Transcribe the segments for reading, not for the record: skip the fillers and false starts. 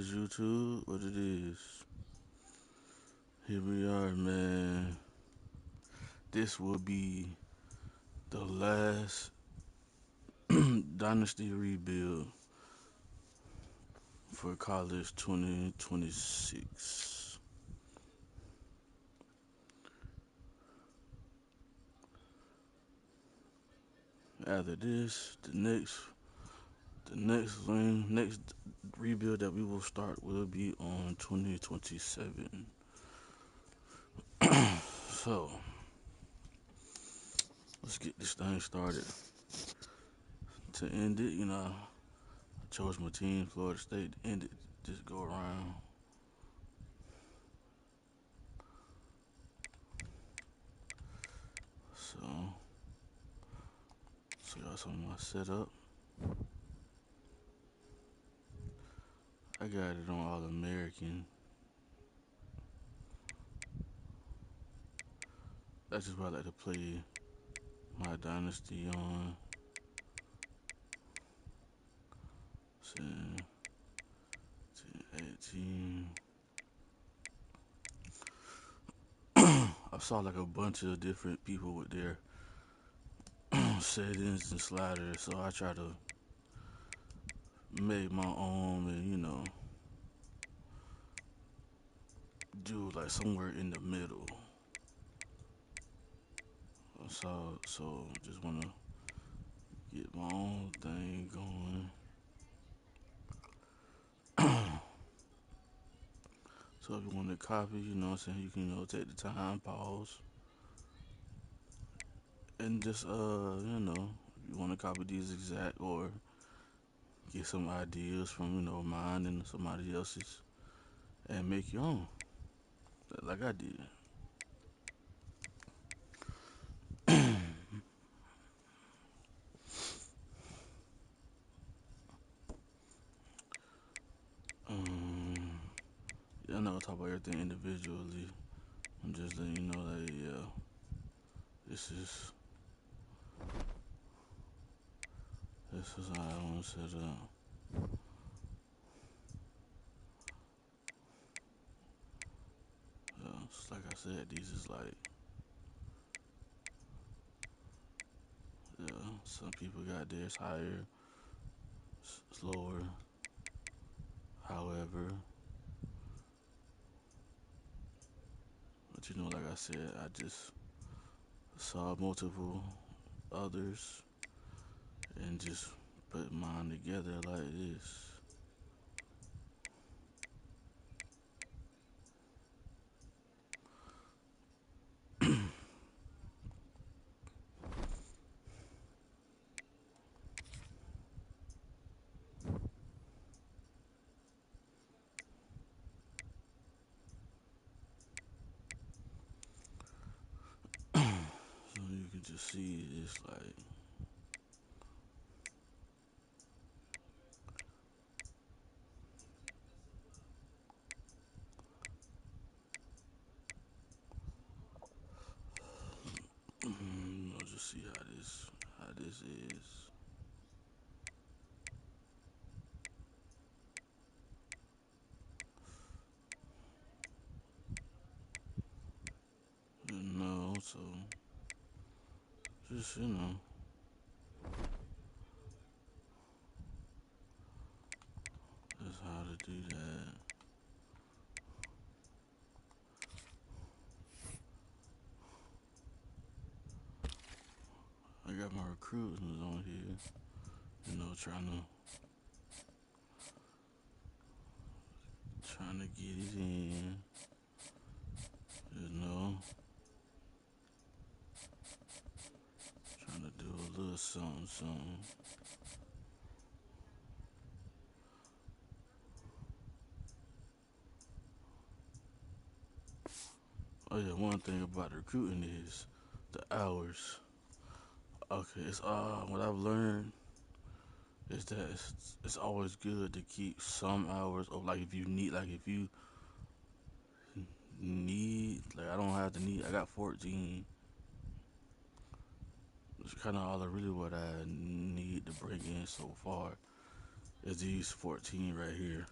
is, YouTube? What it is? Here we are, man. This will be the last Dynasty rebuild for college 2026. After this, the next rebuild that we will start will be on 2027. So let's get this thing started. To end it, I chose my team, Florida State, to end it. Just go around. So, so y'all some of my setup. I got it on All American. That's just what I like to play my Dynasty on. 10, 18. I saw like a bunch of different people with their settings and sliders, so I try to make my own and do like somewhere in the middle. So just wanna get my own thing going. So if you want to copy, what I'm saying, you can take the time, pause, and just if you want to copy these exact or get some ideas from mine and somebody else's and make your own, like I did. um, yeah, I'm not gonna talk about everything individually. I'm just letting you know that yeah, this is this is how I want to set up. Just like I said, these is like yeah, some people got theirs higher, slower. However, but like I said, I just saw multiple others and just put mine together like this. So you can just see it's like just see how this is. So just that's how to do that. I got my recruiters on here, trying to get it in, you know, trying to do a little something, something. Oh yeah, one thing about recruiting is the hours. Okay, it's what I've learned is that it's always good to keep some hours of like if you need like I don't have to need I got 14. It's kind of all I really what I need to bring in so far is these 14 right here.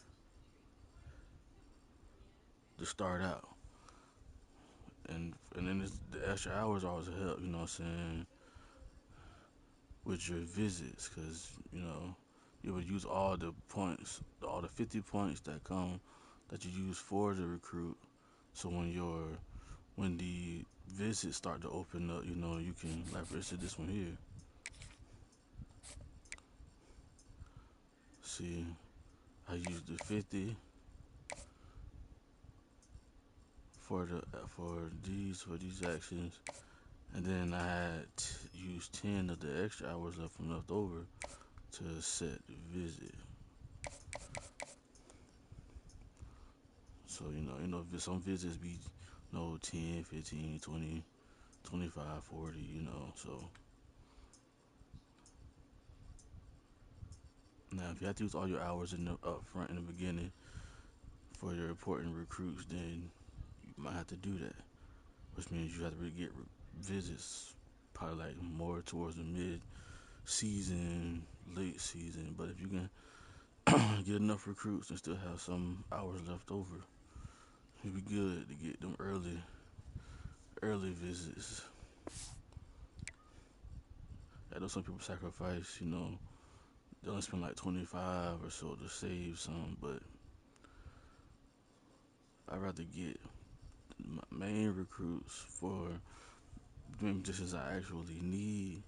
to start out. And then the extra hours always help, you know what I'm saying, with your visits, because, you know, you would use all the points, all the 50 points that you use for the recruit. So when the visits start to open up, you know, you can, like for instance, this one here. See, I used the 50 for these actions, and then I had used 10 of the extra hours left over to set the visit. So some visits be 10, 15, 20, 25, 40, So now if you have to use all your hours in the up front in the beginning for your important recruits, then you might have to do that, which means you have to really get visits probably like more towards the mid season, late season. But if you can get enough recruits and still have some hours left over, it'd be good to get them early visits. I know some people sacrifice, they only spend like 25 or so to save some, but I'd rather get my main recruits for doing positions I actually need,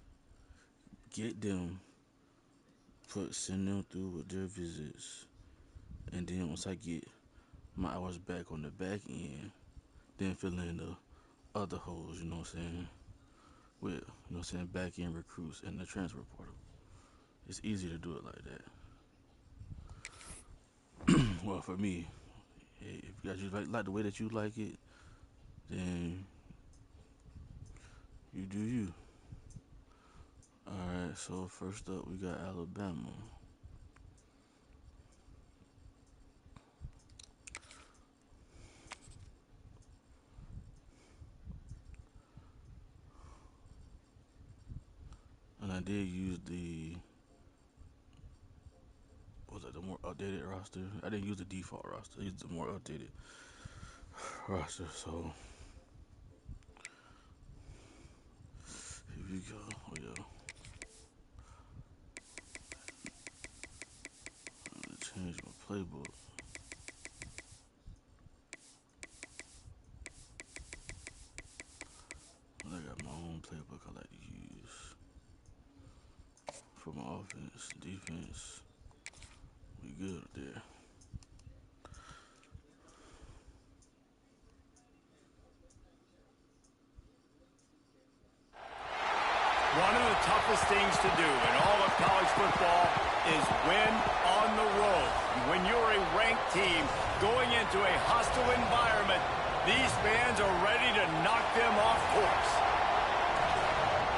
get them, send them through with their visits, and then once I get my hours back on the back end, then fill in the other holes, you know what I'm saying, with, back end recruits and the transfer portal. It's easy to do it like that. Well, for me, if you guys like the way that you like it, then you do you. Alright, so first up we got Alabama. And I did use the more updated roster. I didn't use the default roster. I used the more updated roster. So here we go. Oh yeah. I'm gonna change my playbook. I got my own playbook I like to use for my offense, defense. We good there. One of the toughest things to do in all of college football is win on the road. When you're a ranked team going into a hostile environment, these fans are ready to knock them off course.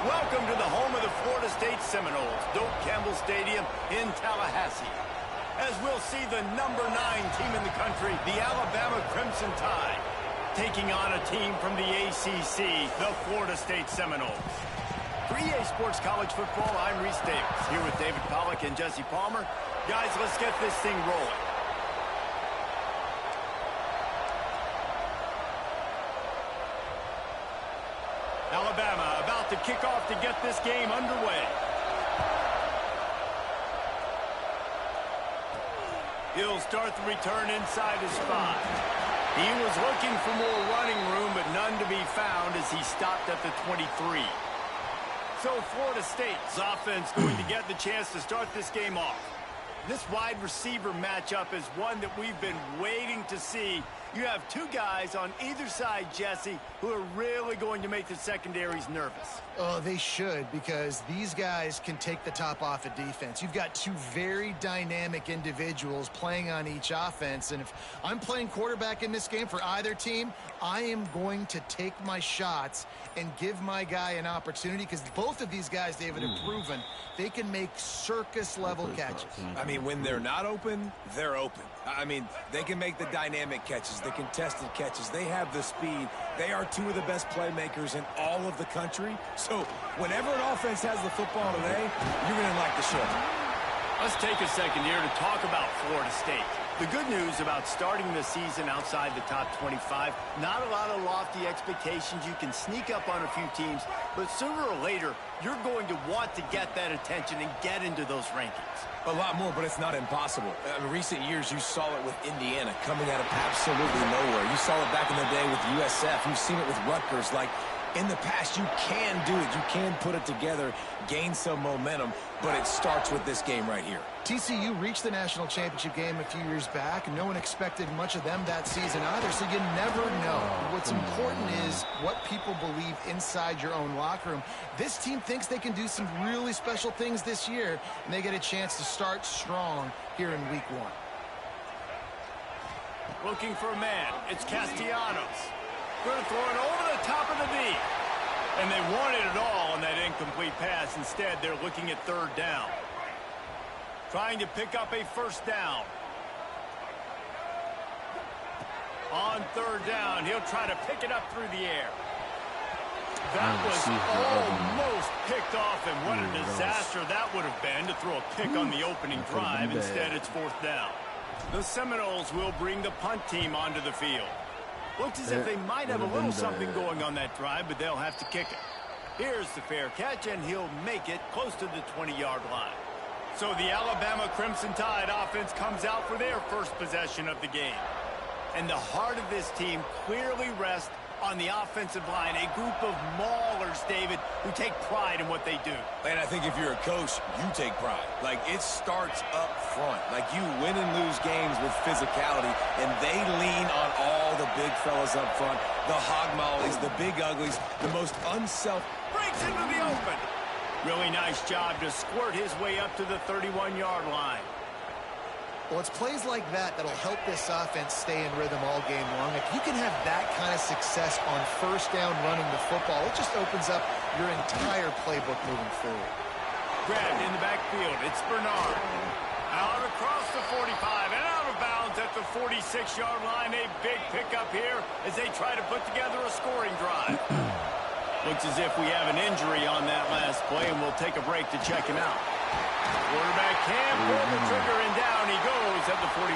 Welcome to the home of the Florida State Seminoles, Doak Campbell Stadium in Tallahassee. As we'll see the number 9 team in the country, the Alabama Crimson Tide, taking on a team from the ACC, the Florida State Seminoles. For EA Sports College Football, I'm Reese Davis, here with David Pollack and Jesse Palmer. Guys, let's get this thing rolling. Alabama about to kick off to get this game underway. He'll start the return inside his 5. He was looking for more running room, but none to be found as he stopped at the 23. So Florida State's offense going to get the chance to start this game off. This wide receiver matchup is one that we've been waiting to see. You have two guys on either side, Jesse, who are really going to make the secondaries nervous. Oh, they should, because these guys can take the top off of defense. You've got two very dynamic individuals playing on each offense, and if I'm playing quarterback in this game for either team, I am going to take my shots and give my guy an opportunity, because both of these guys, David, have proven they can make circus-level catches. I mean, when they're not open, they're open. I mean, they can make the dynamic catches, the contested catches. They have the speed. They are two of the best playmakers in all of the country. So whenever an offense has the football today, you're going to like the show. Let's take a second here to talk about Florida State. The good news about starting the season outside the top 25, not a lot of lofty expectations. You can sneak up on a few teams, but sooner or later, you're going to want to get that attention and get into those rankings. A lot more, but it's not impossible. In recent years, you saw it with Indiana coming out of absolutely nowhere. You saw it back in the day with USF. You've seen it with Rutgers. Like, in the past, you can do it. You can put it together, gain some momentum, but it starts with this game right here. TCU reached the national championship game a few years back, and no one expected much of them that season either, so you never know. What's important is what people believe inside your own locker room. This team thinks they can do some really special things this year, and they get a chance to start strong here in week 1. Looking for a man. It's Castellanos. Going to throw it over the top of the knee. And they wanted it all on that incomplete pass. Instead, they're looking at third down. Trying to pick up a first down. On third down, he'll try to pick it up through the air. That was almost picked off, and what a disaster that would have been to throw a pick on the opening drive. Instead, it's fourth down. The Seminoles will bring the punt team onto the field. Looks as if they might have a little something going on that drive, but they'll have to kick it. Here's the fair catch, and he'll make it close to the 20-yard line. So the Alabama Crimson Tide offense comes out for their first possession of the game. And the heart of this team clearly rests on the offensive line, a group of maulers, David, who take pride in what they do. And I think if you're a coach, you take pride. Like, it starts up front. Like, you win and lose games with physicality, and they lean on all the big fellas up front, the hog mollies, the big uglies, the most breaks into the open. Really nice job to squirt his way up to the 31-yard line. Well, it's plays like that that'll help this offense stay in rhythm all game long. If you can have that kind of success on first down running the football, it just opens up your entire playbook moving forward. Grabbed in the backfield. It's Bernard. Out across the 45 and out of bounds at the 46-yard line. A big pickup here as they try to put together a scoring drive. Looks as if we have an injury on that last play, and we'll take a break to check him out. Quarterback can't pull the trigger, and down he goes at the 41.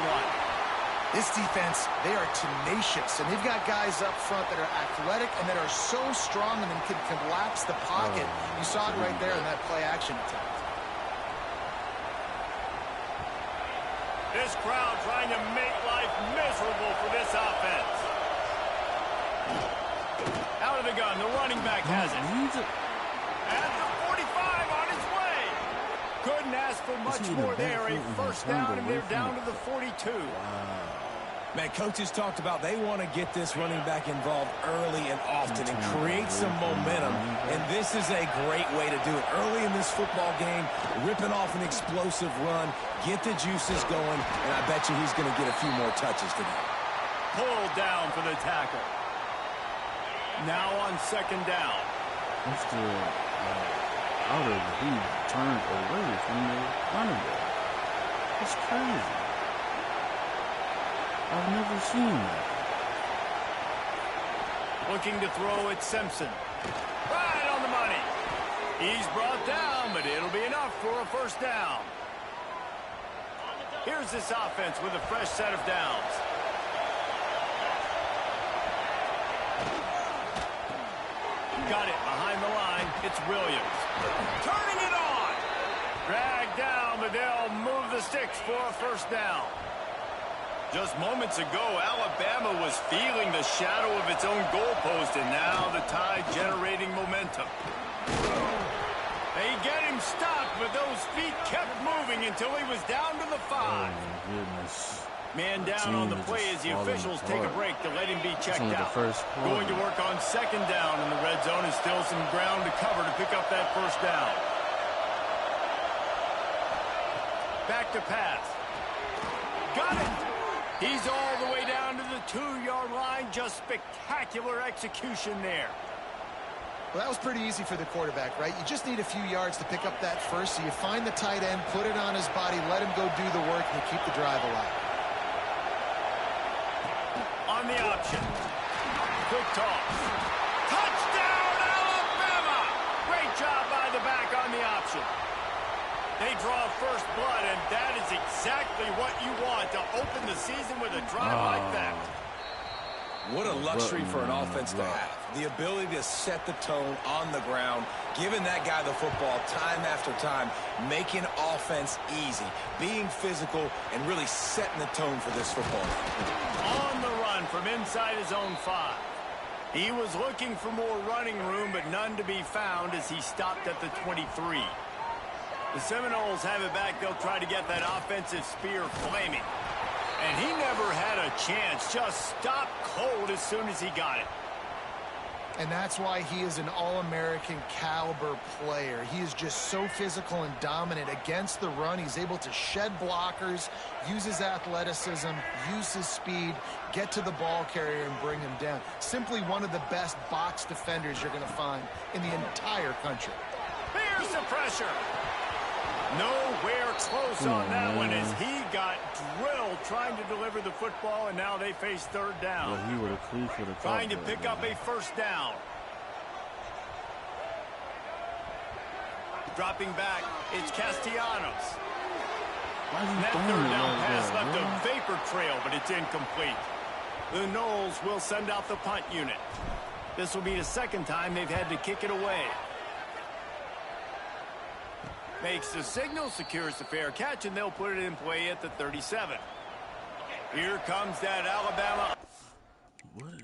This defense, they are tenacious, and they've got guys up front that are athletic and that are so strong and can collapse the pocket. You saw it right there in that play-action attempt. This crowd trying to make life miserable for this offense. Out of the gun, the running back has it. At the 45 on his way. Couldn't ask for much more there. A first down, and they're down to the 42. Man, coaches talked about they want to get this running back involved early and often and create some momentum, and this is a great way to do it. Early in this football game, ripping off an explosive run, get the juices going, and I bet you he's going to get a few more touches today. Pulled down for the tackle. Now on second down. What's the out of it? He turned away from the running back. That's crazy. I've never seen that. Looking to throw at Simpson. Right on the money. He's brought down, but it'll be enough for a first down. Here's this offense with a fresh set of downs. Got it behind the line. It's Williams. Turning it on. Dragged down, but they'll move the sticks for a first down. Just moments ago, Alabama was feeling the shadow of its own goalpost, and now the Tide generating momentum. They get him stopped, but those feet kept moving until he was down to the 5. Oh, my goodness. Man down on the play as the officials take a break to let him be checked out. Going to work on second down in the red zone, and still some ground to cover to pick up that first down. Back to pass. Got it. He's all the way down to the 2-yard line. Just spectacular execution there. Well, that was pretty easy for the quarterback, right? You just need a few yards to pick up that first, so you find the tight end, put it on his body, let him go do the work, and you keep the drive alive. On the option. Quick toss. Touchdown, Alabama! Great job by the back on the option. They may draw first blood, and that is exactly what you want to open the season with a drive like that. What a luxury for an offense to have. The ability to set the tone on the ground, giving that guy the football time after time, making offense easy, being physical, and really setting the tone for this football game. On the run from inside his own 5. He was looking for more running room, but none to be found as he stopped at the 23. The Seminoles have it back. They'll try to get that offensive spear flaming. And he never had a chance. Just stopped cold as soon as he got it. And that's why he is an All-American caliber player. He is just so physical and dominant against the run. He's able to shed blockers, use his athleticism, use his speed, get to the ball carrier and bring him down. Simply one of the best box defenders you're going to find in the entire country. Here's the pressure. Nowhere close on that one as he got drilled trying to deliver the football, and now they face third down. Well, he would have cleared for the trying to pick up a first down. Dropping back, it's Castellanos. That third down pass left a vapor trail, but it's incomplete. The Noles will send out the punt unit. This will be the second time they've had to kick it away. Makes the signal, secures the fair catch, and they'll put it in play at the 37. Here comes that Alabama. What is...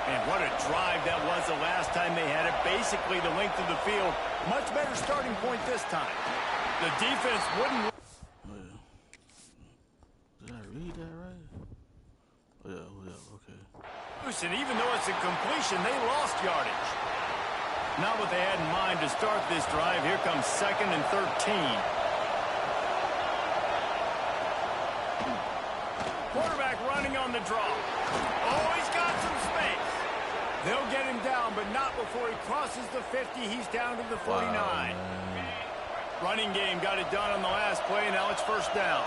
And what a drive that was the last time they had it. Basically the length of the field. Much better starting point this time. The defense wouldn't... Did I read that right? Oh, yeah, okay. And even though it's a completion, they lost yardage. Not what they had in mind to start this drive. Here comes 2nd and 13. Quarterback running on the draw. Oh, he's got some space. They'll get him down, but not before he crosses the 50. He's down to the 49. Wow, running game got it done on the last play, and now it's first down.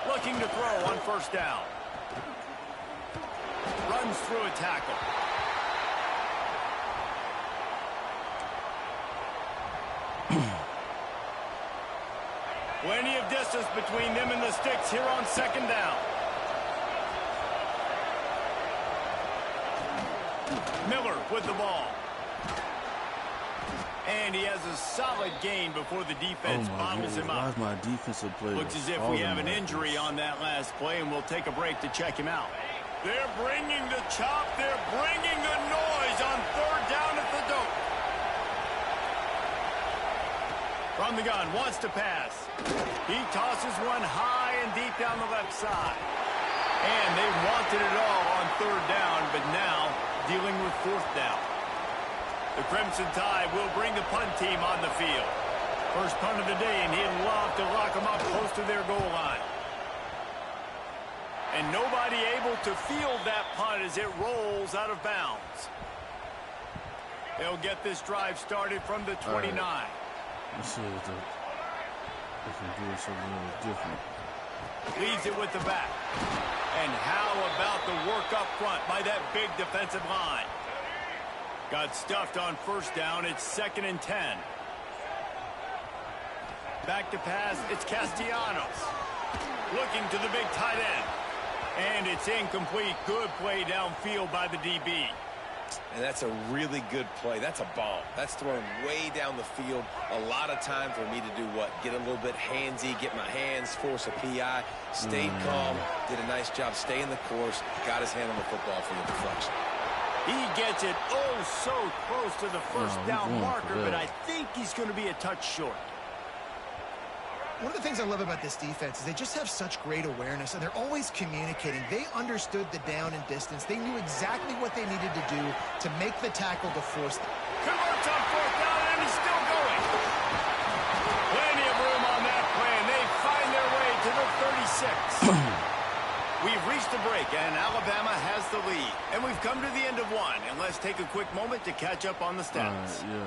Looking to throw on first down. Runs through a tackle. Plenty of distance between them and the sticks here on second down. Miller with the ball. And he has a solid gain before the defense bottles him up. My defensive player looks as if we have an injury on that last play, and we'll take a break to check him out. They're bringing the chop. They're bringing the noise on third down at the dope. From the gun, wants to pass. He tosses one high and deep down the left side. And they wanted it all on third down, but now dealing with fourth down. The Crimson Tide will bring the punt team on the field. First punt of the day, and he'd love to lock them up close to their goal line. And nobody able to field that punt as it rolls out of bounds. They'll get this drive started from the 29. Let's see if they can do something a little different. Leads it with the back. And how about the work up front by that big defensive line? Got stuffed on first down. It's 2nd and 10. Back to pass. It's Castellanos. Looking to the big tight end. And it's incomplete. Good play downfield by the DB. And that's a really good play. That's a bomb. That's thrown way down the field. A lot of time for me to do what? Get a little bit handsy, get my hands, force a PI, stayed calm, did a nice job staying the course, got his hand on the football for the deflection. He gets it so close to the first down marker, but I think he's going to be a touch short. One of the things I love about this defense is they just have such great awareness, and they're always communicating. They understood the down and distance. They knew exactly what they needed to do to make the tackle to force them. Converts on fourth down, and he's still going. Plenty of room on that break, and Alabama has the lead. And we've come to the end of one, and let's take a quick moment to catch up on the stats. Yeah.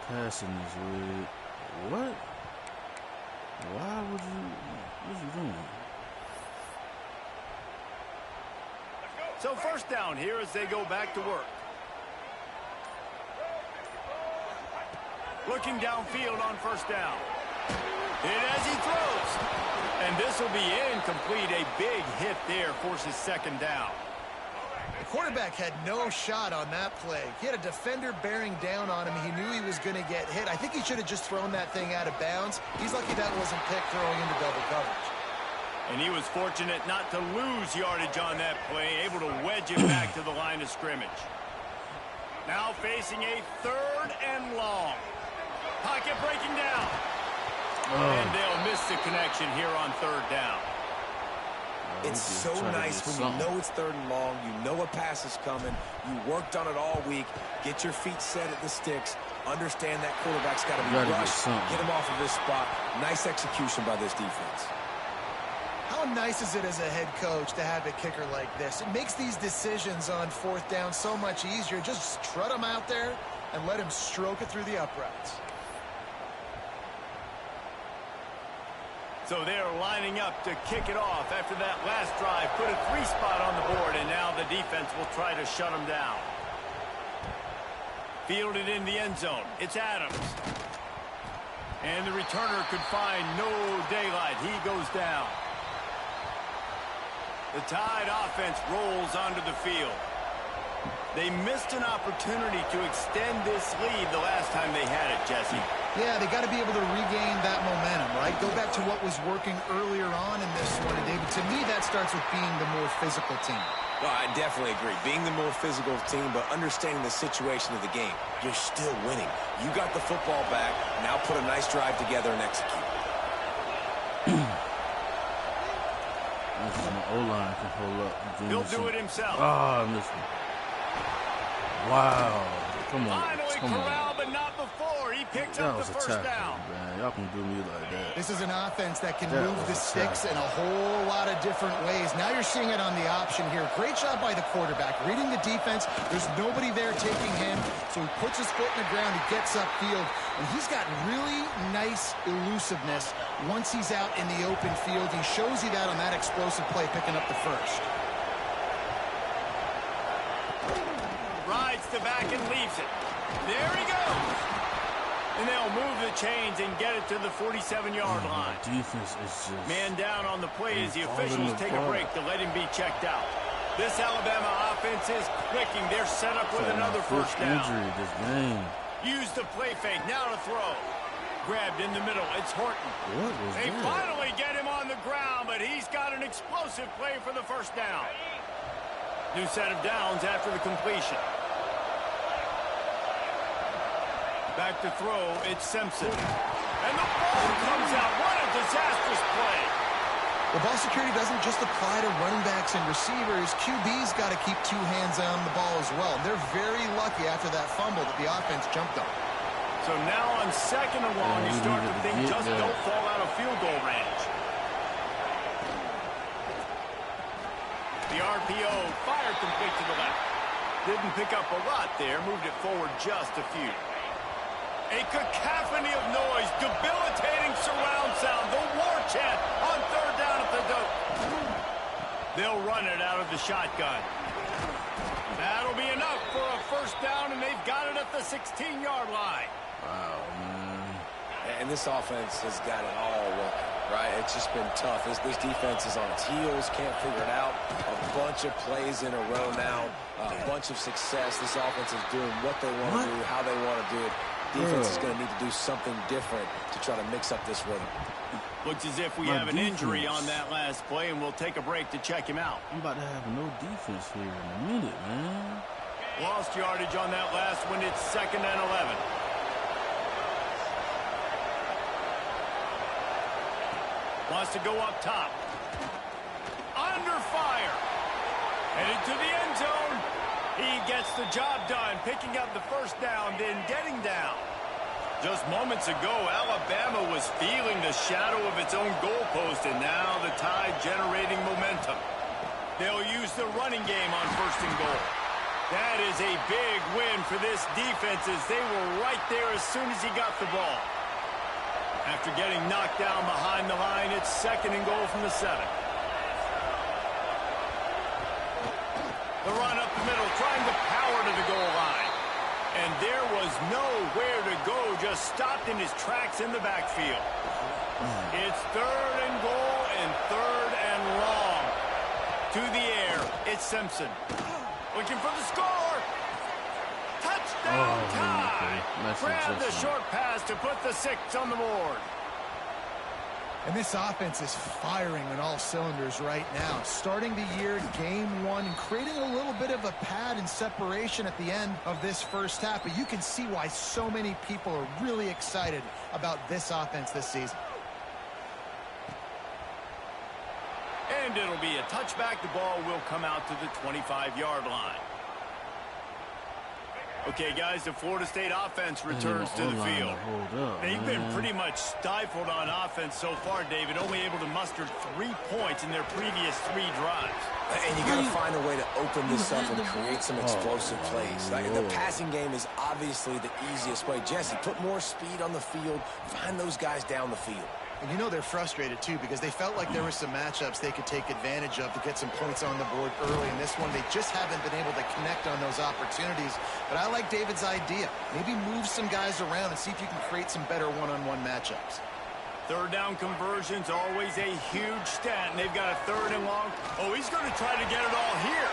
Passing is weird. What? Why would you? What are you doing? So first down here as they go back to work. Looking downfield on first down. Hit as he throws. And this will be incomplete. A big hit there forces second down. The quarterback had no shot on that play. He had a defender bearing down on him. He knew he was going to get hit. I think he should have just thrown that thing out of bounds. He's lucky that wasn't picked throwing into double coverage. And he was fortunate not to lose yardage on that play, able to wedge it back to the line of scrimmage. Now facing a 3rd and long. Pocket breaking down. And they'll miss the connection here on 3rd down. It's so nice when you know it's 3rd and long, you know a pass is coming, you worked on it all week, get your feet set at the sticks, understand that quarterback's got to be rushed, get him off of this spot. Nice execution by this defense. How nice is it as a head coach to have a kicker like this? It makes these decisions on 4th down so much easier. Just strut him out there and let him stroke it through the uprights. So they're lining up to kick it off after that last drive. Put a 3 spot on the board, and now the defense will try to shut them down. Fielded in the end zone. It's Adams. And the returner could find no daylight. He goes down. The Tide offense rolls onto the field. They missed an opportunity to extend this lead the last time they had it, Jesse. Yeah, they got to be able to regain that momentum, right? Go back to what was working earlier on in this one. And David, to me, that starts with being the more physical team. Well, I definitely agree. Being the more physical team, but understanding the situation of the game. You're still winning. You got the football back. Now put a nice drive together and execute. My O-line can hold up. He'll do it himself. Ah, I missed it. Wow. Come on. Finally corralled, but not before. He picks up the first down. Man. Y'all can do me like that. This is an offense that can move the sticks in a whole lot of different ways. Now you're seeing it on the option here. Great job by the quarterback. Reading the defense. There's nobody there taking him. So he puts his foot in the ground. He gets upfield. And he's got really nice elusiveness once he's out in the open field. He shows you that on that explosive play, picking up the first. Rides the back and leaves it. There he goes. And they'll move the chains and get it to the 47-yard line. Defense is just... Man down on the play as the officials take a break to let him be checked out. This Alabama offense is clicking. They're set up with another first down. Injury this game. Use the play fake. Now to throw. Grabbed in the middle. It's Horton. They finally get him on the ground, but he's got an explosive play for the first down. New set of downs after the completion. Back to throw, it's Simpson. And the ball comes out. What a disastrous play. The ball security doesn't just apply to running backs and receivers. QB's got to keep 2 hands on the ball as well. They're very lucky after that fumble that the offense jumped on. So now on 2nd and long, you start to think just don't fall out of field goal range. The RPO fired complete to the left. Didn't pick up a lot there. Moved it forward just a few. A cacophony of noise, debilitating surround sound, the war chant on 3rd down at the dope. They'll run it out of the shotgun. That'll be enough for a first down, and they've got it at the 16-yard line. Wow, man. And this offense has got it all working, right? It's just been tough. This defense is on its heels, can't figure it out. A bunch of plays in a row now, a bunch of success. This offense is doing what they want to do, how they want to do it. Defense is going to need to do something different to try to mix up this rhythm. Looks as if we have an injury on that last play, and we'll take a break to check him out. I'm about to have no defense here in a minute, man. Lost yardage on that last one. It's 2nd and 11. Wants to go up top. Under fire. Headed to the end zone. He gets the job done, picking up the first down, then getting down. Just moments ago, Alabama was feeling the shadow of its own goalpost, and now the Tide generating momentum. They'll use the running game on 1st and goal. That is a big win for this defense, as they were right there as soon as he got the ball. After getting knocked down behind the line, it's 2nd and goal from the 7. The run up the middle, trying to power to the goal line. And there was nowhere to go, just stopped in his tracks in the backfield. It's 3rd and goal and 3rd and long. To the air, it's Simpson. Looking for the score. Touchdown Tide. Grab the short pass to put the 6 on the board. And this offense is firing on all cylinders right now. Starting the year, game 1, and creating a little bit of a pad and separation at the end of this first half. But you can see why so many people are really excited about this offense this season. And it'll be a touchback. The ball will come out to the 25-yard line. Okay, guys, the Florida State offense returns to the field. They've been pretty much stifled on offense so far, David, only able to muster 3 points in their previous 3 drives. And you got to find a way to open this up and create some explosive plays. Like, the passing game is obviously the easiest way. Jesse, put more speed on the field. Find those guys down the field. And you know they're frustrated, too, because they felt like there were some matchups they could take advantage of to get some points on the board early. In this one, they just haven't been able to connect on those opportunities. But I like David's idea. Maybe move some guys around and see if you can create some better one-on-one matchups. 3rd down conversions, always a huge stat, and they've got a 3rd and long. Oh, he's going to try to get it all here.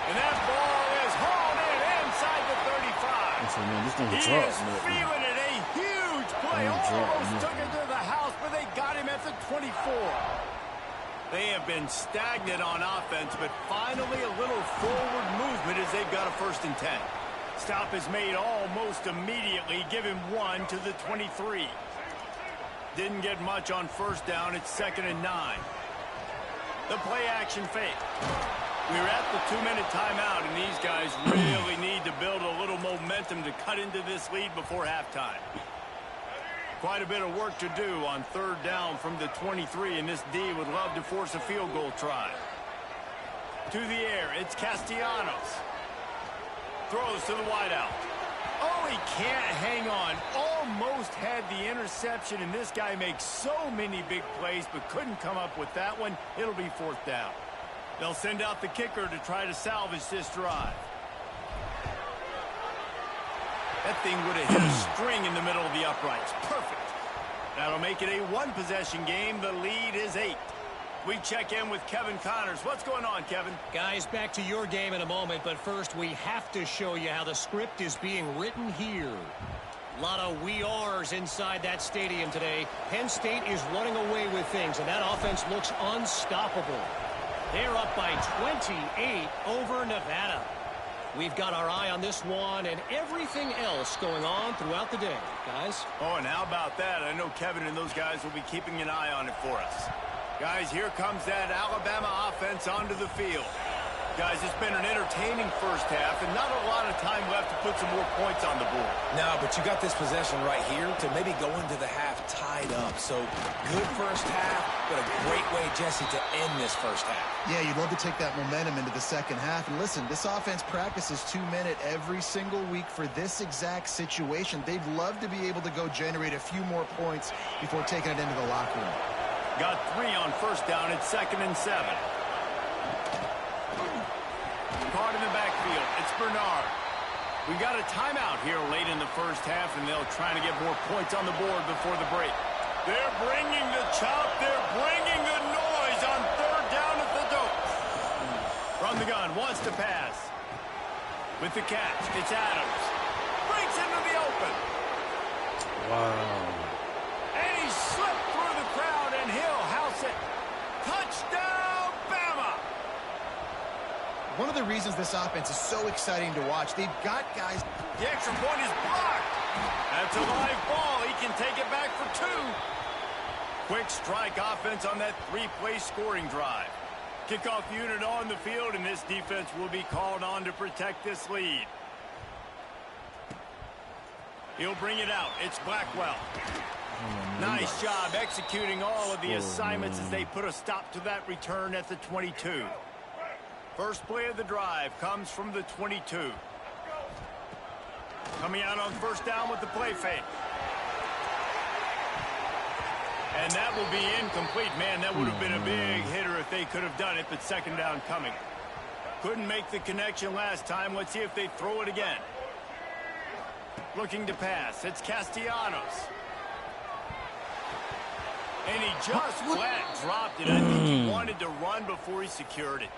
And that ball is hauled in inside the 35. He is feeling it. A huge play. Almost took it to the house, but they got him at the 24. They have been stagnant on offense, but finally a little forward movement as they've got a 1st and 10. Stop is made almost immediately. Give him 1 to the 23. Didn't get much on 1st down. It's 2nd and 9. The play action fake. We're at the 2-minute timeout, and these guys really need to build a little momentum to cut into this lead before halftime. Quite a bit of work to do on 3rd down from the 23, and this D would love to force a field goal try. To the air, it's Castellanos. Throws to the wideout. Oh, he can't hang on. Almost had the interception, and this guy makes so many big plays, but couldn't come up with that one. It'll be 4th down. They'll send out the kicker to try to salvage this drive. That thing would have hit a string in the middle of the uprights. Perfect. That'll make it a 1-possession game. The lead is 8. We check in with Kevin Connors. What's going on, Kevin? Guys, back to your game in a moment, but first we have to show you how the script is being written here. A lot of we are's inside that stadium today. Penn State is running away with things, and that offense looks unstoppable. They're up by 28 over Nevada. We've got our eye on this one and everything else going on throughout the day, guys. Oh, and how about that? I know Kevin and those guys will be keeping an eye on it for us. Guys, here comes that Alabama offense onto the field. Guys, it's been an entertaining first half and not a lot of time left to put some more points on the board. No, but you got this possession right here to maybe go into the half tied up. So good first half, but a great way, Jesse, to end this first half. Yeah, you'd love to take that momentum into the second half. And listen, this offense practices 2-minute every single week for this exact situation. They'd love to be able to go generate a few more points before taking it into the locker room. Got 3 on 1st down. It's 2nd and 7. Caught in the backfield. It's Bernard. We got a timeout here late in the first half, and they'll try to get more points on the board before the break. They're bringing the chop. They're bringing the noise on 3rd down at the dope. From the gun, wants to pass. With the catch, it's Adams. Breaks into the open. Wow. And he slipped through the crowd, and he'll house it. Touchdown, Bama! One of the reasons this offense is so exciting to watch, they've got guys. The extra point is blocked. That's a live ball. He can take it back for 2. Quick strike offense on that 3-play scoring drive. Kickoff unit on the field, and this defense will be called on to protect this lead. He'll bring it out. It's Blackwell. Oh, Nice job executing all of the assignments as they put a stop to that return at the 22. First play of the drive comes from the 22. Coming out on first down with the play fake. And that will be incomplete. Man, that would have been a big hitter if they could have done it, but second down coming. Couldn't make the connection last time. Let's see if they throw it again. Looking to pass. It's Castellanos. And he just flat dropped it. I think he wanted to run before he secured it.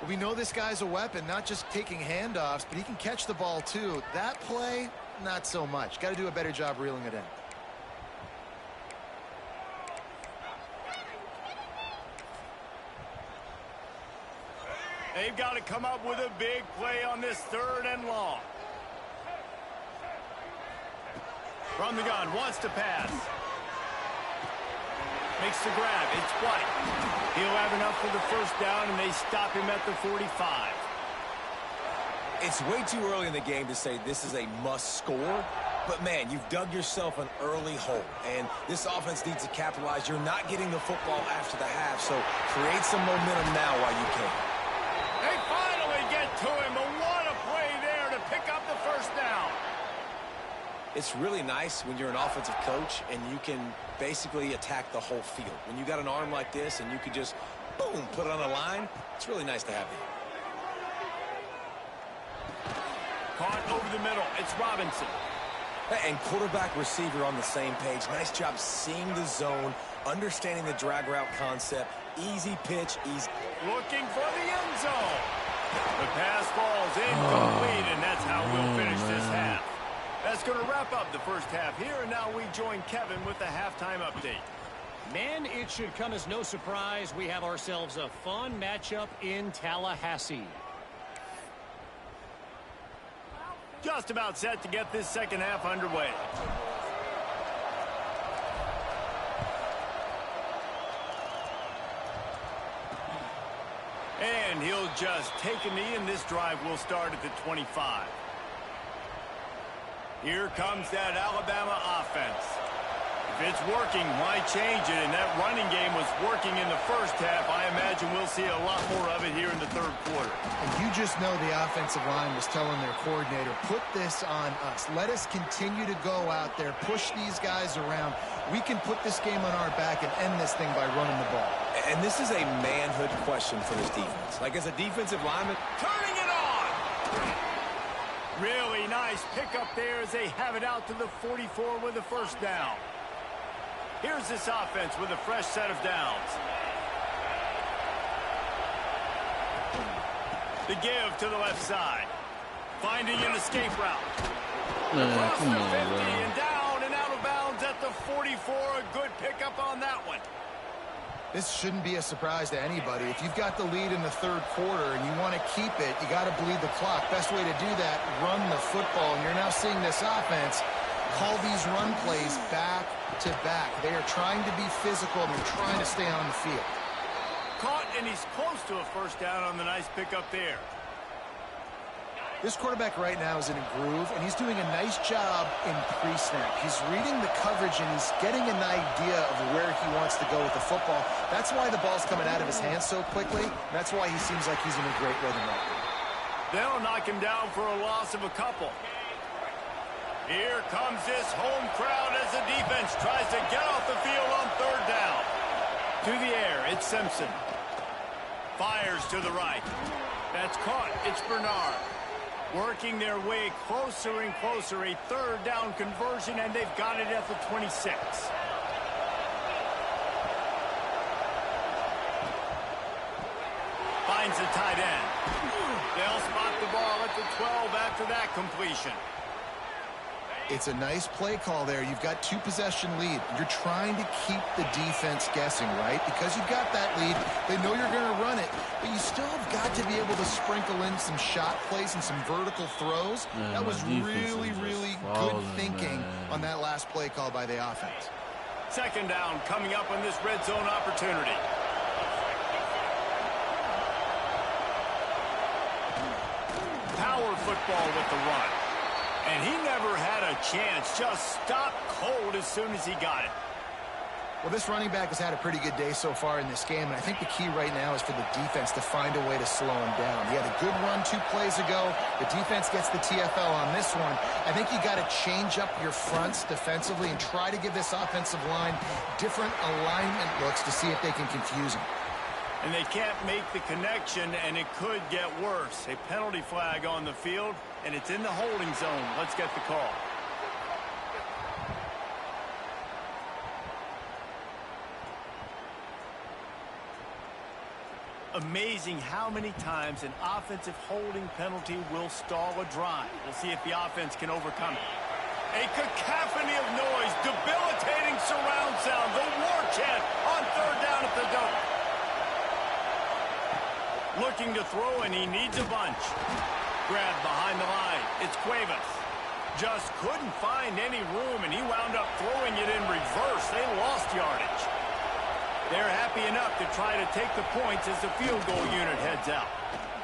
We know this guy's a weapon, not just taking handoffs, but he can catch the ball too. That play, not so much. Got to do a better job reeling it in. They've got to come up with a big play on this 3rd and long. From the gun, wants to pass. Makes the grab. It's White. He'll have enough for the first down, and they stop him at the 45. It's way too early in the game to say this is a must score. But, man, you've dug yourself an early hole. And this offense needs to capitalize. You're not getting the football after the half, so create some momentum now while you can. They finally get to him, but what a play there to pick up the first down. It's really nice when you're an offensive coach and you can basically attack the whole field. When you got an arm like this and you can just, boom, put it on a line, it's really nice to have it. Caught over the middle. It's Robinson. And quarterback receiver on the same page. Nice job seeing the zone, understanding the drag route concept. Easy pitch, easy. Looking for the end zone. The pass falls incomplete, and that's how we'll finish this half. That's going to wrap up the first half here, and now we join Kevin with the halftime update. Men, it should come as no surprise. We have ourselves a fun matchup in Tallahassee. Just about set to get this second half underway. And he'll just take a knee, and this drive will start at the 25. Here comes that Alabama offense. If it's working, why change it? And that running game was working in the first half. I imagine we'll see a lot more of it here in the 3rd quarter. And you just know the offensive line was telling their coordinator, put this on us. Let us continue to go out there, push these guys around. We can put this game on our back and end this thing by running the ball. And this is a manhood question for this defense. Like, as a defensive lineman, Turning it on! Really nice pickup there as they have it out to the 44 with the first down. Here's this offense with a fresh set of downs. The give to the left side. Finding an escape route. Across the 50 and down and out of bounds at the 44. A good pickup on that one. This shouldn't be a surprise to anybody. If you've got the lead in the 3rd quarter and you want to keep it, you got to bleed the clock. Best way to do that, run the football. And you're now seeing this offense call these run plays back to back. They are trying to be physical and they're trying to stay on the field. Caught, and he's close to a first down on the nice pickup there. This quarterback right now is in a groove, and he's doing a nice job in pre-snap. He's reading the coverage, and he's getting an idea of where he wants to go with the football. That's why the ball's coming out of his hands so quickly. That's why he seems like he's in a great rhythm right now. They'll knock him down for a loss of a couple. Here comes this home crowd as the defense tries to get off the field on 3rd down. To the air, it's Simpson. Fires to the right. That's caught. It's Bernard. Working their way closer and closer. A 3rd down conversion, and they've got it at the 26. Finds the tight end. They'll spot the ball at the 12 after that completion. It's a nice play call there. You've got 2-possession lead. You're trying to keep the defense guessing, right? Because you've got that lead. They know you're going to run it, but you still have got to be able to sprinkle in some shot plays and some vertical throws. Man, that was really, really good thinking man. on that last play call by the offense. Second down coming up on this red zone opportunity. Power football with the run. And he never had a chance. Just stopped cold as soon as he got it. Well, this running back has had a pretty good day so far in this game, and I think the key right now is for the defense to find a way to slow him down. He had a good run 2 plays ago. The defense gets the TFL on this one. I think you got to change up your fronts defensively and try to give this offensive line different alignment looks to see if they can confuse him. And they can't make the connection, and it could get worse. A penalty flag on the field, and it's in the holding zone. Let's get the call. Amazing how many times an offensive holding penalty will stall a drive. We'll see if the offense can overcome it. A cacophony of noise, debilitating surround sound, the war chant on 3rd down at the dome. Looking to throw, and he needs a bunch. Grabbed behind the line. It's Cuevas. Just couldn't find any room, and he wound up throwing it in reverse. They lost yardage. They're happy enough to try to take the points as the field goal unit heads out.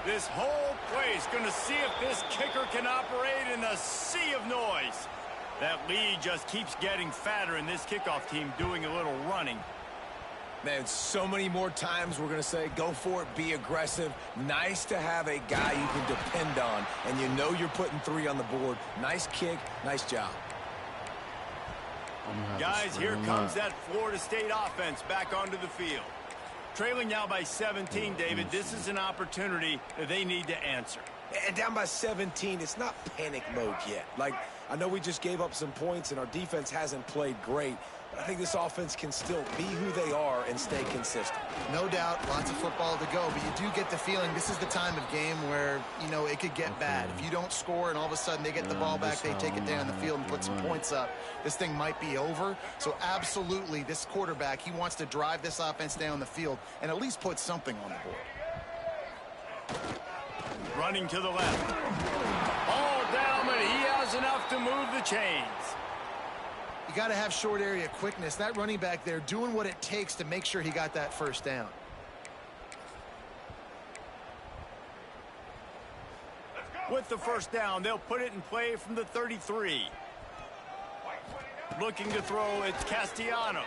This whole place going to see if this kicker can operate in the sea of noise. That lead just keeps getting fatter, and this kickoff team doing a little running. Man, so many more times we're going to say, go for it, be aggressive. Nice to have a guy you can depend on, and you know you're putting 3 on the board. Nice kick, nice job. Guys, here comes that Florida State offense back onto the field. Trailing now by 17, David. This is an opportunity that they need to answer. And down by 17, it's not panic mode yet. Like, I know we just gave up some points and our defense hasn't played great, but I think this offense can still be who they are and stay consistent. No doubt, lots of football to go, but you do get the feeling this is the time of game where, you know, it could get bad. If you don't score and all of a sudden they get the ball back, they take it down the field and put some points up, this thing might be over. So absolutely, this quarterback, he wants to drive this offense down the field and at least put something on the board. Running to the left. Ball down, but he has enough to move the chains. You got to have short area quickness. That running back there doing what it takes to make sure he got that first down. With the first down, they'll put it in play from the 33. Looking to throw, it's Castellanos.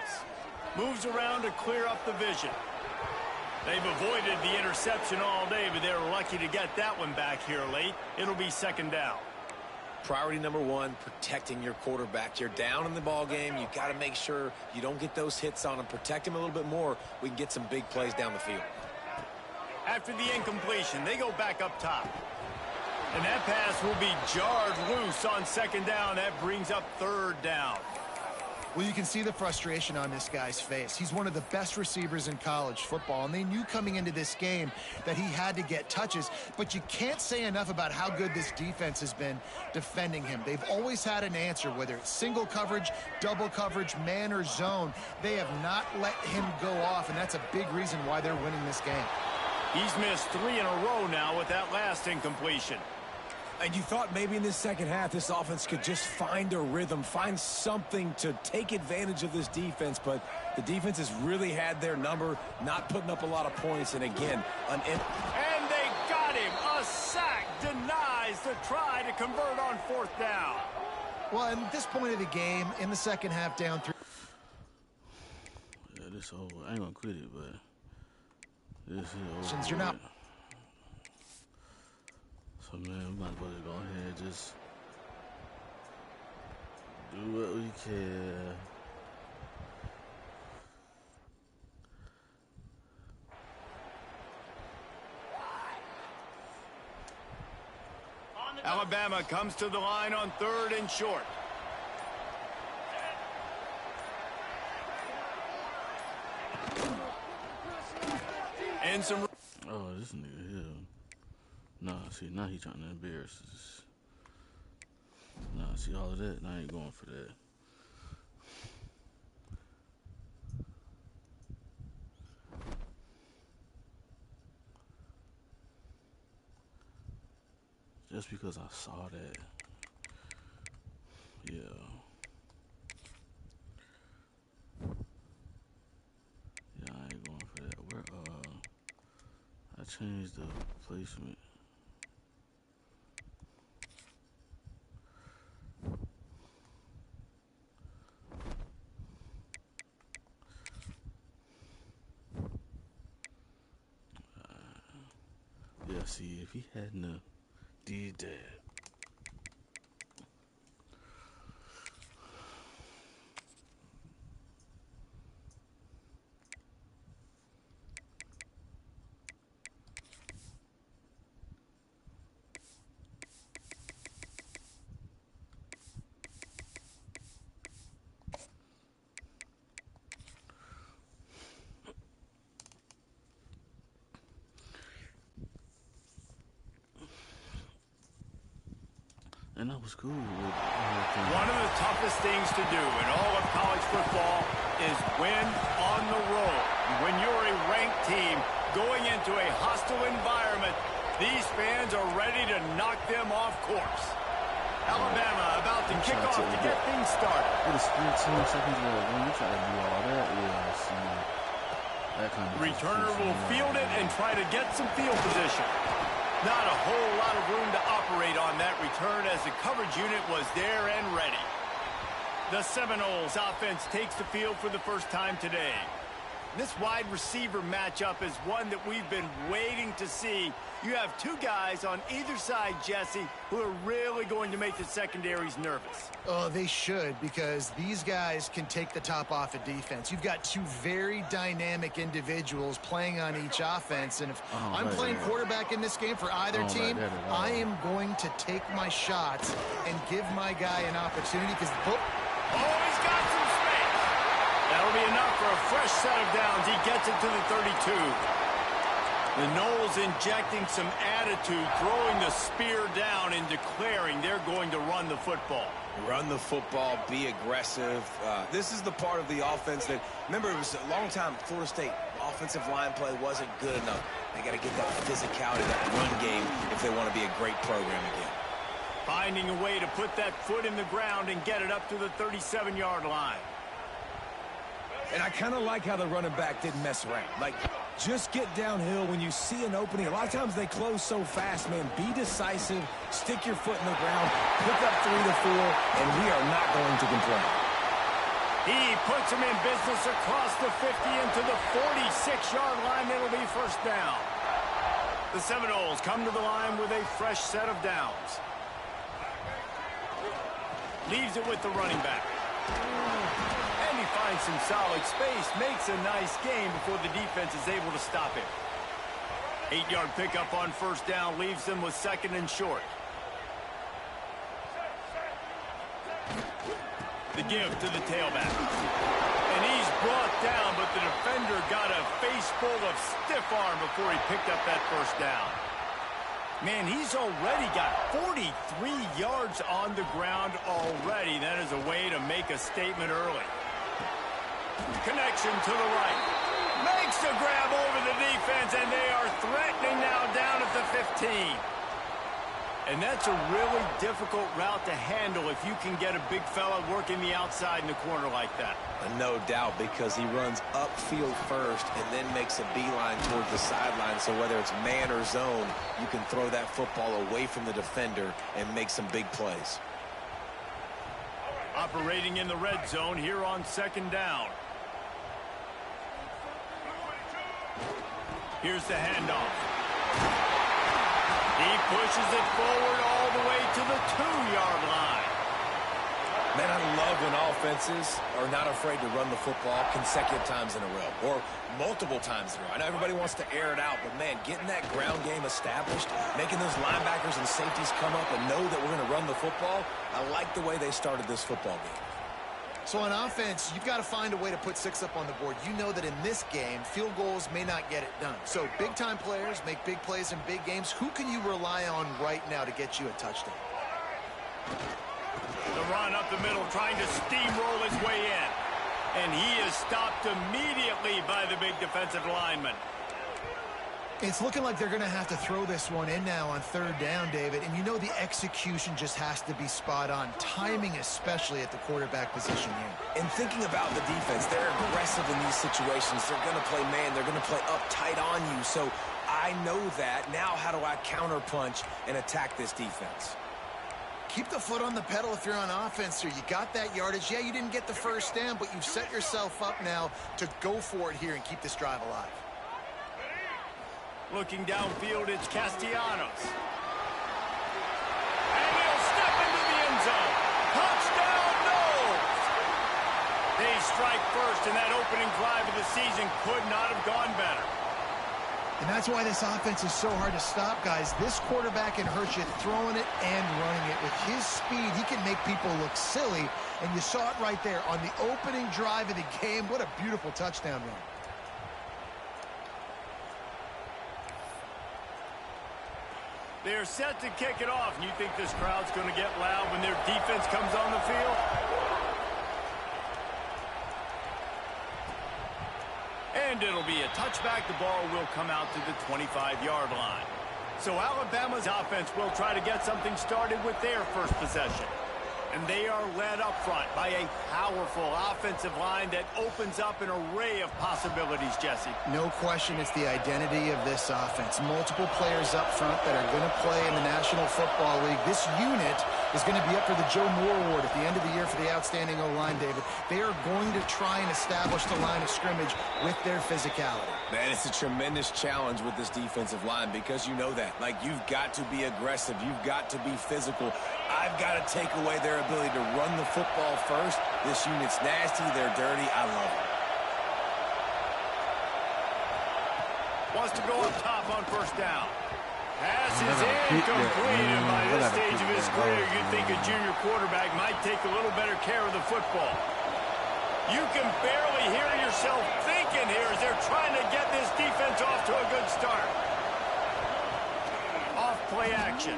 Moves around to clear up the vision. They've avoided the interception all day, but they're lucky to get that one back here late. It'll be 2nd down. Priority number 1, protecting your quarterback. You're down in the ball game. You got to make sure you don't get those hits on him. Protect him a little bit more. We can get some big plays down the field. After the incompletion, they go back up top. And that pass will be jarred loose on 2nd down. That brings up 3rd down. Well, you can see the frustration on this guy's face. He's one of the best receivers in college football, and they knew coming into this game that he had to get touches, but you can't say enough about how good this defense has been defending him. They've always had an answer, whether it's single coverage, double coverage, man or zone. They have not let him go off, and that's a big reason why they're winning this game. He's missed 3 in a row now with that last incompletion. And you thought maybe in this second half this offense could just find a rhythm, find something to take advantage of this defense, but the defense has really had their number, not putting up a lot of points, and again, and they got him. A sack denies the try to convert on 4th down. Well, at this point of the game, in the second half, down 3. Yeah, this over. I ain't gonna quit it, but this is over. Since you're not. So, man, we might as well go ahead and just do what we can. Alabama comes to the line on 3rd and short. And some. Oh, this nigga here. Nah, see, now he trying to embarrass us. Nah, see all of that? Now I ain't going for that. Just because I saw that. Yeah. Yeah, I ain't going for that. Where, I changed the placement. see, if he hadn't did that. And that was cool. One of the toughest things to do in all of college football is win on the road. When you're a ranked team going into a hostile environment, these fans are ready to knock them off course. Alabama about to kick off to get things started. With a split 10 seconds left, when you try to do all that, yeah, see, that kind of returner will field it and try to get some field position. Not a whole lot of room to operate on that return as the coverage unit was there and ready. The Seminoles offense takes the field for the first time today. This wide receiver matchup is one that we've been waiting to see. You have two guys on either side, Jesse, who are really going to make the secondaries nervous. Oh, they should, because these guys can take the top off a defense. You've got two very dynamic individuals playing on each offense, and if I'm playing quarterback in this game for either team, I am going to take my shots and give my guy an opportunity because he's got some space. That'll be enough for a fresh set of downs. He gets it to the 32. The Noles injecting some attitude, throwing the spear down and declaring they're going to run the football. Run the football, be aggressive. This is the part of the offense that, remember, it was a long time Florida State offensive line play wasn't good enough. They got to get that physicality, that run game, if they want to be a great program again. Finding a way to put that foot in the ground and get it up to the 37-yard line. And I kind of like how the running back didn't mess around. Like, just get downhill when you see an opening. A lot of times they close so fast, man. Be decisive, stick your foot in the ground, pick up 3 to 4, and we are not going to complain. He puts him in business across the 50 into the 46-yard line. It'll be first down. The Seminoles come to the line with a fresh set of downs. Leaves it with the running back. And he finds some solid space, makes a nice gain before the defense is able to stop him. 8-yard pickup on first down leaves them with second and short. The give to the tailback. And he's brought down, but the defender got a face full of stiff arm before he picked up that first down. Man, he's already got 43 yards on the ground already. That is a way to make a statement early. Connection to the right. Makes the grab over the defense, and they are threatening now down at the 15. And that's a really difficult route to handle if you can get a big fella working the outside in the corner like that. No doubt, because he runs upfield first and then makes a beeline towards the sideline. So whether it's man or zone, you can throw that football away from the defender and make some big plays. Operating in the red zone here on second down. Here's the handoff. He pushes it forward all the way to the 2-yard line. Man, I love when offenses are not afraid to run the football consecutive times in a row or multiple times in a row. I know everybody wants to air it out, but, man, getting that ground game established, making those linebackers and safeties come up and know that we're going to run the football, I like the way they started this football game. So on offense, you've got to find a way to put 6 up on the board. You know that in this game, field goals may not get it done. So big-time players make big plays in big games. Who can you rely on right now to get you a touchdown? The run up the middle, trying to steamroll his way in. And he is stopped immediately by the big defensive lineman. It's looking like they're going to have to throw this one in now on third down, David. And you know the execution just has to be spot on. Timing, especially at the quarterback position here. And thinking about the defense, they're aggressive in these situations. They're going to play man. They're going to play up tight on you. So I know that. Now how do I counterpunch and attack this defense? Keep the foot on the pedal if you're on offense here. You got that yardage. Yeah, you didn't get the first down, but you've set yourself up now to go for it here and keep this drive alive. Looking downfield, it's Castellanos. And he'll step into the end zone. Touchdown, Knowles! They strike first, and that opening drive of the season could not have gone better. And that's why this offense is so hard to stop, guys. This quarterback can hurt you throwing it and running it. With his speed, he can make people look silly, and you saw it right there on the opening drive of the game. What a beautiful touchdown run. They're set to kick it off, and you think this crowd's going to get loud when their defense comes on the field? And it'll be a touchback. The ball will come out to the 25-yard line. So Alabama's offense will try to get something started with their first possession. And they are led up front by a powerful offensive line that opens up an array of possibilities, Jesse. No question it's the identity of this offense. Multiple players up front that are going to play in the National Football League. This unit is going to be up for the Joe Moore Award at the end of the year for the outstanding O-line, David. They are going to try and establish the line of scrimmage with their physicality. Man, it's a tremendous challenge with this defensive line because you know that. Like, you've got to be aggressive. You've got to be physical. I've got to take away their ability to run the football first. This unit's nasty. They're dirty. I love it. Wants to go up top on first down. Pass is incomplete, and by this stage of his career, you'd think a junior quarterback might take a little better care of the football. You can barely hear yourself thinking here as they're trying to get this defense off to a good start. Off play action.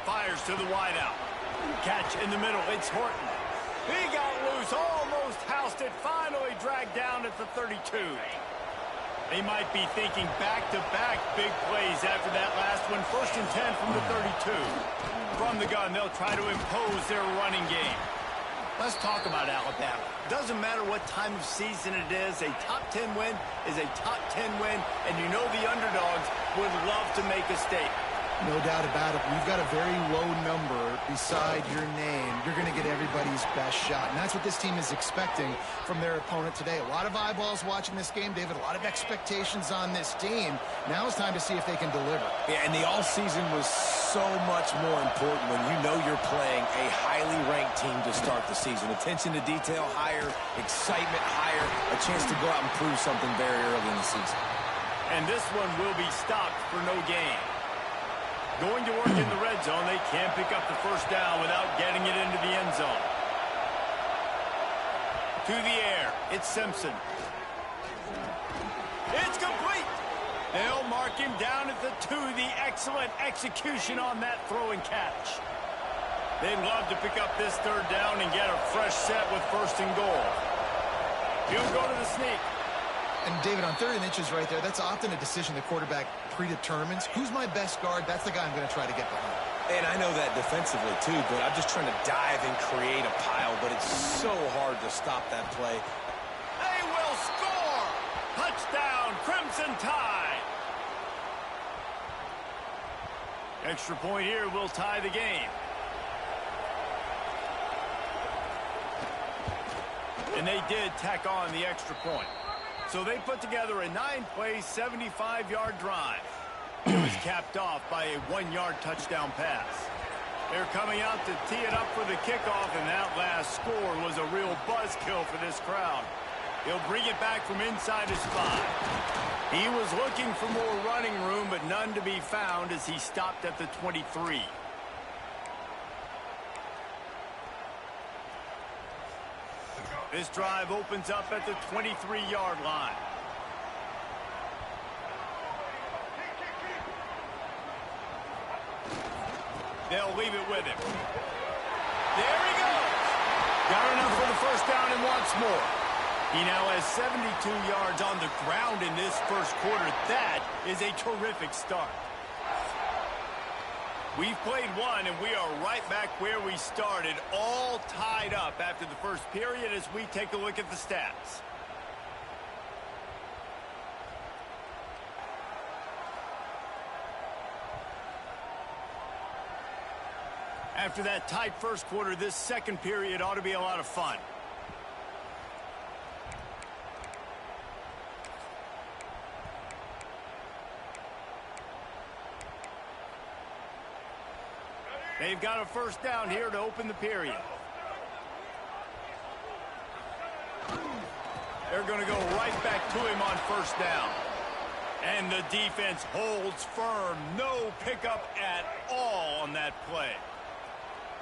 Fires to the wideout. Catch in the middle. It's Horton. He got loose, almost housed it, finally dragged down at the 32. They might be thinking back-to-back big plays after that last one. 1st and 10 from the 32. From the gun, they'll try to impose their running game. Let's talk about Alabama. Doesn't matter what time of season it is, a top 10 win is a top 10 win, and you know the underdogs would love to make a statement. No doubt about it. We've got a very low number beside your name. You're going to get everybody's best shot. And that's what this team is expecting from their opponent today. A lot of eyeballs watching this game, David. A lot of expectations on this team. Now it's time to see if they can deliver. Yeah, and the offseason was so much more important when you know you're playing a highly ranked team to start the season. Attention to detail higher, excitement higher, a chance to go out and prove something very early in the season. And this one will be stopped for no gain. Going to work in the red zone. They can't pick up the first down without getting it into the end zone. To the air. It's Simpson. It's complete. They'll mark him down at the 2. The excellent execution on that throw and catch. They'd love to pick up this 3rd down and get a fresh set with 1st and goal. He'll go to the sneak. And, David, on 3rd and inches right there, that's often a decision the quarterback predetermines. Who's my best guard? That's the guy I'm going to try to get behind. And I know that defensively, too, but I'm just trying to dive and create a pile, but it's so hard to stop that play. They will score! Touchdown, Crimson Tide! Extra point here will tie the game. And they did tack on the extra point. So they put together a 9-play, 75-yard drive. It was capped off by a 1-yard touchdown pass. They're coming out to tee it up for the kickoff, and that last score was a real buzzkill for this crowd. He'll bring it back from inside his 5. He was looking for more running room, but none to be found as he stopped at the 23. This drive opens up at the 23-yard line. They'll leave it with him. There he goes. Got enough for the first down and wants more. He now has 72 yards on the ground in this first quarter. That is a terrific start. We've played one, and we are right back where we started, all tied up after the first period as we take a look at the stats. After that tight first quarter, this second period ought to be a lot of fun. They've got a first down here to open the period. They're going to go right back to him on first down. And the defense holds firm. No pickup at all on that play.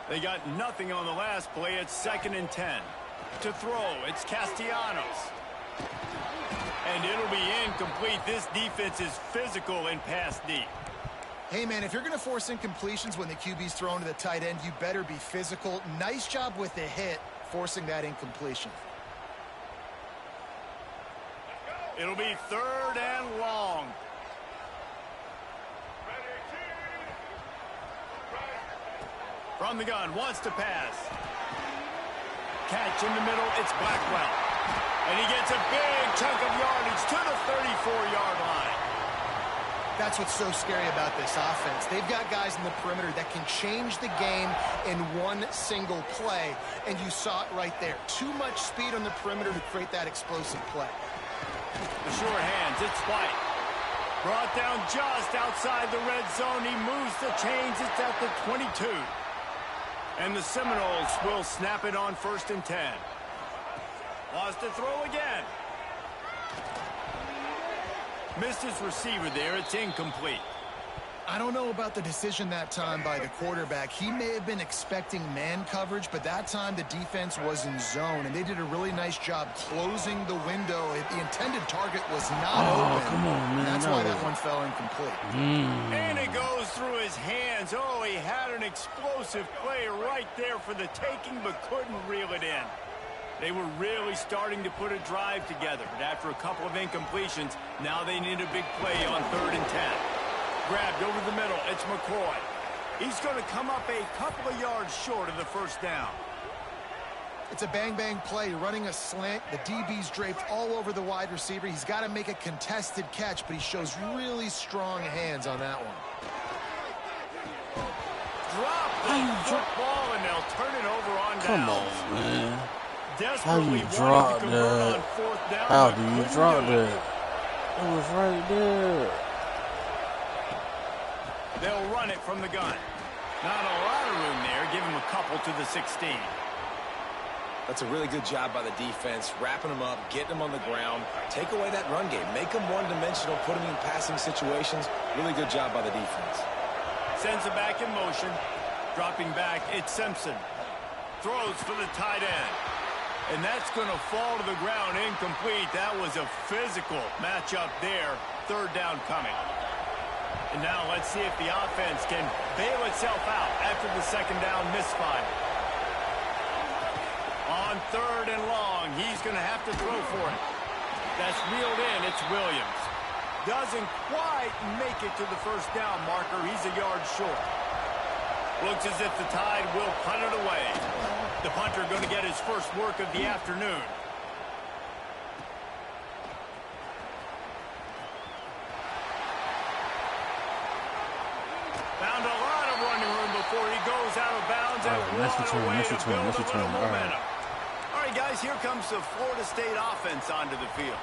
They got nothing on the last play. It's 2nd and 10. To throw, it's Castellanos. And it'll be incomplete. This defense is physical and pass deep. Hey, man, if you're going to force incompletions when the QB's thrown to the tight end, you better be physical. Nice job with the hit, forcing that incompletion. It'll be 3rd and long. From the gun, wants to pass. Catch in the middle, it's Blackwell. And he gets a big chunk of yardage to the 34-yard line. That's what's so scary about this offense. They've got guys in the perimeter that can change the game in one single play. And you saw it right there. Too much speed on the perimeter to create that explosive play. The short hands, it's White. Brought down just outside the red zone. He moves the chains. It's at the 22. And the Seminoles will snap it on 1st and 10. Wants to throw again. Missed his receiver there. It's incomplete. I don't know about the decision that time by the quarterback. He may have been expecting man coverage, but that time the defense was in zone, and they did a really nice job closing the window. The intended target was not open. Come on, man. That's why that one fell incomplete. And it goes through his hands. Oh, he had an explosive play right there for the taking, but couldn't reel it in. They were really starting to put a drive together, but after a couple of incompletions, now they need a big play on 3rd and 10. Grabbed over the middle, it's McCoy. He's going to come up a couple of yards short of the first down. It's a bang-bang play. You're running a slant. The DB's draped all over the wide receiver. He's got to make a contested catch, but he shows really strong hands on that one. Drop the football, and they'll turn it over on down. Come on, man. How you drop that? How do you drop that? It was right there. They'll run it from the gun. Not a lot of room there. Give him a couple to the 16. That's a really good job by the defense, wrapping them up, getting them on the ground. Take away that run game. Make them one-dimensional, put them in passing situations. Really good job by the defense. Sends it back in motion. Dropping back, it's Simpson. Throws for the tight end. And that's going to fall to the ground incomplete. That was a physical matchup there. 3rd down coming. And now let's see if the offense can bail itself out after the 2nd down misfire. On 3rd and long, he's going to have to throw for it. That's reeled in. It's Williams. Doesn't quite make it to the first down marker. He's a yard short. Looks as if the Tide will punt it away. The punter going to get his first work of the afternoon. Found a lot of running room before he goes out of bounds. Nice return. All right, guys, here comes the Florida State offense onto the field.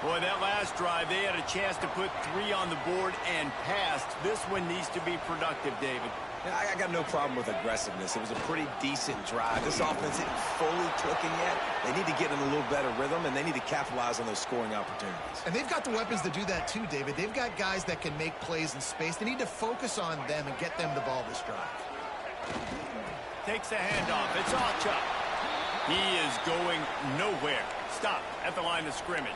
Boy, that last drive, they had a chance to put 3 on the board and passed. This one needs to be productive, David. Yeah, I got no problem with aggressiveness. It was a pretty decent drive. This offense isn't fully clicking yet. They need to get in a little better rhythm, and they need to capitalize on those scoring opportunities. And they've got the weapons to do that too, David. They've got guys that can make plays in space. They need to focus on them and get them the ball this drive. Takes a handoff. It's Ocha. He is going nowhere. Stop at the line of scrimmage.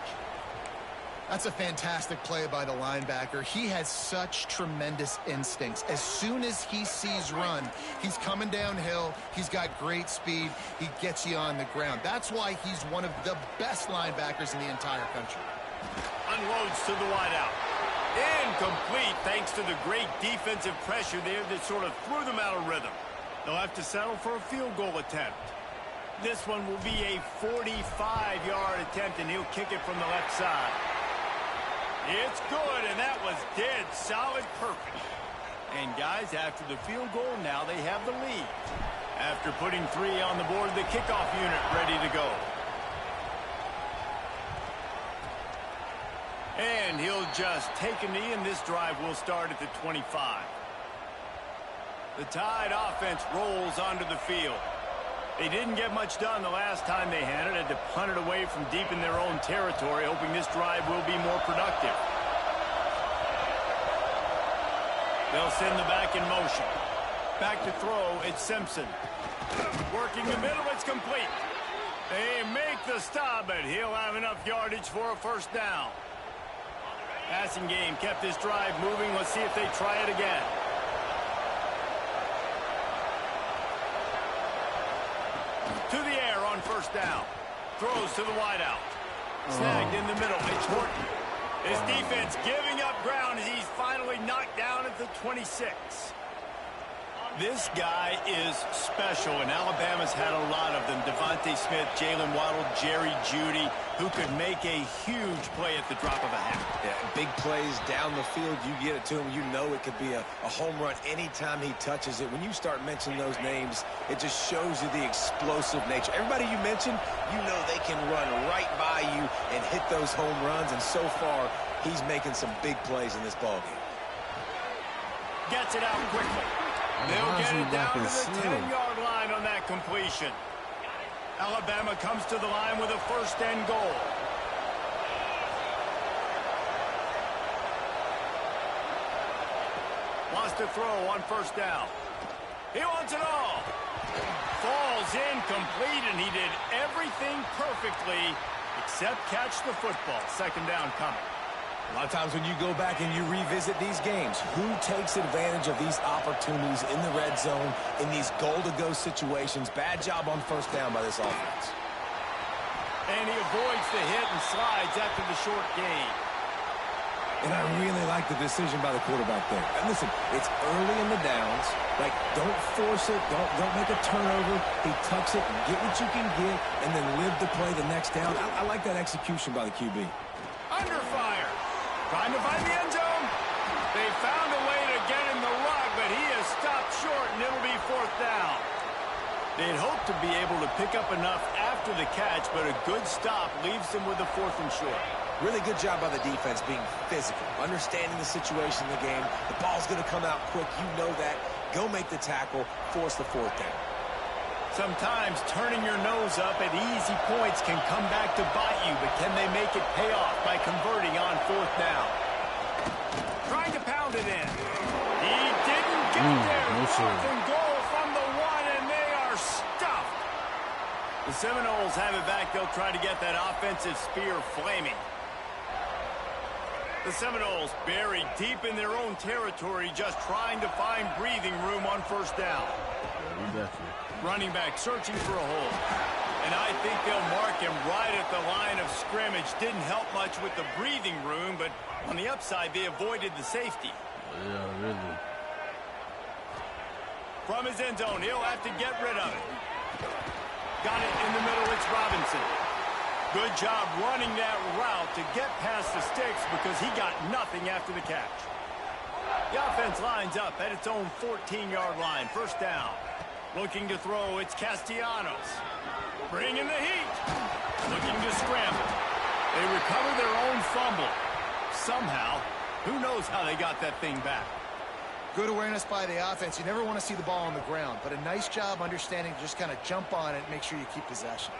That's a fantastic play by the linebacker. He has such tremendous instincts. As soon as he sees run, he's coming downhill. He's got great speed. He gets you on the ground. That's why he's one of the best linebackers in the entire country. Unloads to the wideout. Incomplete thanks to the great defensive pressure there that sort of threw them out of rhythm. They'll have to settle for a field goal attempt. This one will be a 45-yard attempt, and he'll kick it from the left side. It's good, and that was dead solid perfect. And, guys, after the field goal, now they have the lead. After putting 3 on the board, the kickoff unit ready to go. And he'll just take a knee, and this drive will start at the 25. The Tide offense rolls onto the field. They didn't get much done the last time they had to punt it away from deep in their own territory, hoping this drive will be more productive. They'll send the back in motion. Back to throw, it's Simpson. Working the middle, it's complete. They make the stop, but he'll have enough yardage for a first down. Passing game kept this drive moving. Let's see if they try it again. To the air on first down. Throws to the wideout. Snagged in the middle. It's Horton. His defense giving up ground as he's finally knocked down at the 26. This guy is special, and Alabama's had a lot of them. Devontae Smith, Jalen Waddle, Jerry Jeudy, who could make a huge play at the drop of a hat. Yeah, big plays down the field. You get it to him, you know it could be a home run anytime he touches it. When you start mentioning those names, it just shows you the explosive nature. Everybody you mentioned, you know they can run right by you and hit those home runs, and so far, he's making some big plays in this ballgame. Gets it out quickly. They'll get it down to the 10-yard line on that completion. Alabama comes to the line with a first and goal. Wants to throw on first down. He wants it all. Falls incomplete, and he did everything perfectly except catch the football. Second down coming. A lot of times when you go back and you revisit these games, who takes advantage of these opportunities in the red zone, in these goal-to-go situations? Bad job on first down by this offense. And he avoids the hit and slides after the short gain. And I really like the decision by the quarterback there. And listen, it's early in the downs. Like, don't force it. Don't make a turnover. He tucks it, get what you can get, and then live to play the next down. I like that execution by the QB. Under fire. Trying to find the end zone. They found a way to get in the rug, but he is stopped short, and it'll be fourth down. They'd hoped to be able to pick up enough after the catch, but a good stop leaves them with a fourth and short. Really good job by the defense being physical, understanding the situation in the game. The ball's going to come out quick. You know that. Go make the tackle, force the fourth down. Sometimes turning your nose up at easy points can come back to bite you, but can they make it pay off by converting on fourth down? Trying to pound it in. He didn't get there. Fourth and goal from the one, and they are stuffed. The Seminoles have it back. They'll try to get that offensive spear flaming. The Seminoles buried deep in their own territory, just trying to find breathing room on first down. Running back searching for a hole. And I think they'll mark him right at the line of scrimmage. Didn't help much with the breathing room, but on the upside, they avoided the safety. Yeah, really. From his end zone, he'll have to get rid of it. Got it in the middle, it's Robinson. Good job running that route to get past the sticks because he got nothing after the catch. The offense lines up at its own 14-yard line. First down. Looking to throw, it's Castellanos. Bringing the heat. Looking to scramble. They recover their own fumble. Somehow, who knows how they got that thing back. Good awareness by the offense. You never want to see the ball on the ground, but a nice job understanding to just kind of jump on it and make sure you keep possession.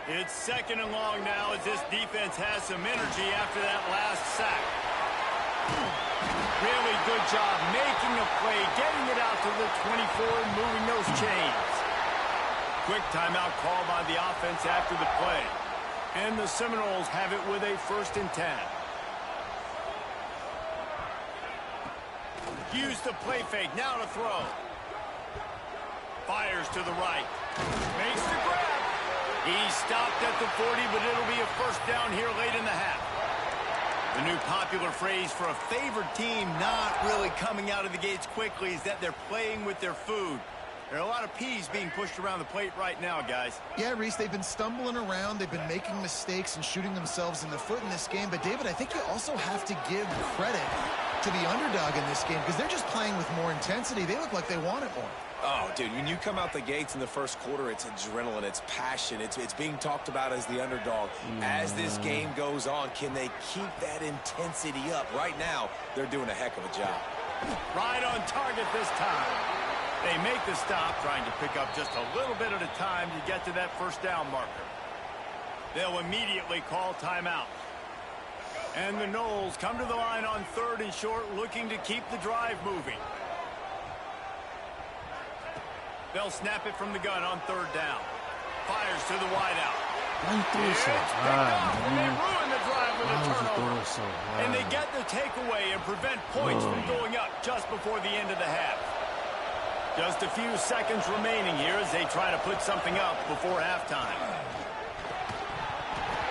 It's second and long now as this defense has some energy after that last sack. Really good job making a play, getting it out to the 24 and moving those chains. Quick timeout call by the offense after the play. And the Seminoles have it with a first and 10. Use the play fake, now to throw. Fires to the right. Makes the grab. He stopped at the 40, but it'll be a first down here late in the half. The new popular phrase for a favored team not really coming out of the gates quickly is that they're playing with their food. There are a lot of peas being pushed around the plate right now, guys. Yeah, Reese, they've been stumbling around. They've been making mistakes and shooting themselves in the foot in this game. But, David, I think you also have to give credit to the underdog in this game because they're just playing with more intensity. They look like they want it more. Oh, dude, when you come out the gates in the first quarter, it's adrenaline, it's passion, it's being talked about as the underdog. As this game goes on, can they keep that intensity up? Right now, they're doing a heck of a job. Right on target this time. They make the stop, trying to pick up just a little bit at a time to get to that first down marker. They'll immediately call timeout. And the Noles come to the line on 3rd and short, looking to keep the drive moving. They'll snap it from the gun on 3rd down. Fires to the wideout. Why you throw it so high, And they man? ruin the drive with Why a would you turnover. throw it so high? And they get the takeaway and prevent points from going up just before the end of the half. Just a few seconds remaining here as they try to put something up before halftime.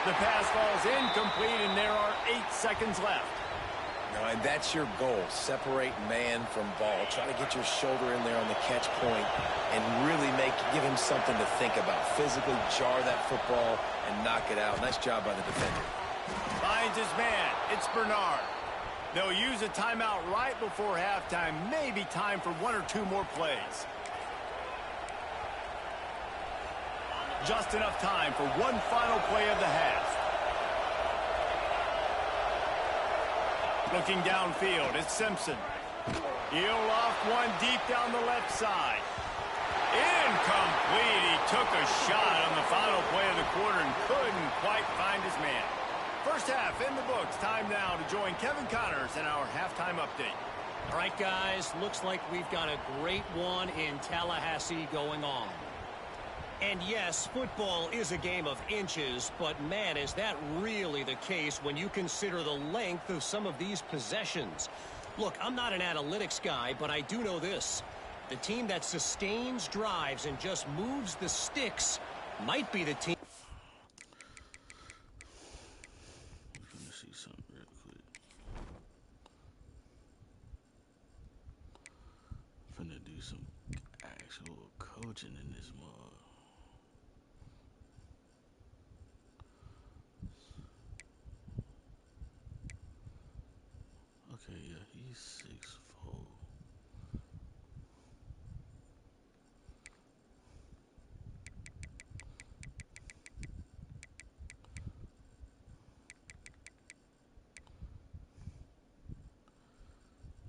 The pass falls incomplete, and there are 8 seconds left. No, and that's your goal. Separate man from ball. Try to get your shoulder in there on the catch point and really give him something to think about. Physically jar that football and knock it out. Nice job by the defender. Finds his man. It's Bernard. They'll use a timeout right before halftime. Maybe time for 1 or 2 more plays. Just enough time for one final play of the half. Looking downfield, it's Simpson. He'll loft one deep down the left side. Incomplete. He took a shot on the final play of the quarter and couldn't quite find his man. First half in the books. Time now to join Kevin Connors in our halftime update. All right, guys, looks like we've got a great one in Tallahassee going on. And yes, football is a game of inches, but man, is that really the case when you consider the length of some of these possessions. Look, I'm not an analytics guy, but I do know this. The team that sustains drives and just moves the sticks might be the team. Let me see something real quick. Finna do some actual coaching in this mug. Okay, yeah, he's 6'4".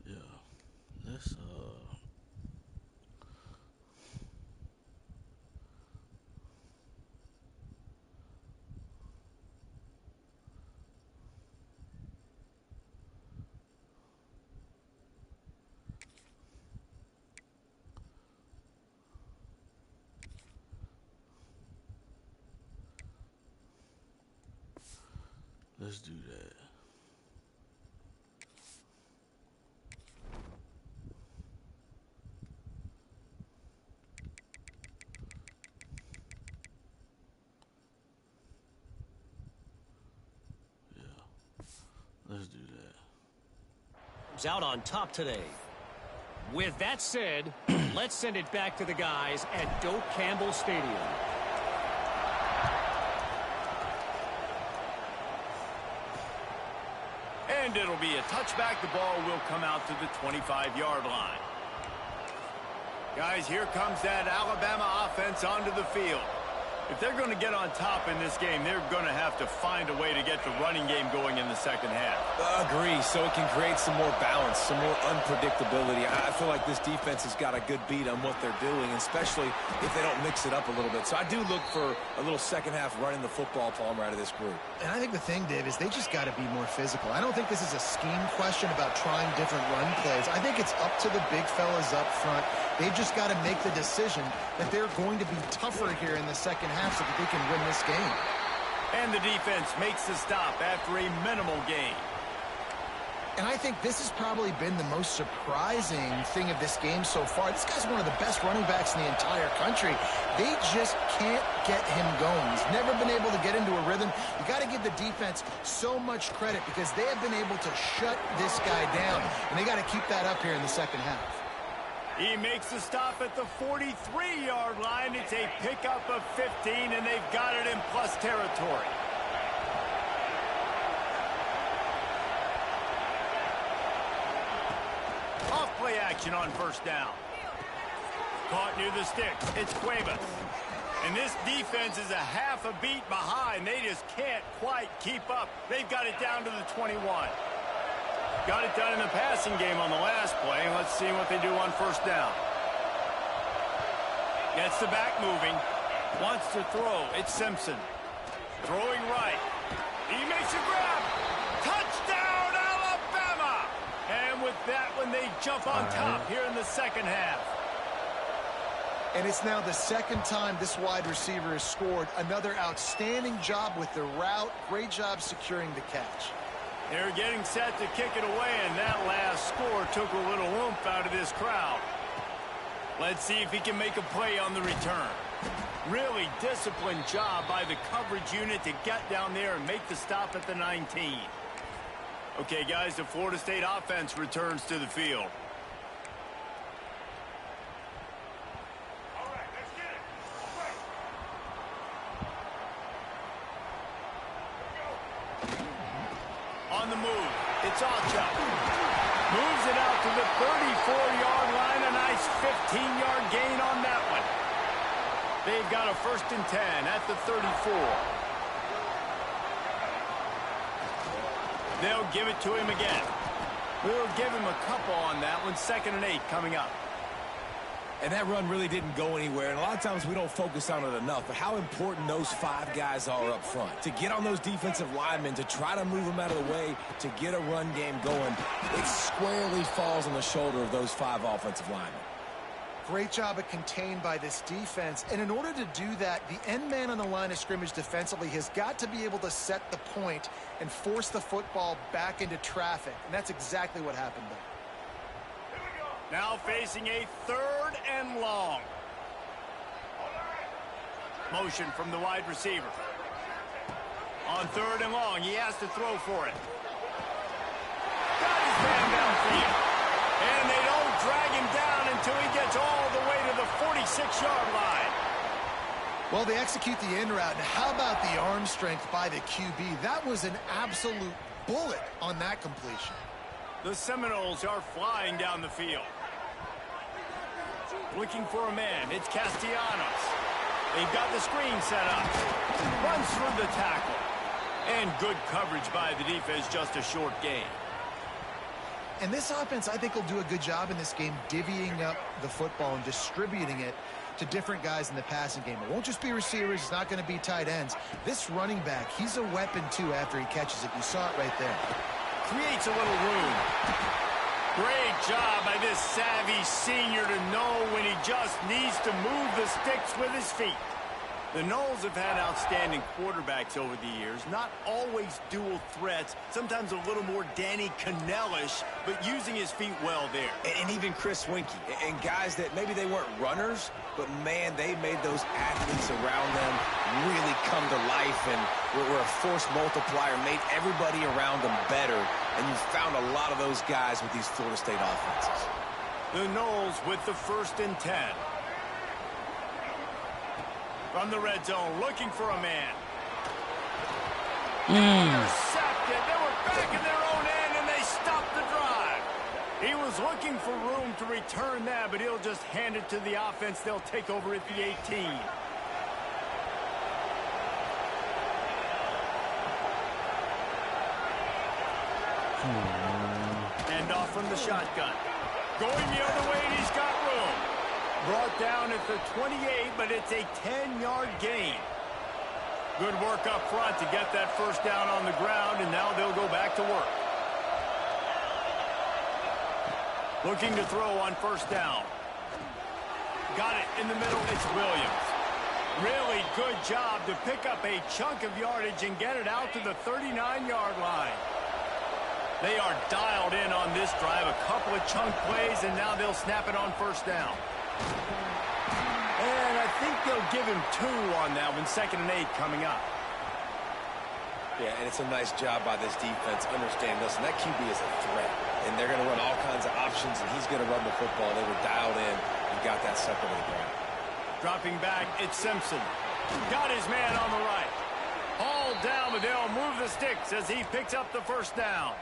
Yeah, let's do that. Yeah, let's do that. Out on top today. With that said, let's send it back to the guys at Doak Campbell Stadium. And it'll be a touchback. The ball will come out to the 25-yard line. Guys, here comes that Alabama offense onto the field. If they're going to get on top in this game, they're going to have to find a way to get the running game going in the second half. Agree, so it can create some more balance, some more unpredictability. I feel like this defense has got a good beat on what they're doing, especially if they don't mix it up a little bit. So I do look for a little second half running the football, Palmer, out of this group. And I think the thing, Dave, is they just got to be more physical. I don't think this is a scheme question about trying different run plays. I think it's up to the big fellas up front. They've just got to make the decision that they're going to be tougher here in the second half so that they can win this game. And the defense makes the stop after a minimal gain. And I think this has probably been the most surprising thing of this game so far. This guy's one of the best running backs in the entire country. They just can't get him going. He's never been able to get into a rhythm. You got to give the defense so much credit because they have been able to shut this guy down. And they got to keep that up here in the second half. He makes the stop at the 43-yard line. It's a pickup of 15, and they've got it in plus territory. Off-play action on first down. Caught near the sticks. It's Cuevas. And this defense is a half a beat behind. They just can't quite keep up. They've got it down to the 21. Got it done in the passing game on the last play. Let's see what they do on first down. Gets the back moving. Wants to throw. It's Simpson. Throwing right. He makes a grab. Touchdown, Alabama! And with that one, they jump on top here in the second half. And it's now the second time this wide receiver has scored. Another outstanding job with the route. Great job securing the catch. They're getting set to kick it away, and that last score took a little oomph out of this crowd. Let's see if he can make a play on the return. Really disciplined job by the coverage unit to get down there and make the stop at the 19. Okay, guys, the Florida State offense returns to the field. On the move, it's Ocho. Moves it out to the 34-yard line. A nice 15-yard gain on that one. They've got a 1st and 10 at the 34. They'll give it to him again. We'll give him a couple on that one. 2nd and 8 coming up. And that run really didn't go anywhere, and a lot of times we don't focus on it enough, but how important those 5 guys are up front. To get on those defensive linemen, to try to move them out of the way, to get a run game going, it squarely falls on the shoulder of those 5 offensive linemen. Great job of contained by this defense. And in order to do that, the end man on the line of scrimmage defensively has got to be able to set the point and force the football back into traffic. And that's exactly what happened there. Now facing a 3rd and long. Motion from the wide receiver. On 3rd and long, he has to throw for it. Got his man downfield. And they don't drag him down until he gets all the way to the 46-yard line. Well, they execute the in route. And how about the arm strength by the QB? That was an absolute bullet on that completion. The Seminoles are flying down the field. Looking for a man. It's Castellanos. They've got the screen set up. Runs through the tackle. And good coverage by the defense, just a short gain. And this offense, I think, will do a good job in this game divvying up the football and distributing it to different guys in the passing game. It won't just be receivers. It's not going to be tight ends. This running back, he's a weapon, too, after he catches it. You saw it right there. Creates a little room. Great job by this savvy senior to know when he just needs to move the sticks with his feet. The Noles have had outstanding quarterbacks over the years, not always dual threats, sometimes a little more Danny Cannellish, but using his feet well there. And even Chris Winkie, and guys that maybe they weren't runners, but man, they made those athletes around them really come to life and were a force multiplier, made everybody around them better, and you found a lot of those guys with these Florida State offenses. The Noles with the 1st and 10. From the red zone, looking for a man. Intercepted. They were back in their own end, and they stopped the drive. He was looking for room to return that, but he'll just hand it to the offense. They'll take over at the 18. And off from the shotgun. Going the other way, and he's got room. Brought down at the 28, but it's a 10-yard gain. Good work up front to get that 1st down on the ground, and now they'll go back to work. Looking to throw on 1st down. Got it in the middle. It's Williams. Really good job to pick up a chunk of yardage and get it out to the 39-yard line. They are dialed in on this drive. A couple of chunk plays, and now they'll snap it on 1st down. And I think they'll give him 2 on that one. 2nd and 8 coming up. Yeah, and it's a nice job by this defense. Understand, listen, that QB is a threat. And they're going to run all kinds of options, and he's going to run the football. They were dialed in and got that sucker to the ground. Dropping back, it's Simpson. Got his man on the right. Hauled down, but they'll move the sticks as he picks up the 1st down.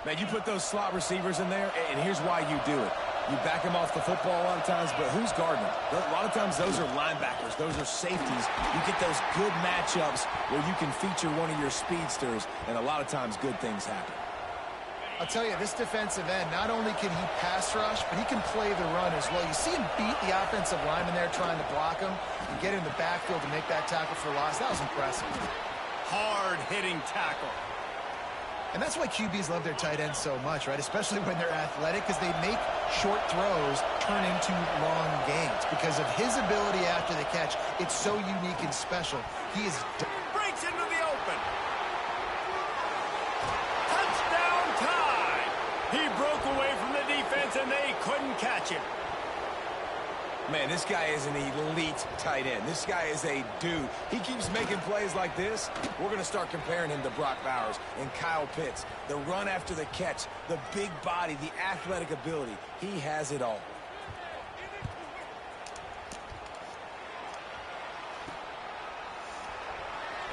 Man, you put those slot receivers in there, and here's why you do it. You back them off the football a lot of times, but who's guarding them? A lot of times those are linebackers. Those are safeties. You get those good matchups where you can feature one of your speedsters, and a lot of times good things happen. I'll tell you, this defensive end, not only can he pass rush, but he can play the run as well. You see him beat the offensive lineman there trying to block him and get in the backfield to make that tackle for loss. That was impressive. Hard-hitting tackle. And that's why QBs love their tight ends so much, right? Especially when they're athletic, because they make short throws turn into long gains. Because of his ability after the catch, it's so unique and special. He is... Breaks into the open. Touchdown time. He broke away from the defense, and they couldn't catch him. Man, this guy is an elite tight end. This guy is a dude. He keeps making plays like this. We're going to start comparing him to Brock Bowers and Kyle Pitts. The run after the catch, the big body, the athletic ability. He has it all.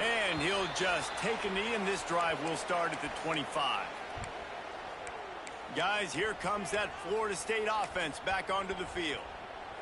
And he'll just take a knee, and this drive will start at the 25. Guys, here comes that Florida State offense back onto the field.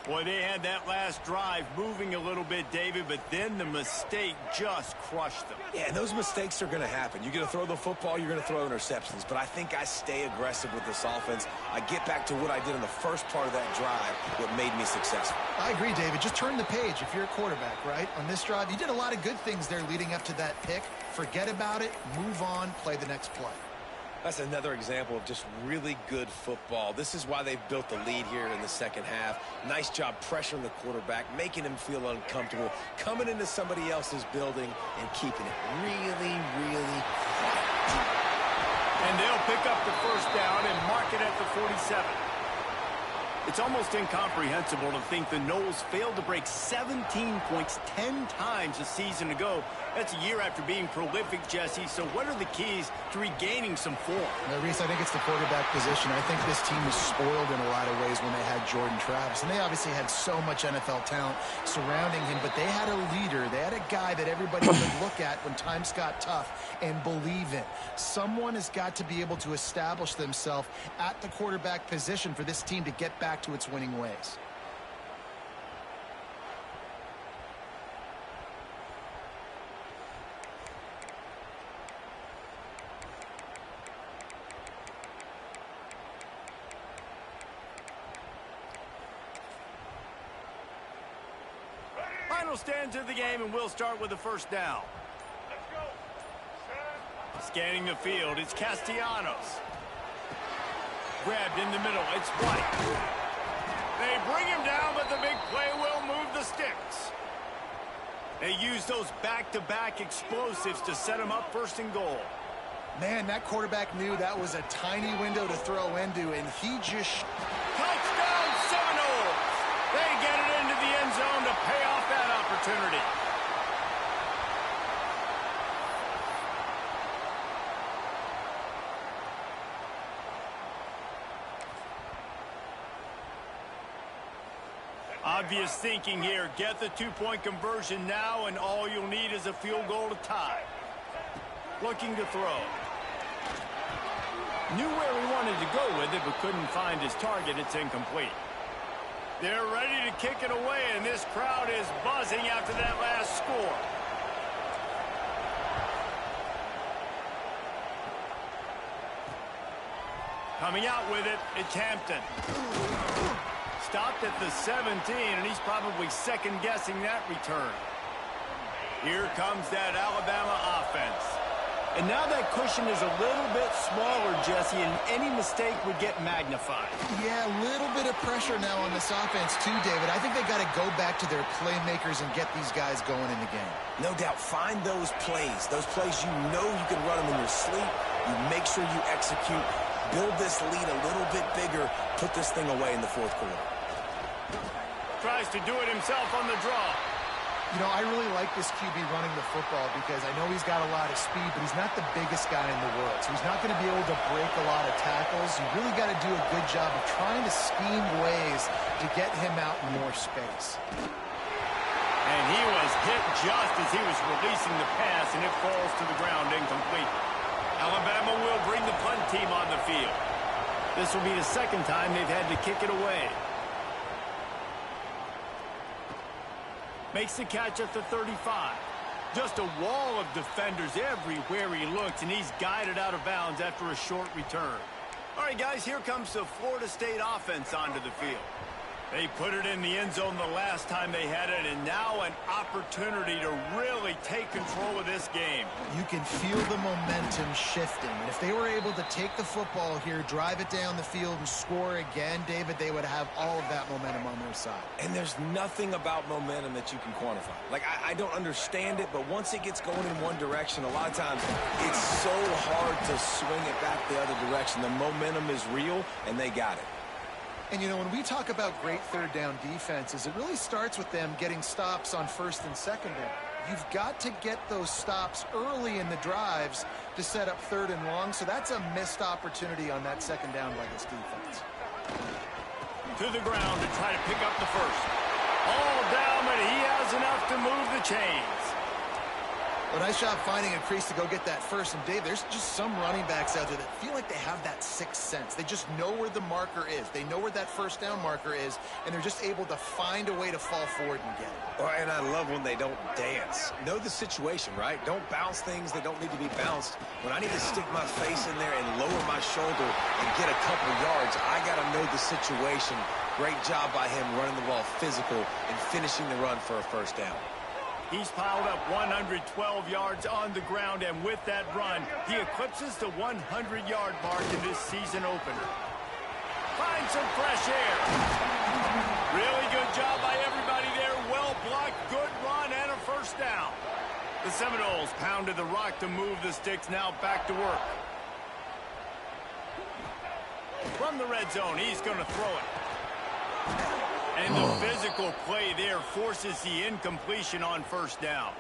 Boy, they had that last drive moving a little bit, David, but then the mistake just crushed them. Yeah, those mistakes are going to happen. You're going to throw the football, you're going to throw interceptions. But I think I stay aggressive with this offense. I get back to what I did in the first part of that drive, what made me successful. I agree, David. Just turn the page if you're a quarterback, right? On this drive, you did a lot of good things there leading up to that pick. Forget about it, move on, play the next play. That's another example of just really good football. This is why they've built the lead here in the second half. Nice job pressuring the quarterback, making him feel uncomfortable, coming into somebody else's building and keeping it really, really quiet. And they'll pick up the first down and mark it at the 47. It's almost incomprehensible to think the Noles failed to break 17 points 10 times a season ago. That's a year after being prolific, Jesse. So what are the keys to regaining some form? Reese, I think it's the quarterback position. I think this team was spoiled in a lot of ways when they had Jordan Travis. And they obviously had so much NFL talent surrounding him. But they had a leader. They had a guy that everybody could look at when times got tough and believe in. Someone has got to be able to establish themselves at the quarterback position for this team to get back to its winning ways. Final stands of the game, and we'll start with the first down. Let's go. Scanning the field, it's Castellanos. Grabbed in the middle, it's White. They bring him down, but the big play will move the sticks. They use those back-to-back explosives to set him up first and goal. Man, that quarterback knew that was a tiny window to throw into, and he just... Touchdown Seminoles! They get it into the end zone to pay off that opportunity. Obvious thinking here. Get the two-point conversion now, and all you'll need is a field goal to tie. Looking to throw. Knew where he wanted to go with it, but couldn't find his target. It's incomplete. They're ready to kick it away, and this crowd is buzzing after that last score. Coming out with it, it's Hampton. Stopped at the 17, and he's probably second-guessing that return. Here comes that Alabama offense. And now that cushion is a little bit smaller, Jesse, and any mistake would get magnified. Yeah, a little bit of pressure now on this offense too, David. I think they got to go back to their playmakers and get these guys going in the game. No doubt. Find those plays you know you can run them in your sleep. You make sure you execute. Build this lead a little bit bigger. Put this thing away in the fourth quarter. Tries to do it himself on the draw. You know, I really like this QB running the football because I know he's got a lot of speed, but he's not the biggest guy in the world. So he's not going to be able to break a lot of tackles. You really got to do a good job of trying to scheme ways to get him out in more space. And he was hit just as he was releasing the pass, and it falls to the ground incomplete. Alabama will bring the punt team on the field. This will be the second time they've had to kick it away. Makes the catch at the 35. Just a wall of defenders everywhere he looks, and he's guided out of bounds after a short return. All right, guys, here comes the Florida State offense onto the field. They put it in the end zone the last time they had it, and now an opportunity to really take control of this game. You can feel the momentum shifting. And if they were able to take the football here, drive it down the field, and score again, David, they would have all of that momentum on their side. And there's nothing about momentum that you can quantify. Like, I don't understand it, but once it gets going in one direction, a lot of times it's so hard to swing it back the other direction. The momentum is real, and they got it. And, you know, when we talk about great third down defenses, it really starts with them getting stops on first and second down. You've got to get those stops early in the drives to set up third and long, so that's a missed opportunity on that second down by this defense. To the ground to try to pick up the first. All down, but he has enough to move the chains. But nice job finding a crease to go get that first. And, Dave, there's just some running backs out there that feel like they have that sixth sense. They just know where the marker is. They know where that first down marker is, and they're just able to find a way to fall forward and get it. Oh, and I love when they don't dance. Know the situation, right? Don't bounce things that don't need to be bounced. When I need to stick my face in there and lower my shoulder and get a couple yards, I got to know the situation. Great job by him running the ball physical and finishing the run for a first down. He's piled up 112 yards on the ground, and with that run, he eclipses the 100-yard mark in this season opener. Finds some fresh air. Really good job by everybody there. Well blocked, good run, and a first down. The Seminoles pounded the rock to move the sticks, now back to work. From the red zone, he's going to throw it. And the physical play there forces the incompletion on first down.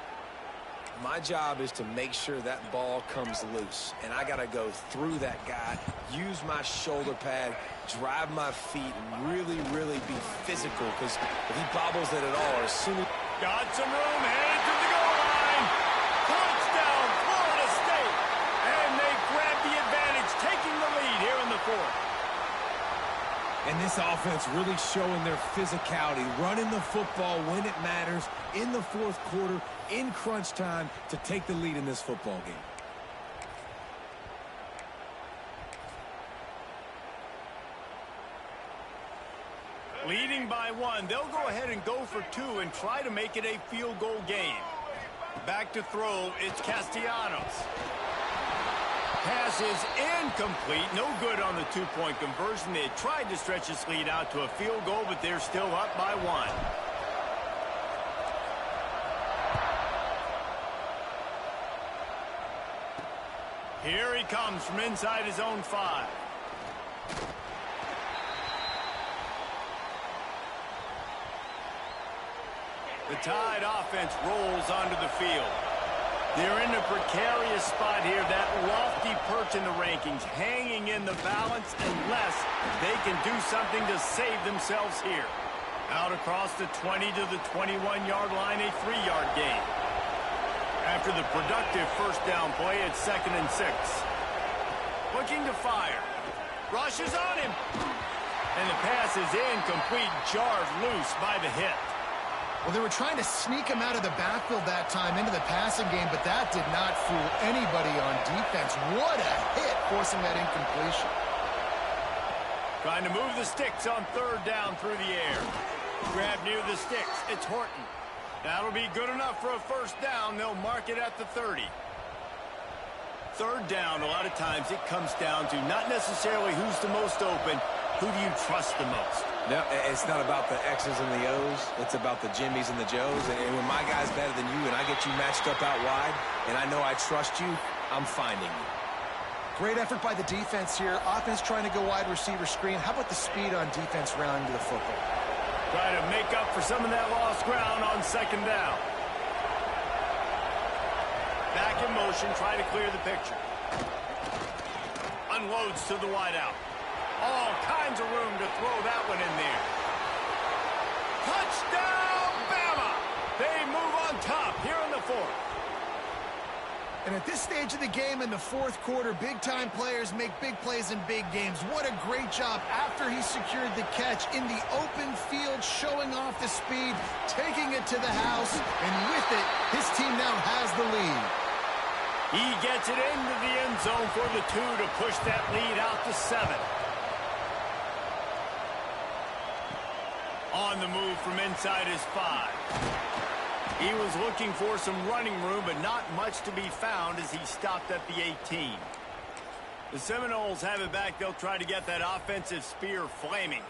My job is to make sure that ball comes loose. And I got to go through that guy, use my shoulder pad, drive my feet, and really, really be physical. Because if he bobbles it at all, as soon as... Got some room, headed to the goal line. Touchdown, Florida State. And they grab the advantage, taking the lead here in the fourth. And this offense really showing their physicality, running the football when it matters, in the fourth quarter, in crunch time, to take the lead in this football game. Leading by one, they'll go ahead and go for two and try to make it a field goal game. Back to throw, it's Castellanos. Pass is incomplete. No good on the two-point conversion. They tried to stretch this lead out to a field goal, but they're still up by one. Here he comes from inside his own 5. The Tide offense rolls onto the field. They're in a precarious spot here, that lofty perch in the rankings, hanging in the balance unless they can do something to save themselves here. Out across the 20 to the 21-yard line, a 3-yard gain. After the productive first down play, it's 2nd and 6. Looking to fire. Rushes on him. And the pass is incomplete, jarred loose by the hit. Well, they were trying to sneak him out of the backfield that time into the passing game, but that did not fool anybody on defense. What a hit, forcing that incompletion. Trying to move the sticks on 3rd down through the air. Grab near the sticks. It's Horton. That'll be good enough for a first down. They'll mark it at the 30. 3rd down, a lot of times it comes down to not necessarily who's the most open, who do you trust the most? No, it's not about the X's and the O's. It's about the Jimmies and the Joes. And when my guy's better than you and I get you matched up out wide and I know I trust you, I'm finding you. Great effort by the defense here. Offense trying to go wide receiver screen. How about the speed on defense rounding to the football? Try to make up for some of that lost ground on 2nd down. Back in motion, try to clear the picture. Unloads to the wideout. All kinds of room to throw that one in there. Touchdown, Bama! They move on top here in the 4th. And at this stage of the game in the 4th quarter, big-time players make big plays in big games. What a great job after he secured the catch in the open field, showing off the speed, taking it to the house, and with it, his team now has He gets it into the end zone for the 2 to push that lead out to 7. On the move from inside his 5. He was looking for some running room, but not much to be found as he stopped at the 18. The Seminoles have it back. They'll try to get that offensive spear flaming.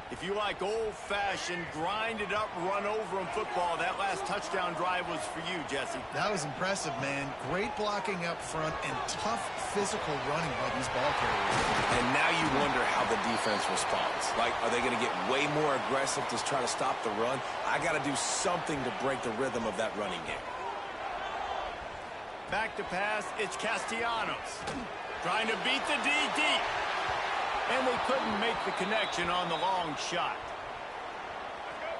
If you like old-fashioned, grind-it-up, run-over-'em football, that last touchdown drive was for you, Jesse. That was impressive, man. Great blocking up front and tough physical running by these ball carriers. And now you wonder how the defense responds. Like, are they going to get way more aggressive to try to stop the run? I got to do something to break the rhythm of that running game. Back to pass, it's Castellanos. Trying to beat the D deep. And they couldn't make the connection on the long shot.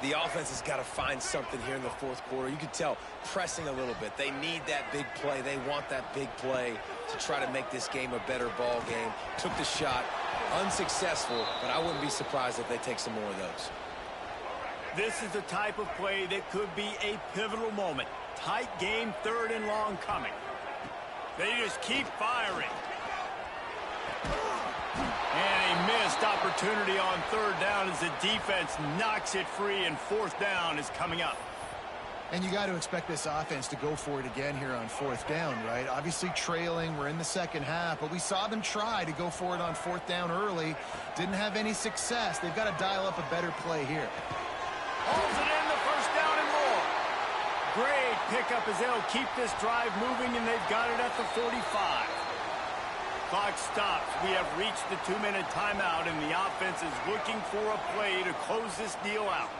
The offense has got to find something here in the fourth quarter. You can tell pressing a little bit. They need that big play. They want that big play to try to make this game a better ball game. Took the shot. Unsuccessful, but I wouldn't be surprised if they take some more of those. This is the type of play that could be a pivotal moment. Tight game, 3rd and long coming. They just keep firing. And a missed opportunity on 3rd down as the defense knocks it free, and 4th down is coming up. And you got to expect this offense to go for it again here on 4th down, right? Obviously trailing, we're in the second half, but we saw them try to go for it on 4th down early. Didn't have any success. They've got to dial up a better play here. Hauls it in, the 1st down and more. Great pickup as they'll keep this drive moving, and they've got it at the 45. Clock stops. We have reached the 2-minute timeout, and the offense is looking for a play to close this deal out.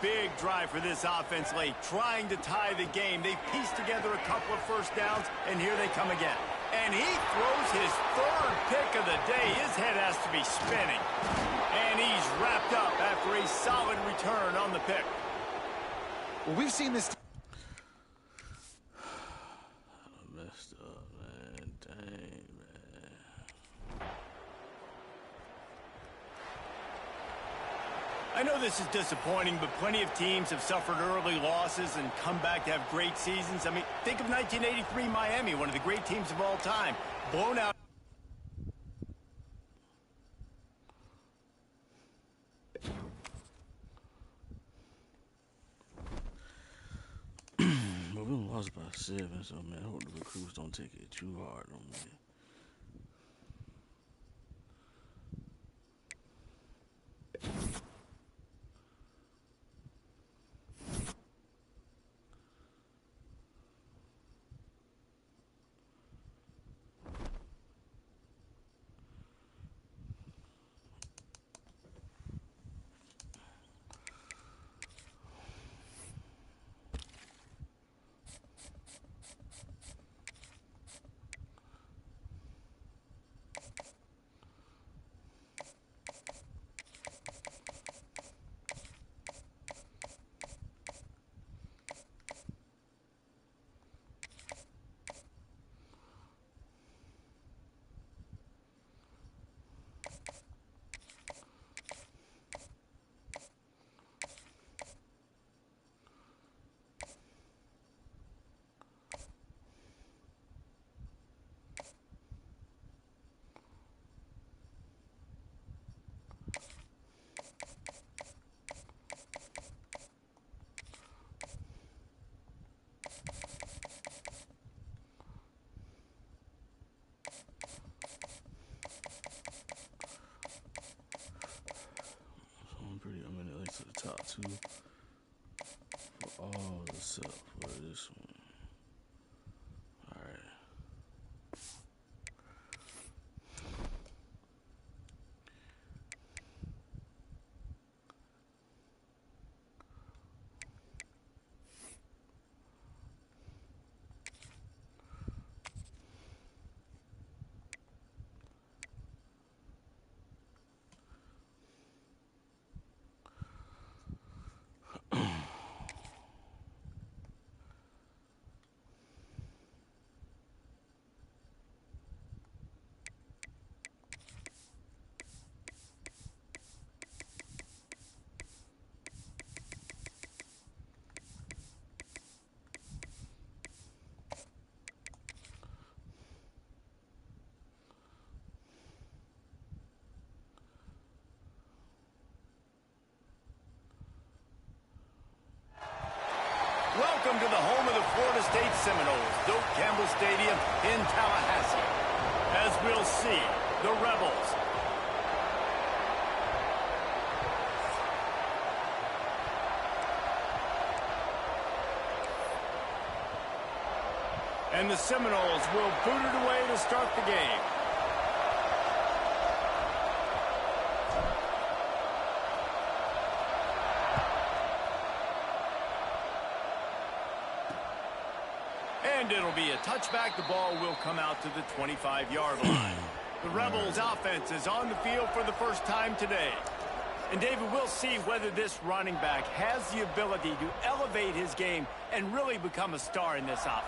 Big drive for this offense late, trying to tie the game. They pieced together a couple of 1st downs, and here they come again. And he throws his 3rd pick of the day. His head has to be spinning. And he's wrapped up after a solid return on the pick. Well, we've seen this. I messed up, man. Dang. I know this is disappointing, but plenty of teams have suffered early losses and come back to have great seasons. I mean, think of 1983 Miami, one of the great teams of all time. Blown out. Well, we lost by 7, so, man, I hope the recruits don't take it too hard on me. I'm in at least the top 2 for all except for this one. Alright. welcome to the home of the Florida State Seminoles, Doak Campbell Stadium in Tallahassee. As we'll see, the Rebels and the Seminoles will boot it away to start the game. And it'll be a touchback. The ball will come out to the 25-yard line. The Rebels offense is on the field for the first time today. And David, we'll see whether this running back has the ability to elevate his game and really become a star in this offense.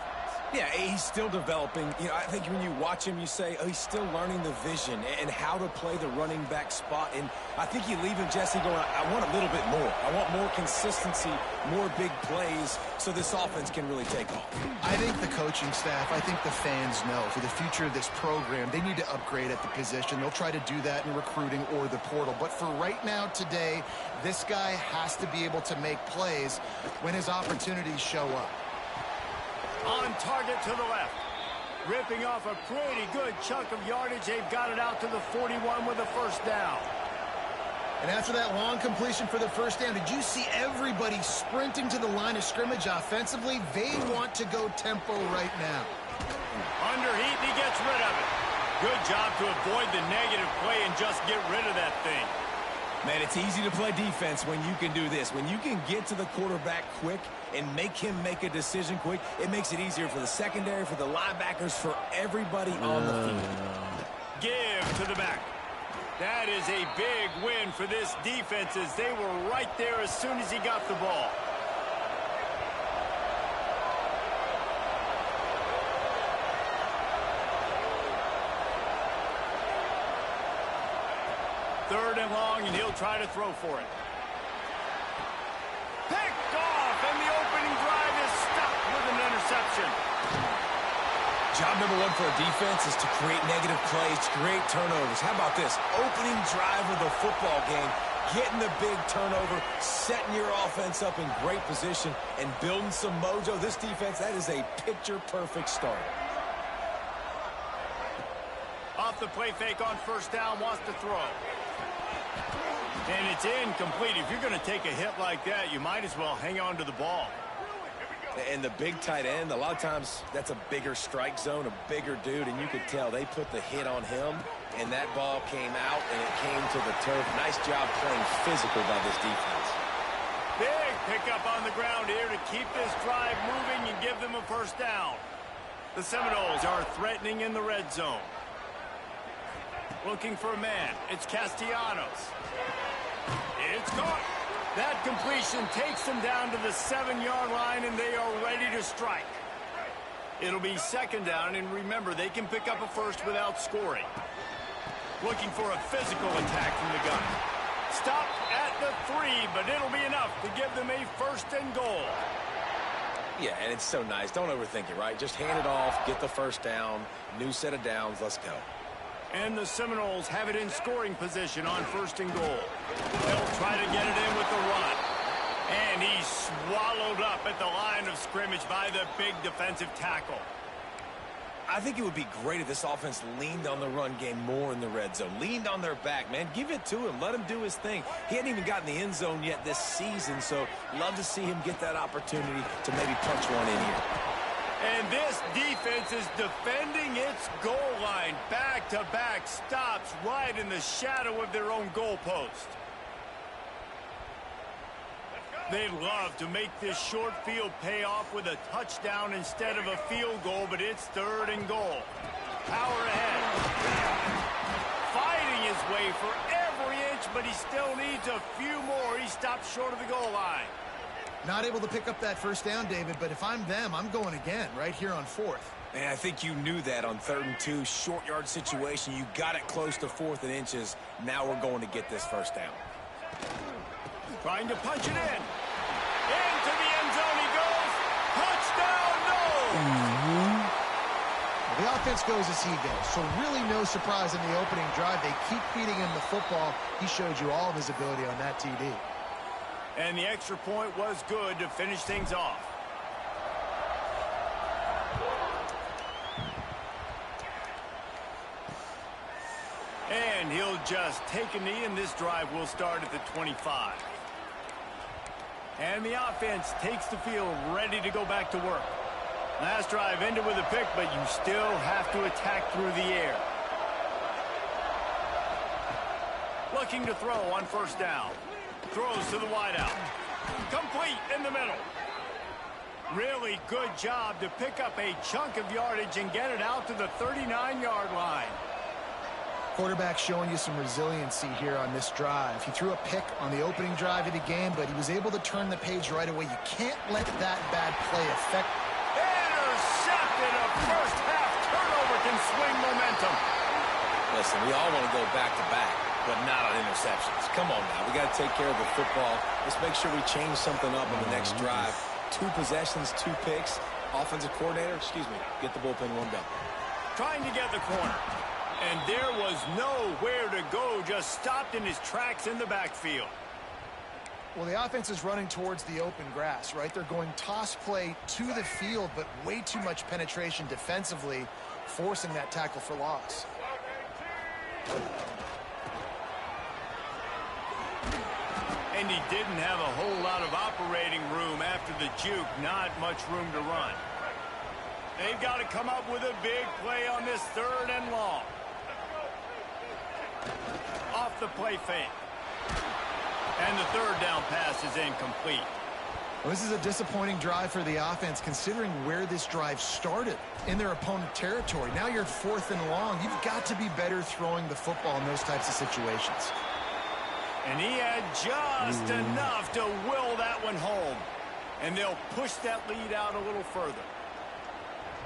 Yeah, he's still developing. I think when you watch him, you say, oh, he's still learning the vision and how to play the running back spot. And I think you leave him, Jesse, going, I want a little bit more. I want more consistency, more big plays, so this offense can really take off. I think the coaching staff, I think the fans know for the future of this program, they need to upgrade at the position. They'll try to do that in recruiting or the portal. But for right now, today, this guy has to be able to make plays when his opportunities show up. On target to the left. Ripping off a pretty good chunk of yardage. They've got it out to the 41 with a first down. And after that long completion for the first down, did you see everybody sprinting to the line of scrimmage offensively? They want to go tempo right now. Under heat, and he gets rid of it. Good job to avoid the negative play and just get rid of that thing. Man, it's easy to play defense when you can do this. When you can get to the quarterback quick and make him make a decision quick, it makes it easier for the secondary, for the linebackers, for everybody on the field. Give to the back. That is a big win for this defense as they were right there as soon as he got the ball. Third and long, and he'll try to throw for it. Picked off, and the opening drive is stopped with an interception. Job number one for a defense is to create negative plays, to create turnovers. How about this? Opening drive of the football game, getting the big turnover, setting your offense up in great position, and building some mojo. This defense, that is a picture-perfect start. Off the play fake on first down, wants to throw. And it's incomplete. If you're going to take a hit like that, you might as well hang on to the ball. And the big tight end, a lot of times that's a bigger strike zone, a bigger dude, and you could tell they put the hit on him, and that ball came out, and it came to the turf. Nice job playing physical by this defense. Big pickup on the ground here to keep this drive moving and give them a first down. The Seminoles are threatening in the red zone. Looking for a man. It's Castellanos. It's caught. That completion takes them down to the 7-yard line, and they are ready to strike. It'll be second down, and remember, they can pick up a first without scoring. Looking for a physical attack from the gun. Stop at the 3, but it'll be enough to give them a first and goal. Yeah, and it's so nice. Don't overthink it, right? Just hand it off, get the first down, new set of downs, let's go. And the Seminoles have it in scoring position on first and goal. They'll try to get it in with the run. And he's swallowed up at the line of scrimmage by the big defensive tackle. I think it would be great if this offense leaned on the run game more in the red zone. Leaned on their back, man. Give it to him. Let him do his thing. He hadn't even gotten the end zone yet this season, so love to see him get that opportunity to maybe punch one in here. And this defense is defending its goal line. Back-to-back stops right in the shadow of their own goalpost. They'd love to make this short field pay off with a touchdown instead of a field goal, but it's third and goal. Power ahead. Fighting his way for every inch, but he still needs a few more. He stops short of the goal line. Not able to pick up that first down, David, but if I'm them, I'm going again right here on fourth. And I think you knew that on 3rd and 2, short yard situation. You got it close to 4th and inches. Now we're going to get this first down. Trying to punch it in. Into the end zone he goes. Touchdown, no! Well, the offense goes as he goes, so really no surprise in the opening drive. They keep feeding him the football. He showed you all of his ability on that TD. And the extra point was good to finish things off. And he'll just take a knee, and this drive will start at the 25. And the offense takes the field, ready to go back to work. Last drive ended with a pick, but you still have to attack through the air. Looking to throw on first down. Throws to the wideout. Complete in the middle. Really good job to pick up a chunk of yardage and get it out to the 39-yard line. Quarterback showing you some resiliency here on this drive. He threw a pick on the opening drive of the game, but he was able to turn the page right away. You can't let that bad play affect. Intercepted. A first half turnover can swing momentum. Listen, we all want to go back-to-back, but not on interceptions. Come on now. We got to take care of the football. Let's make sure we change something up on the next drive. 2 possessions, 2 picks. Offensive coordinator, get the bullpen warmed up. Trying to get the corner. And there was nowhere to go, just stopped in his tracks in the backfield. Well, the offense is running towards the open grass, right? They're going toss play to the field, but way too much penetration defensively, forcing that tackle for loss. And he didn't have a whole lot of operating room after the juke. Not much room to run. They've got to come up with a big play on this 3rd and long. Off the play fake. And the 3rd down pass is incomplete. Well, this is a disappointing drive for the offense, considering where this drive started in their opponent territory. Now you're 4th and long. You've got to be better throwing the football in those types of situations. And he had just enough to will that one home. And they'll push that lead out a little further.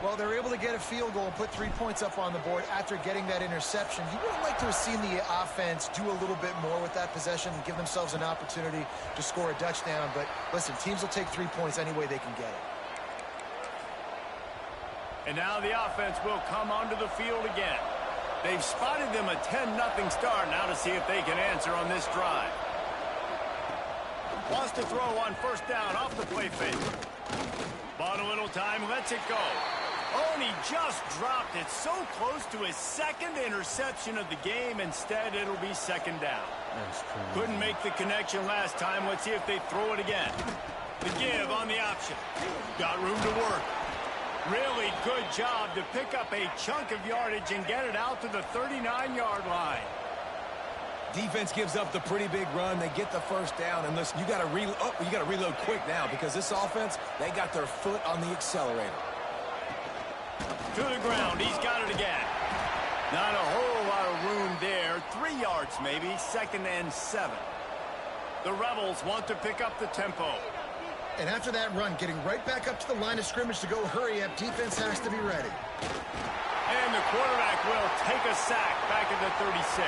Well, they're able to get a field goal and put 3 points up on the board after getting that interception. You would like to have seen the offense do a little bit more with that possession and give themselves an opportunity to score a touchdown. But listen, teams will take 3 points any way they can get it. And now the offense will come onto the field again. They've spotted them a 10-0 start. Now to see if they can answer on this drive. Wants to throw on first down off the play fake. Bought a little time, lets it go. Oh, and he just dropped it so close to his 2nd interception of the game. Instead, it'll be 2nd down. Couldn't make the connection last time. Let's see if they throw it again. The give on the option. Got room to work. Really good job to pick up a chunk of yardage and get it out to the 39-yard line. Defense gives up the pretty big run. They get the first down. And listen, you got to reload quick now because this offense, they got their foot on the accelerator. To the ground. He's got it again. Not a whole lot of room there. 3 yards maybe. 2nd and 7. The Rebels want to pick up the tempo. And after that run, getting right back up to the line of scrimmage to go hurry up, defense has to be ready. And the quarterback will take a sack back at the 36.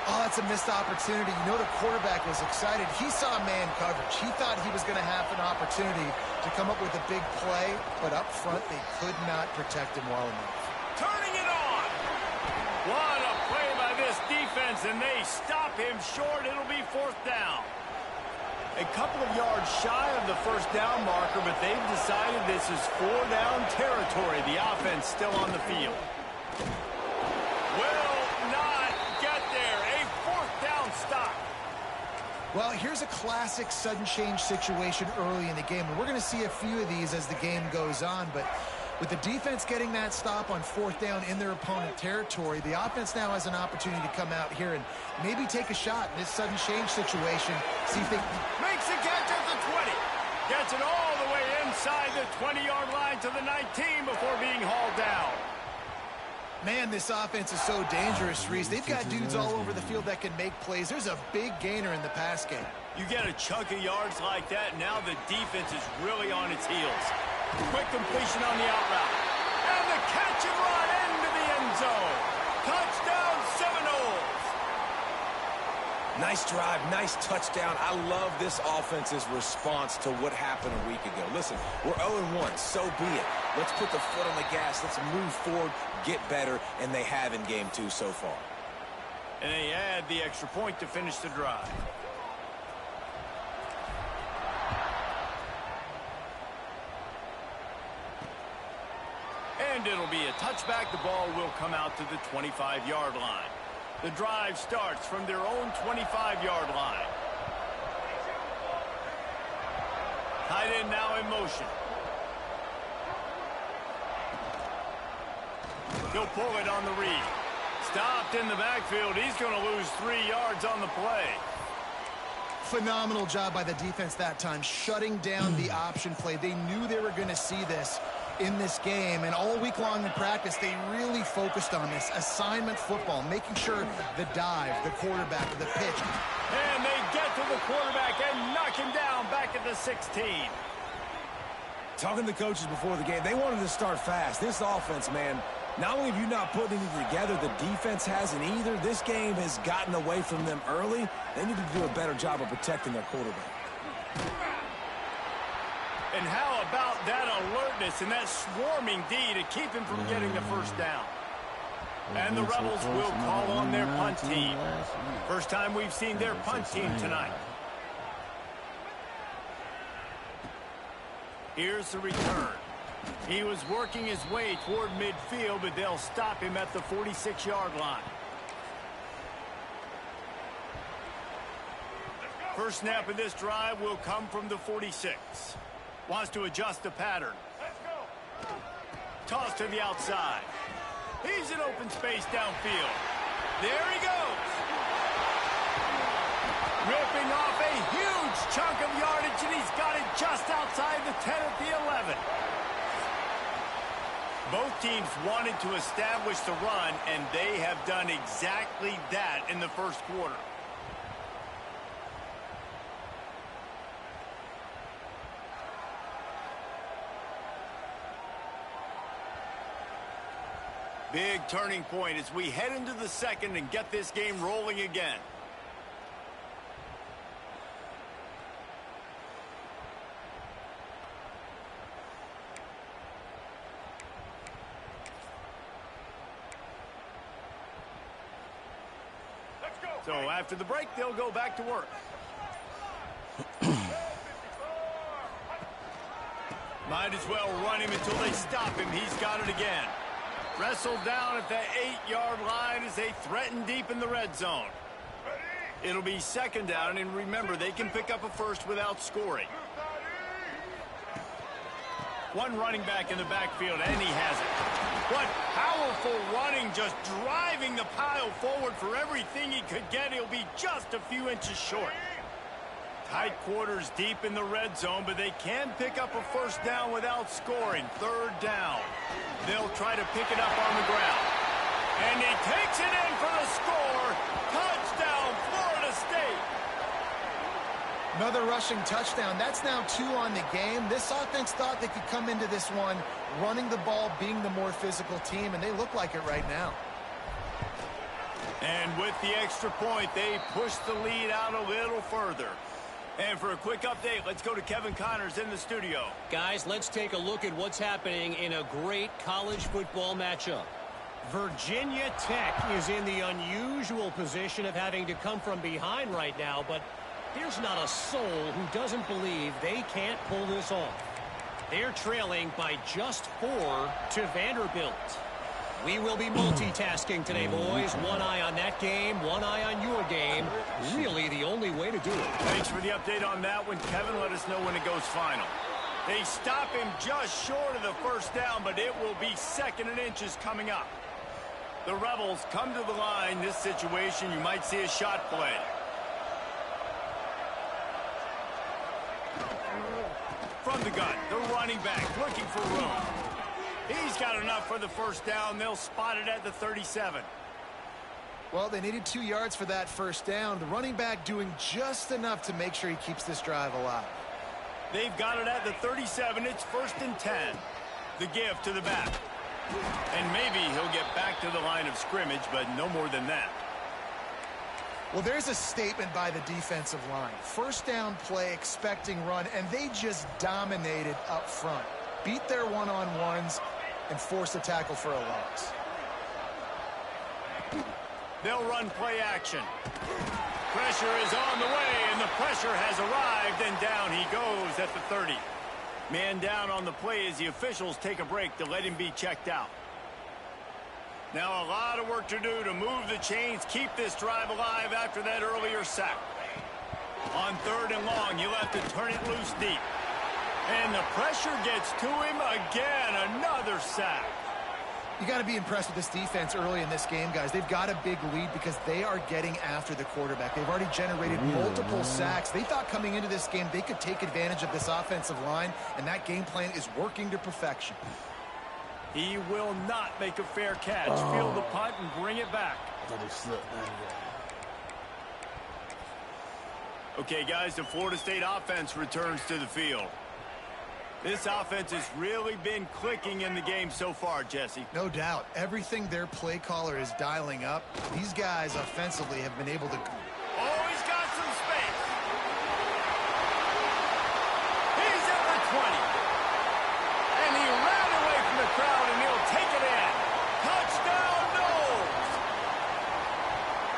Oh, that's a missed opportunity. You know the quarterback was excited. He saw man coverage. He thought he was going to have an opportunity to come up with a big play, but up front they could not protect him well enough. Turning it on. What a play by this defense, and they stop him short. It'll be 4th down. A couple of yards shy of the first down marker, but they've decided this is 4-down territory. The offense still on the field. Will not get there. A 4th down stop. Well, here's a classic sudden change situation early in the game, and we're going to see a few of these as the game goes on, but with the defense getting that stop on 4th down in their opponent territory, the offense now has an opportunity to come out here and maybe take a shot in this sudden change situation. See if they... Makes a catch at the 20. Gets it all the way inside the 20-yard line to the 19 before being hauled down. Man, this offense is so dangerous, Reese. They've got dudes all over the field that can make plays. There's a big gainer in the pass game. You get a chunk of yards like that, now the defense is really on its heels. Quick completion on the out route. And the catch and run into the end zone. Touchdown, Seminoles. Nice drive, nice touchdown. I love this offense's response to what happened a week ago. Listen, we're 0-1, so be it. Let's put the foot on the gas. Let's move forward, get better, and they have in game 2 so far. And they add the extra point to finish the drive. And it'll be a touchback. The ball will come out to the 25-yard line. The drive starts from their own 25-yard line. Tight end now in motion. He'll pull it on the read. Stopped in the backfield. He's going to lose 3 yards on the play. Phenomenal job by the defense that time, shutting down the option play. They knew they were going to see this in this game, and all week long in practice, they really focused on this assignment football, making sure the dive, the quarterback, the pitch. And they get to the quarterback and knock him down back at the 16. Talking to the coaches before the game, they wanted to start fast. This offense, man, not only have you not put anything together, the defense hasn't either. This game has gotten away from them early. They need to do a better job of protecting their quarterback. And how about that alertness and that swarming D to keep him from getting the first down? And the Rebels will call on their punt team. First time we've seen their punt team tonight. Here's the return. He was working his way toward midfield, but they'll stop him at the 46-yard line. First snap of this drive will come from the 46. Wants to adjust the pattern. Toss to the outside. He's in open space downfield. There he goes. Ripping off a huge chunk of yardage, and he's got it just outside the 10 at the 11. Both teams wanted to establish the run, and they have done exactly that in the first quarter. Big turning point as we head into the second and get this game rolling again. So after the break, they'll go back to work. Might as well run him until they stop him. He's got it again. Wrestled down at the 8-yard line as they threaten deep in the red zone. It'll be second down, and remember, they can pick up a first without scoring. One running back in the backfield, and he has it. What powerful running, just driving the pile forward for everything he could get. He'll be just a few inches short. Tight quarters deep in the red zone, but they can pick up a first down without scoring. Third down. They'll try to pick it up on the ground. And he takes it in for the score. Touchdown, Florida State. Another rushing touchdown. That's now 2 on the game. This offense thought they could come into this one running the ball, being the more physical team, and they look like it right now. And with the extra point, they push the lead out a little further. And for a quick update, let's go to Kevin Connors in the studio. Guys, let's take a look at what's happening in a great college football matchup. Virginia Tech is in the unusual position of having to come from behind right now, but there's not a soul who doesn't believe they can't pull this off. They're trailing by just 4 to Vanderbilt. We will be multitasking today, boys. One eye on that game, one eye on your game. Really the only way to do it. Thanks for the update on that one, Kevin. Let us know when it goes final. They stop him just short of the first down, but it will be second and inches coming up. The Rebels come to the line. This situation, you might see a shot play. From the gun, the running back looking for room. He's got enough for the first down. They'll spot it at the 37. Well, they needed 2 yards for that first down. The running back doing just enough to make sure he keeps this drive alive. They've got it at the 37. It's 1st and 10. The give to the back. And maybe he'll get back to the line of scrimmage, but no more than that. Well, there's a statement by the defensive line. First down play, expecting run, and they just dominated up front. Beat their one-on-ones and force a tackle for a loss. They'll run play action. Pressure is on the way, and the pressure has arrived, and down he goes at the 30. Man down on the play as the officials take a break to let him be checked out. Now a lot of work to do to move the chains, keep this drive alive after that earlier sack. On 3rd and long, you'll have to turn it loose deep. And the pressure gets to him again. Another sack. You got to be impressed with this defense early in this game, guys. They've got a big lead because they are getting after the quarterback. They've already generated multiple sacks. They thought coming into this game they could take advantage of this offensive line, and that game plan is working to perfection. He will not make a fair catch. Field the punt and bring it back. I thought he slipped. Okay, guys, the Florida State offense returns to the field. This offense has really been clicking in the game so far, Jesse. No doubt. Everything their play caller is dialing up, these guys offensively have been able to... Oh, he's got some space. He's at the 20. And he ran away from the crowd, and he'll take it in. Touchdown, Knowles.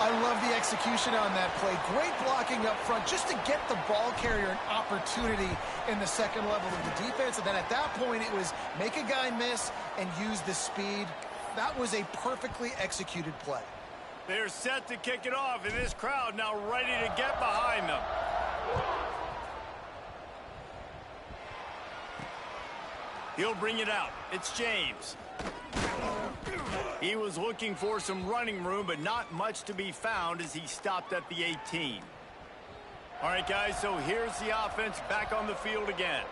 I love the execution on that play. Great blocking up front just to get the ball carrier an opportunity in the second level of the defense. And then at that point, it was make a guy miss and use the speed. That was a perfectly executed play. They're set to kick it off, and this crowd now ready to get behind them. He'll bring it out. It's James. He was looking for some running room, but not much to be found as he stopped at the 18. All right, guys, so here's the offense back on the field again.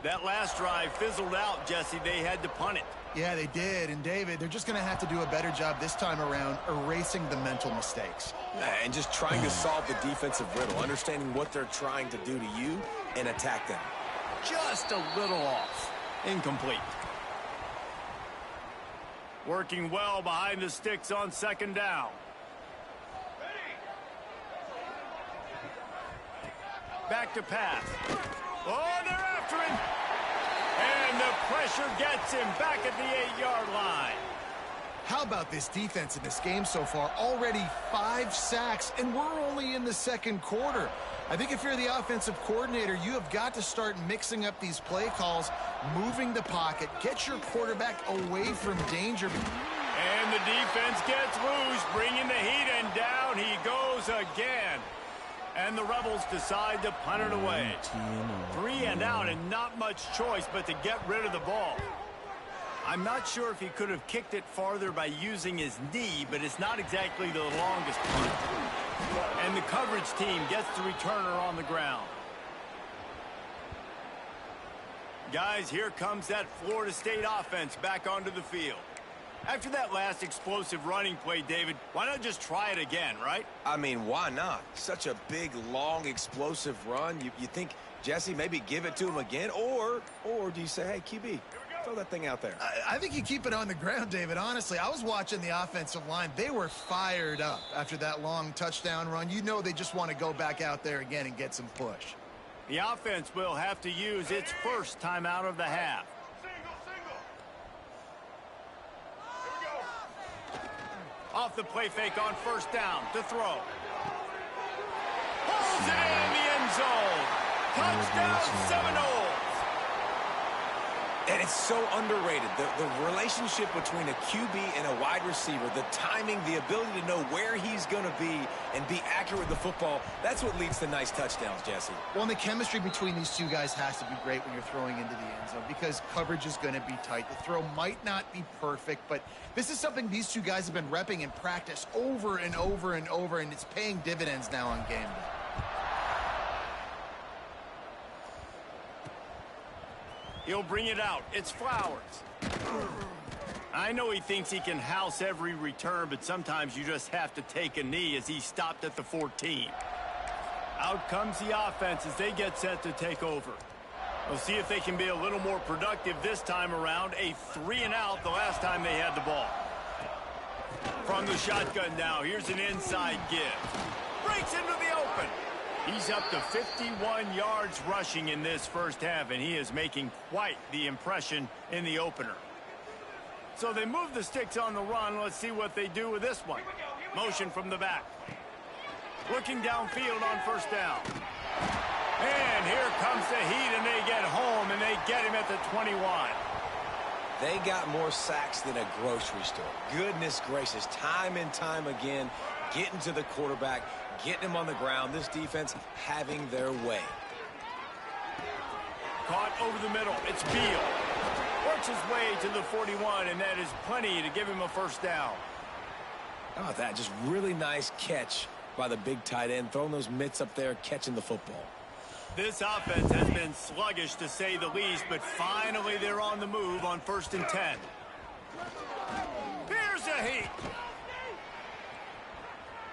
That last drive fizzled out, Jesse. They had to punt it. Yeah, they did. And, David, they're just going to have to do a better job this time around erasing the mental mistakes. And just trying to solve the defensive riddle, understanding what they're trying to do to you and attack them. Just a little off. Incomplete. Working well behind the sticks on 2nd down. Back to pass. Oh, they're after him. And the pressure gets him back at the 8-yard line. How about this defense in this game so far? Already 5 sacks, and we're only in the second quarter. I think if you're the offensive coordinator, you have got to start mixing up these play calls, moving the pocket, get your quarterback away from danger. And the defense gets loose, bringing the heat, and down he goes again. And the Rebels decide to punt it away. 3 and out, and not much choice but to get rid of the ball. I'm not sure if he could have kicked it farther by using his knee, but it's not exactly the longest punt. And the coverage team gets the returner on the ground. Guys, here comes that Florida State offense back onto the field. After that last explosive running play, David, why not just try it again, right? I mean, why not? Such a big, long, explosive run. You think, Jesse, maybe give it to him again? Or do you say, hey, QB, throw that thing out there? I think you keep it on the ground, David. Honestly, I was watching the offensive line. They were fired up after that long touchdown run. You know they just want to go back out there again and get some push. The offense will have to use its first timeout of the half. Off the play fake on 1st down to throw. Pulls it in the end zone. Touchdown, Seminoles. And it's so underrated. The relationship between a QB and a wide receiver, the timing, the ability to know where he's going to be and be accurate with the football, that's what leads to nice touchdowns, Jesse. Well, and the chemistry between these two guys has to be great when you're throwing into the end zone because coverage is going to be tight. The throw might not be perfect, but this is something these two guys have been repping in practice over and over and over, and it's paying dividends now on game day. He'll bring it out. It's Flowers. I know he thinks he can house every return, but sometimes you just have to take a knee as he stopped at the 14. Out comes the offense as they get set to take over. We'll see if they can be a little more productive this time around. A 3 and out the last time they had the ball. From the shotgun now, here's an inside give. Breaks into the open. He's up to 51 yards rushing in this first half, and he is making quite the impression in the opener. So they move the sticks on the run. Let's see what they do with this one. Motion from the back. Looking downfield on 1st down. And here comes the heat, and they get home, and they get him at the 21. They got more sacks than a grocery store. Goodness gracious, time and time again, getting to the quarterback, getting him on the ground. This defense having their way. Caught over the middle. It's Beal. Works his way to the 41, and that is plenty to give him a first down. How about that? Just really nice catch by the big tight end, throwing those mitts up there, catching the football. This offense has been sluggish, to say the least, but finally they're on the move on 1st and 10. Here's the heat.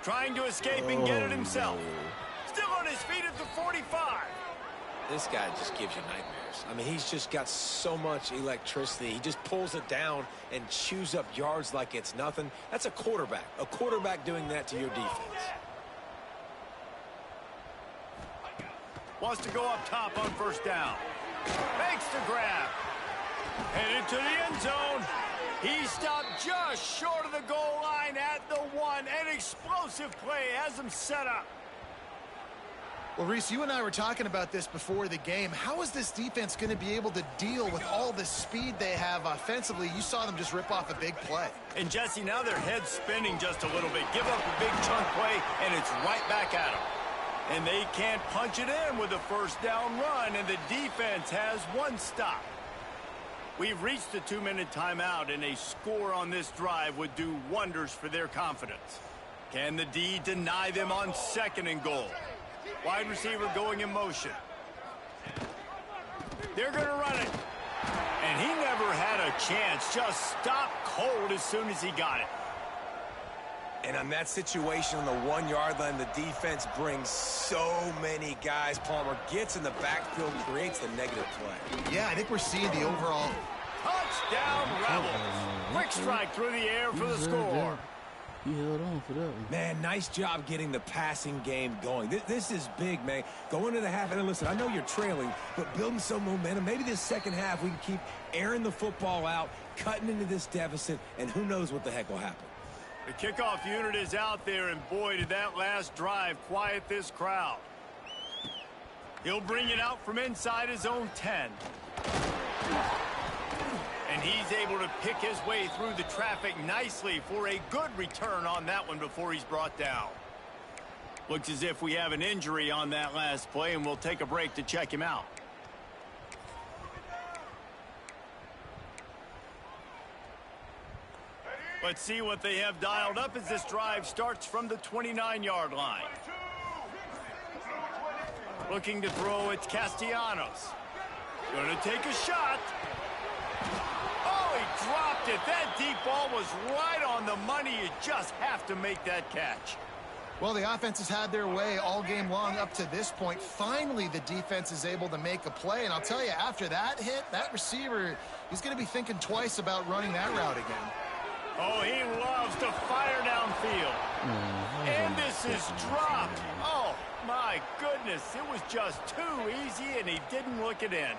Trying to escape and get it himself. Still on his feet at the 45. This guy just gives you nightmares. I mean, he's just got so much electricity. He just pulls it down and chews up yards like it's nothing. That's a quarterback. A quarterback doing that to your defense. Wants to go up top on 1st down. Makes the grab. Headed to the end zone. He stopped just short of the goal line at the 1. An explosive play has him set up. Well, Reese, you and I were talking about this before the game. How is this defense going to be able to deal with all the speed they have offensively? You saw them just rip off a big play. And, Jesse, now their head's spinning just a little bit. Give up a big chunk play, and it's right back at them. And they can't punch it in with a 1st down run, and the defense has one stop. We've reached the 2-minute timeout, and a score on this drive would do wonders for their confidence. Can the D deny them on 2nd and goal? Wide receiver going in motion. They're going to run it. And he never had a chance. Just stopped cold as soon as he got it. And on that situation on the 1-yard line, the defense brings so many guys. Palmer gets in the backfield, creates the negative play. Yeah, I think we're seeing the overall. Touchdown Rebels. Quick strike through the air for the score. He held on for that one. Man, nice job getting the passing game going. This is big, man. Going to the half, and listen, I know you're trailing, but building some momentum. Maybe this second half we can keep airing the football out, cutting into this deficit, and who knows what the heck will happen. The kickoff unit is out there, and boy, did that last drive quiet this crowd. He'll bring it out from inside his own 10. And he's able to pick his way through the traffic nicely for a good return on that one before he's brought down. Looks as if we have an injury on that last play, and we'll take a break to check him out. Let's see what they have dialed up as this drive starts from the 29-yard line. Looking to throw, it's Castellanos. Going to take a shot. Oh, he dropped it. That deep ball was right on the money. You just have to make that catch. Well, the offense has had their way all game long up to this point. Finally, the defense is able to make a play. And I'll tell you, after that hit, that receiver, he's going to be thinking twice about running that route again. Oh, he loves to fire downfield. And this is dropped. Oh, my goodness. It was just too easy, and he didn't look it in.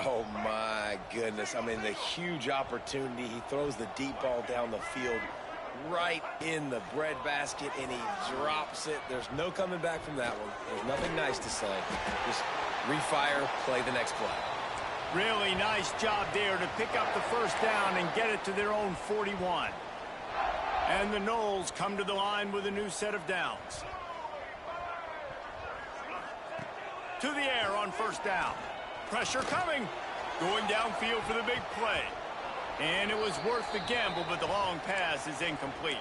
Oh, my goodness. I mean, the huge opportunity. He throws the deep ball down the field right in the breadbasket, and he drops it. There's no coming back from that one. There's nothing nice to say. Just refire, play the next play. Really nice job there to pick up the first down and get it to their own 41. And the Noles come to the line with a new set of downs. To the air on first down. Pressure coming. Going downfield for the big play. And it was worth the gamble, but the long pass is incomplete.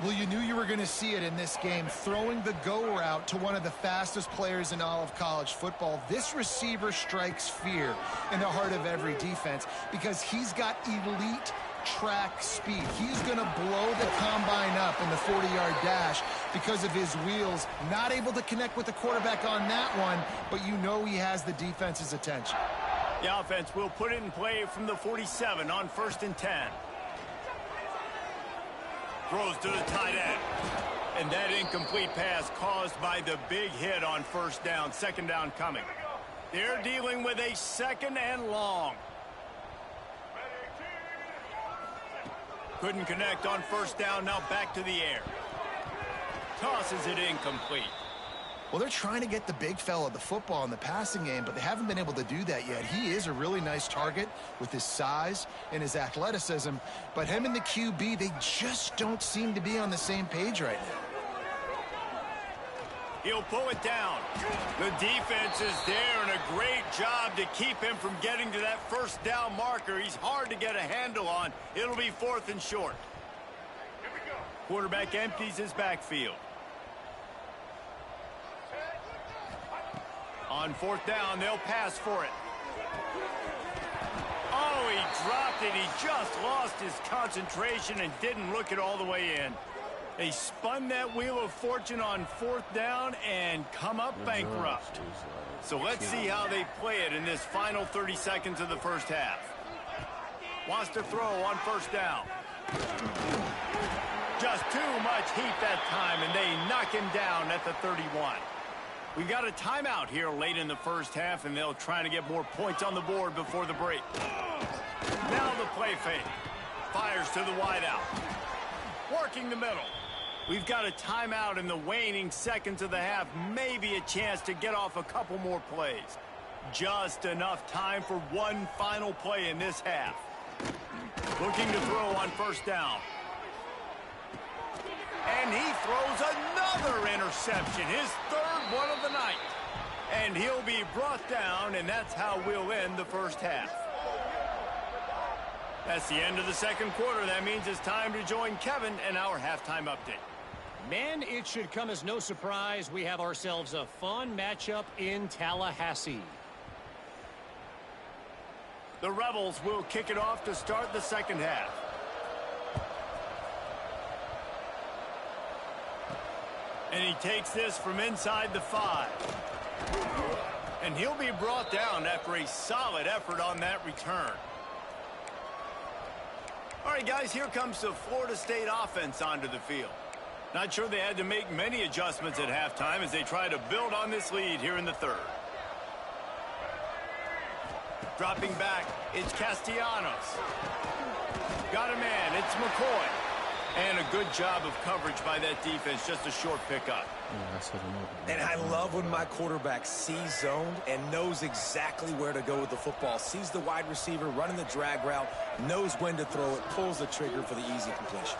Well, you knew you were going to see it in this game, throwing the go route to one of the fastest players in all of college football. This receiver strikes fear in the heart of every defense because he's got elite track speed. He's going to blow the combine up in the 40-yard dash because of his wheels. Not able to connect with the quarterback on that one, but you know he has the defense's attention. The offense will put it in play from the 47 on 1st and 10. Throws to the tight end. And that incomplete pass caused by the big hit on first down. Second down coming. They're dealing with a 2nd and long. Couldn't connect on first down. Now back to the air. Tosses it incomplete. Well, they're trying to get the big fella the football in the passing game, but they haven't been able to do that yet. He is a really nice target with his size and his athleticism, but him and the QB, they just don't seem to be on the same page right now. He'll pull it down. The defense is there, and a great job to keep him from getting to that first down marker. He's hard to get a handle on. It'll be 4th and short. Quarterback empties his backfield. On 4th down, they'll pass for it. Oh, he dropped it. He just lost his concentration and didn't look it all the way in. They spun that wheel of fortune on 4th down and come up bankrupt. So let's see how they play it in this final 30 seconds of the first half. Wants to throw on 1st down. Just too much heat that time, and they knock him down at the 31. We've got a timeout here late in the first half, and they'll try to get more points on the board before the break. Now the play fake. Fires to the wideout. Working the middle. We've got a timeout in the waning seconds of the half. Maybe a chance to get off a couple more plays. Just enough time for one final play in this half. Looking to throw on 1st down. And he throws another interception, his 3rd one of the night. And he'll be brought down, and that's how we'll end the first half. That's the end of the second quarter. That means it's time to join Kevin and our halftime update. Man, it should come as no surprise. We have ourselves a fun matchup in Tallahassee. The Rebels will kick it off to start the second half. And he takes this from inside the 5. And he'll be brought down after a solid effort on that return. All right, guys, here comes the Florida State offense onto the field. Not sure they had to make many adjustments at halftime as they try to build on this lead here in the 3rd. Dropping back, it's Castellanos. Got a man, it's McCoy. And a good job of coverage by that defense, just a short pickup. And I love when my quarterback sees zoned and knows exactly where to go with the football. Sees the wide receiver running the drag route, knows when to throw it, pulls the trigger for the easy completion.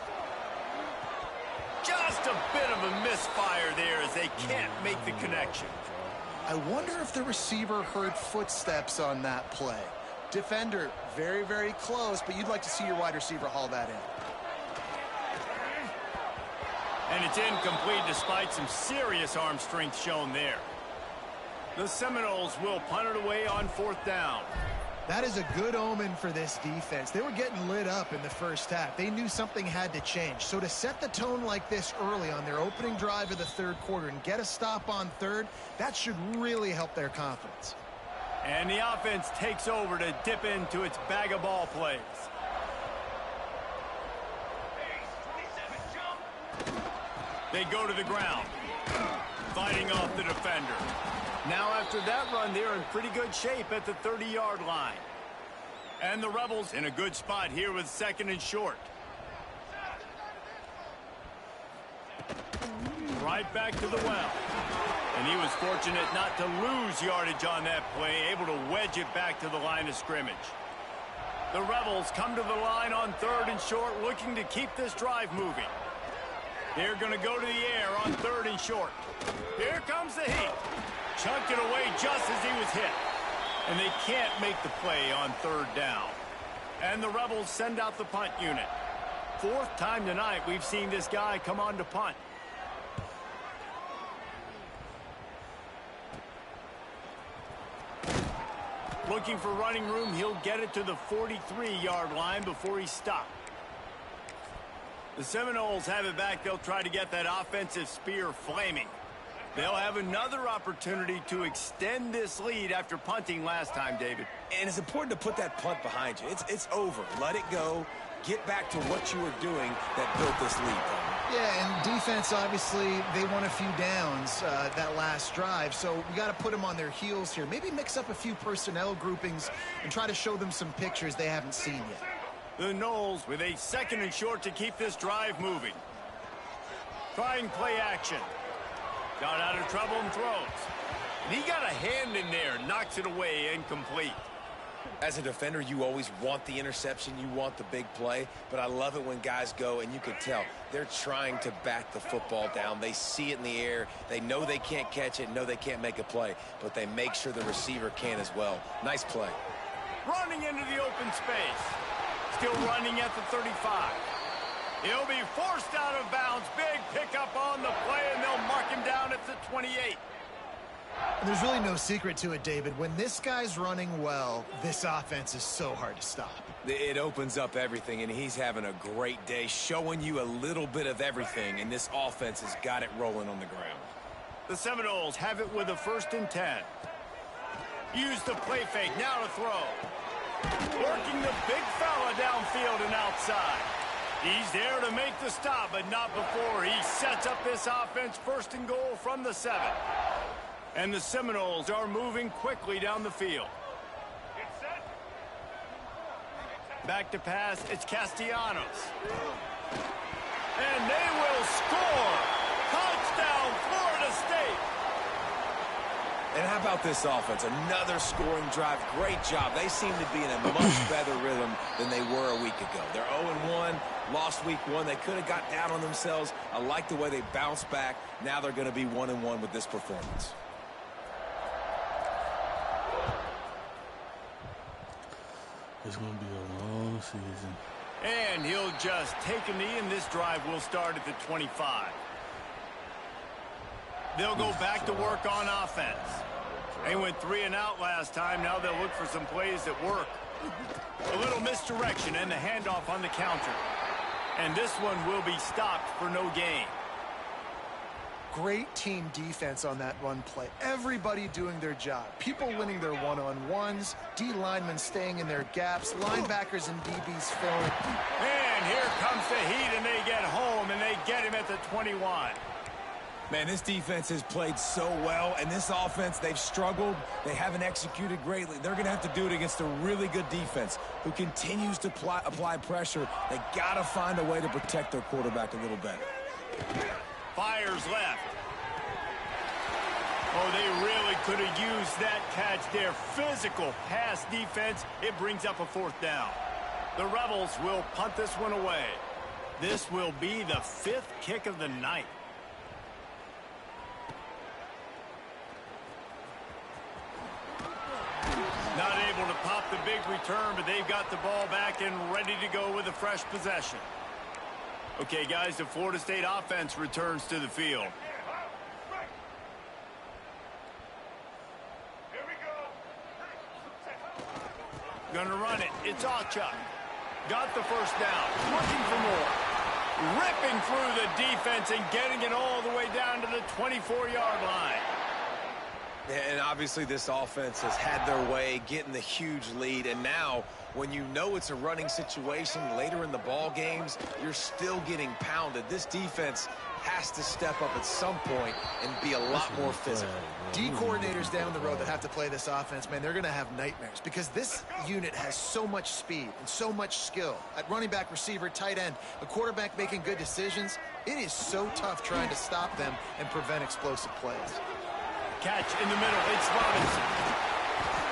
Just a bit of a misfire there as they can't make the connection. I wonder if the receiver heard footsteps on that play. Defender, very, very close, but you'd like to see your wide receiver haul that in. And it's incomplete despite some serious arm strength shown there. The Seminoles will punt it away on 4th down. That is a good omen for this defense. They were getting lit up in the first half. They knew something had to change. So to set the tone like this early on their opening drive of the 3rd quarter and get a stop on 3rd, that should really help their confidence. And the offense takes over to dip into its bag of ball plays. They go to the ground, fighting off the defender. Now after that run, they're in pretty good shape at the 30-yard line. And the Rebels in a good spot here with 2nd and short. Right back to the well. And he was fortunate not to lose yardage on that play, able to wedge it back to the line of scrimmage. The Rebels come to the line on 3rd and short, looking to keep this drive moving. They're going to go to the air on 3rd and short. Here comes the heat. Chunked it away just as he was hit. And they can't make the play on 3rd down. And the Rebels send out the punt unit. 4th time tonight we've seen this guy come on to punt. Looking for running room, he'll get it to the 43-yard line before he's stopped. The Seminoles have it back. They'll try to get that offensive spear flaming. They'll have another opportunity to extend this lead after punting last time, David. And it's important to put that punt behind you. It's over. Let it go. Get back to what you were doing that built this lead. Yeah, and defense, obviously, they won a few downs that last drive, so we got to put them on their heels here. Maybe mix up a few personnel groupings and try to show them some pictures they haven't seen yet. The Noles with a 2nd and short to keep this drive moving. Trying play action. Got out of trouble and throws. And he got a hand in there, knocks it away, incomplete. As a defender, you always want the interception, you want the big play, but I love it when guys go, and you can tell they're trying to bat the football down. They see it in the air. They know they can't catch it, know they can't make a play, but they make sure the receiver can as well. Nice play. Running into the open space. Still running at the 35. He'll be forced out of bounds. Big pickup on the play, and they'll mark him down at the 28. And there's really no secret to it, David. When this guy's running well, this offense is so hard to stop. It opens up everything, and he's having a great day, showing you a little bit of everything, and this offense has got it rolling on the ground. The Seminoles have it with a 1st and 10. Use the play fake, now to throw. Working the big fella downfield and outside. He's there to make the stop, but not before he sets up this offense 1st and goal from the 7. And the Seminoles are moving quickly down the field. Back to pass, it's Castellanos. And they will score! Touchdown, Florida State! And how about this offense? Another scoring drive. Great job. They seem to be in a much better rhythm than they were a week ago. They're 0-1, lost week 1. They could have got down on themselves. I like the way they bounced back. Now they're going to be 1-1 with this performance. It's going to be a long season. And he'll just take a knee, and this drive will start at the 25. They'll go back to work on offense. They went 3 and out last time. Now they'll look for some plays that work. A little misdirection and the handoff on the counter. And this one will be stopped for no gain. Great team defense on that run play. Everybody doing their job. People winning their one-on-ones, D linemen staying in their gaps, linebackers and DBs filling. And here comes the heat, and they get home, and they get him at the 21. Man, this defense has played so well, and this offense, they've struggled. They haven't executed greatly. They're going to have to do it against a really good defense who continues to apply pressure. They got to find a way to protect their quarterback a little better. Fires left. Oh, they really could have used that catch there. Physical pass defense. It brings up a 4th down. The Rebels will punt this one away. This will be the 5th kick of the night. Not able to pop the big return, but they've got the ball back and ready to go with a fresh possession. Okay, guys, the Florida State offense returns to the field. Here we go. Gonna run it. It's Achuk. Got the 1st down. Looking for more. Ripping through the defense and getting it all the way down to the 24-yard line. And obviously this offense has had their way, getting the huge lead. And now, when you know it's a running situation later in the ball games, you're still getting pounded. This defense has to step up at some point and be a lot more physical. D coordinators down the road that have to play this offense, man, they're going to have nightmares because this unit has so much speed and so much skill. At running back, receiver, tight end, the quarterback making good decisions, it is so tough trying to stop them and prevent explosive plays. Catch in the middle, it's Robinson.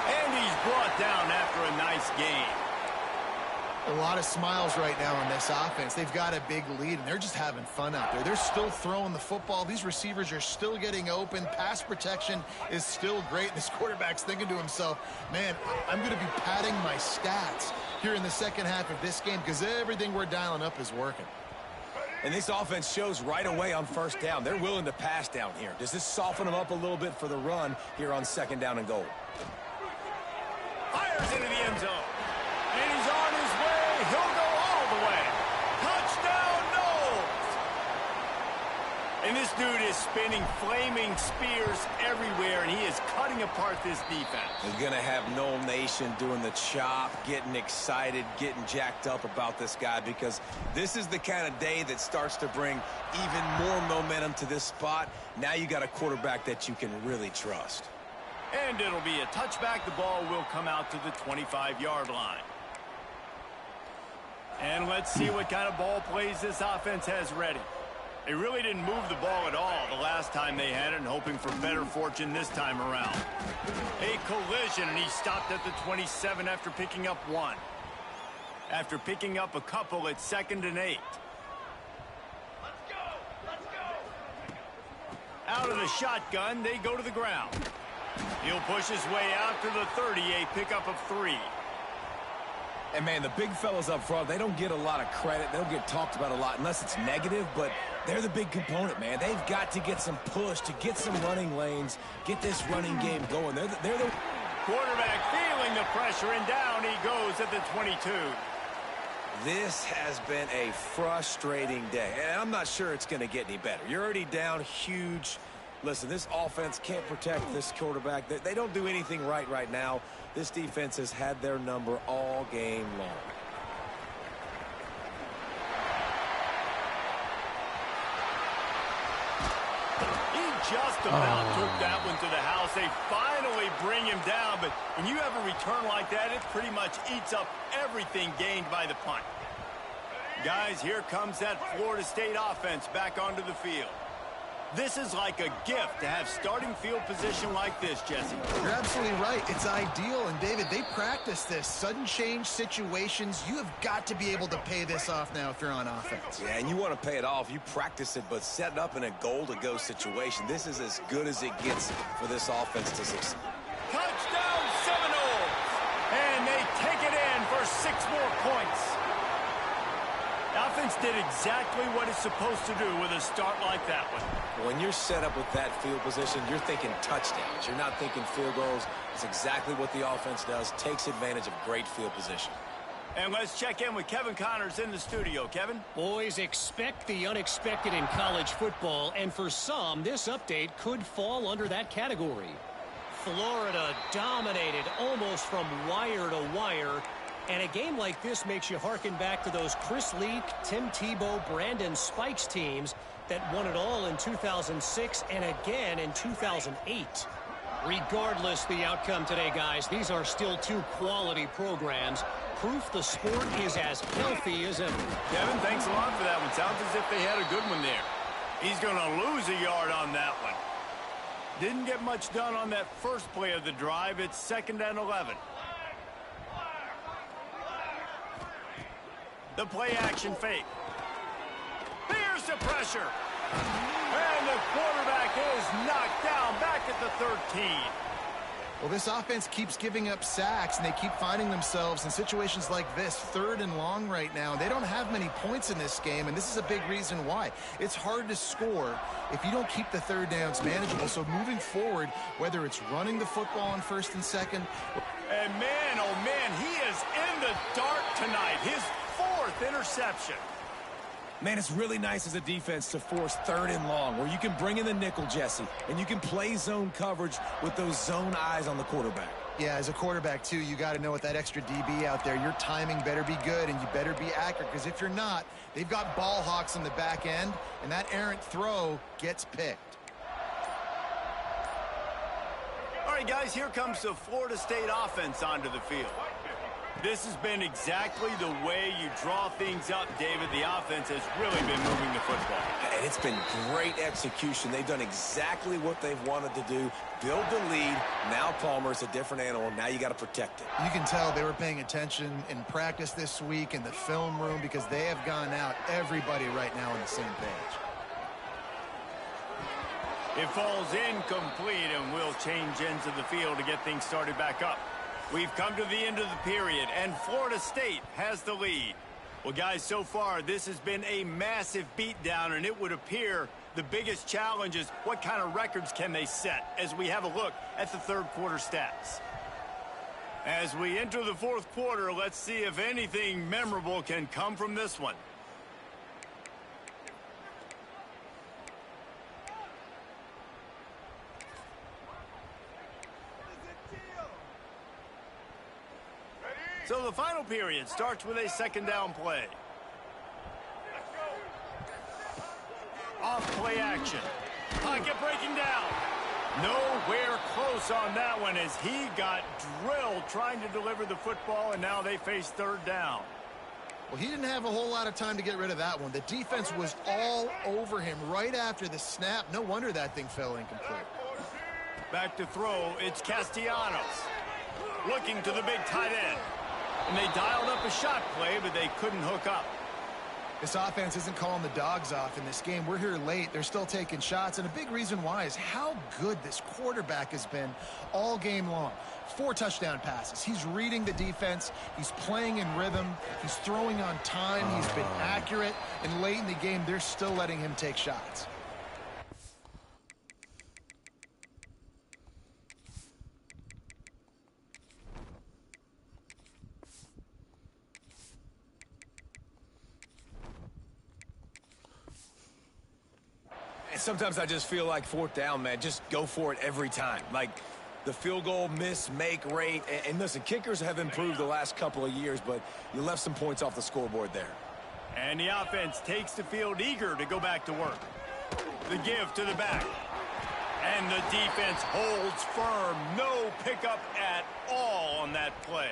And he's brought down after a nice gain. A lot of smiles right now on this offense. They've got a big lead, and they're just having fun out there. They're still throwing the football. These receivers are still getting open. Pass protection is still great. This quarterback's thinking to himself, man, I'm going to be padding my stats here in the second half of this game because everything we're dialing up is working. And this offense shows right away on 1st down. They're willing to pass down here. Does this soften them up a little bit for the run here on 2nd down and goal? Fires into the end zone. And he's on his way. He'll go all the way. Touchdown, Knowles. And this dude is spinning flaming spears everywhere, and he is cutting apart this defense. We're going to have Knoll Nation doing the chop, getting excited, getting jacked up about this guy because this is the kind of day that starts to bring even more momentum to this spot. Now you got a quarterback that you can really trust. And it'll be a touchback. The ball will come out to the 25-yard line. And let's see what kind of ball plays this offense has ready. They really didn't move the ball at all the last time they had it, and hoping for better fortune this time around. A collision, and he stopped at the 27 after picking up 1. After picking up a couple, it's 2nd and 8. Out of the shotgun, they go to the ground. He'll push his way out to the 30, a pickup of 3. And, man, the big fellas up front, they don't get a lot of credit. They don't get talked about a lot unless it's negative, but they're the big component, man. They've got to get some push, to get some running lanes, get this running game going. They're the quarterback feeling the pressure, and down he goes at the 22. This has been a frustrating day, and I'm not sure it's going to get any better. You're already down huge. Listen, this offense can't protect this quarterback. They don't do anything right now. This defense has had their number all game long. He just about took that one to the house. They finally bring him down, but when you have a return like that, it pretty much eats up everything gained by the punt. Guys, here comes that Florida State offense back onto the field. This is like a gift to have starting field position like this, Jesse. You're absolutely right. It's ideal. And, David, they practice this. Sudden change situations. You have got to be able to pay this off now if you're on offense. Yeah, and you want to pay it off. You practice it, but set it up in a goal-to-go situation. This is as good as it gets for this offense to succeed. Touchdown, Seminoles! And they take it in for 6 more points. The offense did exactly what it's supposed to do with a start like that one. When you're set up with that field position, you're thinking touchdowns. You're not thinking field goals. It's exactly what the offense does, takes advantage of great field position. And let's check in with Kevin Connors in the studio. Kevin? Boys, expect the unexpected in college football, and for some, this update could fall under that category. Florida dominated almost from wire to wire. And a game like this makes you hearken back to those Chris Leak, Tim Tebow, Brandon Spikes teams that won it all in 2006 and again in 2008. Regardless the outcome today, guys, these are still 2 quality programs. Proof the sport is as healthy as ever. Kevin, thanks a lot for that one. Sounds as if they had a good one there. He's going to lose a yard on that one. Didn't get much done on that first play of the drive. It's 2nd and 11. The play action fake. Here's the pressure. And the quarterback is knocked down back at the 13. Well, this offense keeps giving up sacks, and they keep finding themselves in situations like this, 3rd and long right now. They don't have many points in this game, and this is a big reason why. It's hard to score if you don't keep the 3rd downs manageable. So moving forward, whether it's running the football on 1st and 2nd. And man, oh man, he is in the dark tonight. His 4th interception. Man, it's really nice as a defense to force 3rd and long, where you can bring in the nickel, Jesse, and you can play zone coverage with those zone eyes on the quarterback. Yeah, as a quarterback, too, you got to know with that extra DB out there, your timing better be good and you better be accurate, because if you're not, they've got ball hawks in the back end, and that errant throw gets picked. All right, guys, here comes the Florida State offense onto the field. This has been exactly the way you draw things up, David. The offense has really been moving the football. And it's been great execution. They've done exactly what they've wanted to do. Build the lead. Now Palmer's a different animal. Now you got to protect it. You can tell they were paying attention in practice this week in the film room, because they have gone out, everybody right now on the same page. It falls incomplete, and we'll change ends of the field to get things started back up. We've come to the end of the period, and Florida State has the lead. Well, guys, so far, this has been a massive beatdown, and it would appear the biggest challenge is what kind of records can they set as we have a look at the 3rd quarter stats. As we enter the 4th quarter, let's see if anything memorable can come from this one. So the final period starts with a 2nd down play. Off play action. Pocket breaking down. Nowhere close on that one as he got drilled trying to deliver the football, and now they face 3rd down. Well, he didn't have a whole lot of time to get rid of that one. The defense was all over him right after the snap. No wonder that thing fell incomplete. Back to throw, it's Castellanos. Looking to the big tight end. And they dialed up a shot play, but they couldn't hook up. This offense isn't calling the dogs off in this game. We're here late. They're still taking shots, and a big reason why is how good this quarterback has been all game long. 4 touchdown passes. He's reading the defense. He's playing in rhythm. He's throwing on time. He's been accurate. And late in the game, they're still letting him take shots. Sometimes I just feel like 4th down, man. Just go for it every time. Like the field goal miss-make rate. And listen, kickers have improved the last couple of years, but you left some points off the scoreboard there. And the offense takes the field eager to go back to work. The give to the back. And the defense holds firm. No pickup at all on that play.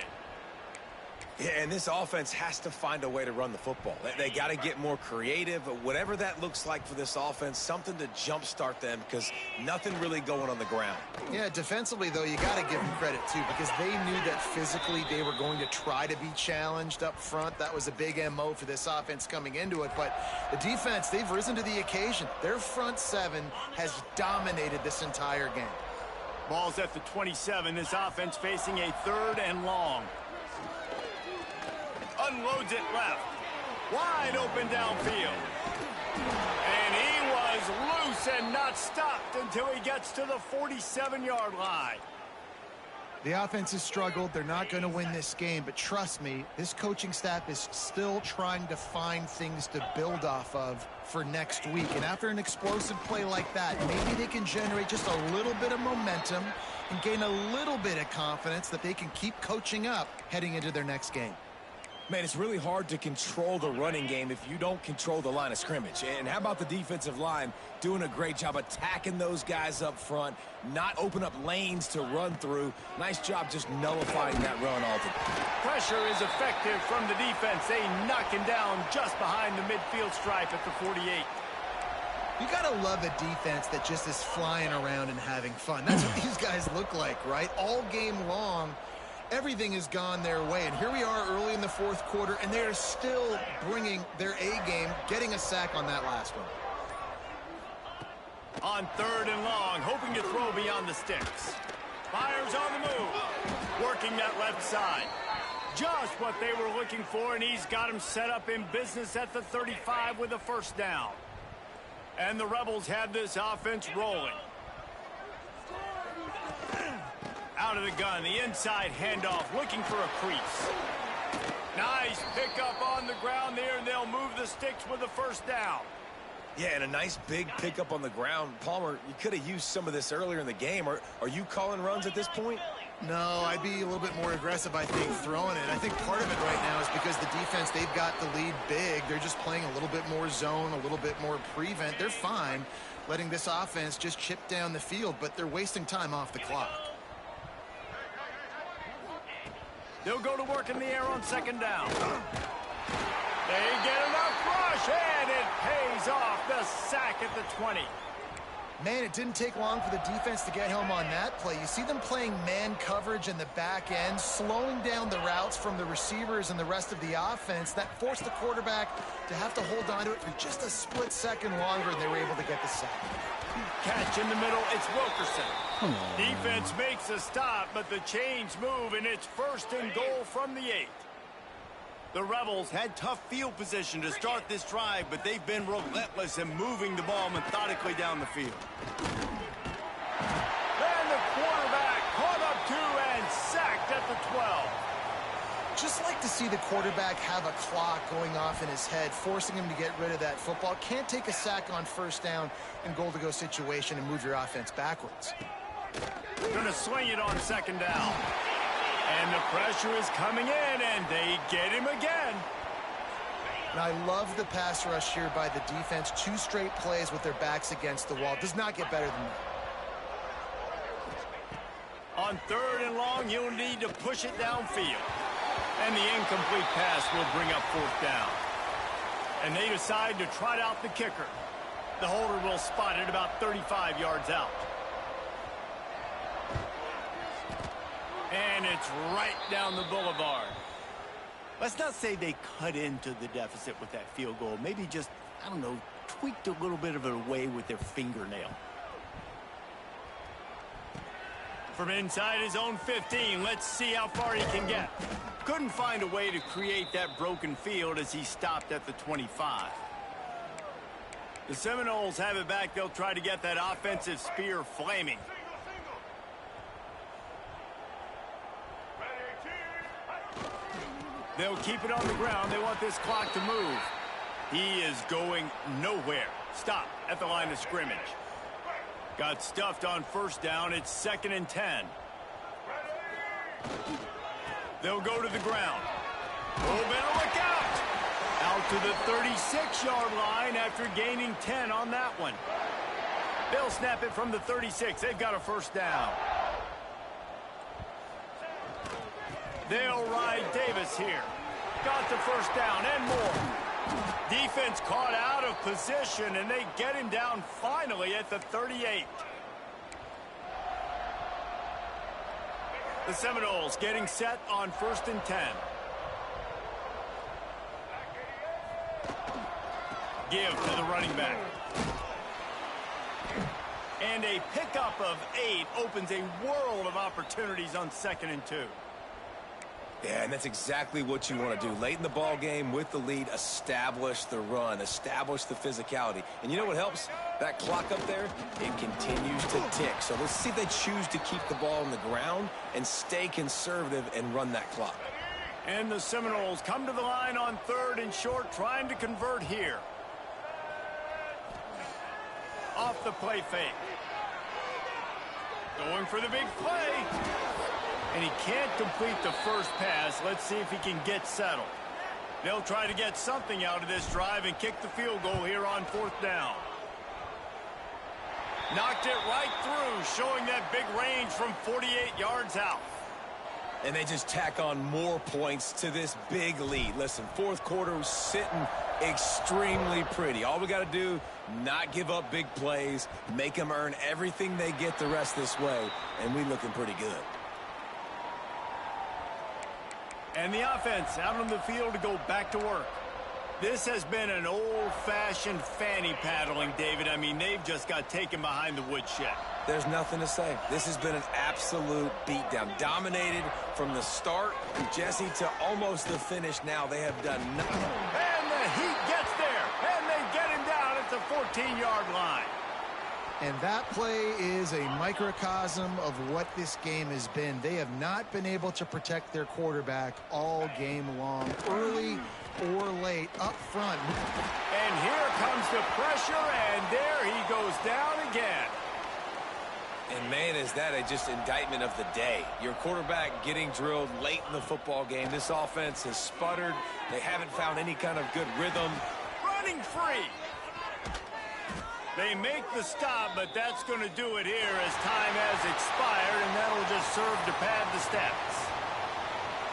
Yeah, and this offense has to find a way to run the football. They got to get more creative. Whatever that looks like for this offense, something to jumpstart them because nothing really going on the ground. Yeah, defensively, though, you got to give them credit, too, because they knew that physically they were going to try to be challenged up front. That was a big MO for this offense coming into it. But the defense, they've risen to the occasion. Their front 7 has dominated this entire game. Ball's at the 27. This offense facing a 3rd and long. Unloads it left. Wide open downfield. And he was loose and not stopped until he gets to the 47-yard line. The offense has struggled. They're not going to win this game, but trust me, this coaching staff is still trying to find things to build off of for next week. And after an explosive play like that, maybe they can generate just a little bit of momentum and gain a little bit of confidence that they can keep coaching up heading into their next game. Man, it's really hard to control the running game if you don't control the line of scrimmage. And how about the defensive line doing a great job attacking those guys up front, not open up lanes to run through. Nice job just nullifying that run altogether. Pressure is effective from the defense. They knock him down just behind the midfield stripe at the 48. You got to love a defense that just is flying around and having fun. That's what these guys look like, right? All game long. Everything has gone their way, and here we are early in the 4th quarter, and they are still bringing their A game, getting a sack on that last one. On 3rd and long, hoping to throw beyond the sticks. Fires on the move, working that left side. Just what they were looking for, and he's got him set up in business at the 35 with a 1st down. And the Rebels have this offense rolling. Out of the gun, the inside handoff, looking for a crease. Nice pickup on the ground there, and they'll move the sticks with the 1st down. Yeah, and a nice big pickup on the ground. Palmer, you could have used some of this earlier in the game. Are you calling runs at this point? No, I'd be a little bit more aggressive, I think, throwing it. I think part of it right now is because the defense, they've got the lead big. They're just playing a little bit more zone, a little bit more prevent. They're fine letting this offense just chip down the field, but they're wasting time off the clock. They'll go to work in the air on 2nd down. They get enough rush, and it pays off. The sack at the 20. Man, it didn't take long for the defense to get home on that play. You see them playing man coverage in the back end, slowing down the routes from the receivers and the rest of the offense. That forced the quarterback to have to hold on to it for just a split second longer, and they were able to get the sack. Catch in the middle, it's Wilkerson. Defense makes a stop, but the chains move, and it's 1st and goal from the 8. The Rebels had tough field position to start this drive, but they've been relentless in moving the ball methodically down the field. And the quarterback caught up to and sacked at the 12. Just like to see the quarterback have a clock going off in his head, forcing him to get rid of that football. Can't take a sack on 1st down and goal-to-go situation and move your offense backwards. Gonna swing it on 2nd down. And the pressure is coming in, and they get him again. And I love the pass rush here by the defense. 2 straight plays with their backs against the wall. Does not get better than that. On 3rd and long, you'll need to push it downfield. And the incomplete pass will bring up fourth down. And they decide to trot out the kicker. The holder will spot it about 35 yards out. And it's right down the boulevard. Let's not say they cut into the deficit with that field goal. Maybe just, I don't know, tweaked a little bit of it away with their fingernail. From inside his own 15, let's see how far he can get. Couldn't find a way to create that broken field as he stopped at the 25. The Seminoles have it back. They'll try to get that offensive spear flaming. They'll keep it on the ground. They want this clock to move. He is going nowhere. Stop at the line of scrimmage. Got stuffed on first down. It's 2nd and 10. They'll go to the ground. Oh, better look out. Out to the 36-yard line after gaining 10 on that one. They'll snap it from the 36. They've got a first down. They'll ride Davis here. Got the first down and more. Defense caught out of position, and they get him down finally at the 38. The Seminoles getting set on 1st and 10. Give to the running back. And a pickup of 8 opens a world of opportunities on 2nd and 2. Yeah, and that's exactly what you want to do. Late in the ball game with the lead, establish the run, establish the physicality. And you know what helps? That clock up there, it continues to tick. So let's see if they choose to keep the ball on the ground and stay conservative and run that clock. And the Seminoles come to the line on 3rd and short, trying to convert here. Off the play fake. Going for the big play. And he can't complete the first pass. Let's see if he can get settled. They'll try to get something out of this drive and kick the field goal here on 4th down. Knocked it right through, showing that big range from 48 yards out. And they just tack on more points to this big lead. Listen, 4th quarter was sitting extremely pretty. All we got to do, not give up big plays, make them earn everything they get the rest this way, and we looking pretty good. And the offense out on the field to go back to work. This has been an old-fashioned fanny paddling, David. I mean, they've just got taken behind the woodshed. There's nothing to say. This has been an absolute beatdown. Dominated from the start, Jesse, to almost the finish now. They have done nothing. And the Heat gets there, and they get him down at the 14-yard line. And that play is a microcosm of what this game has been. They have not been able to protect their quarterback all game long, early or late, up front. And here comes the pressure, and there he goes down again. And, man, is that just indictment of the day. Your quarterback getting drilled late in the football game. This offense has sputtered. They haven't found any kind of good rhythm. Running free. They make the stop, but that's going to do it here as time has expired, and that'll just serve to pad the stats.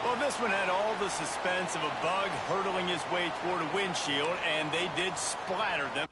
Well, this one had all the suspense of a bug hurtling his way toward a windshield, and they did splatter them.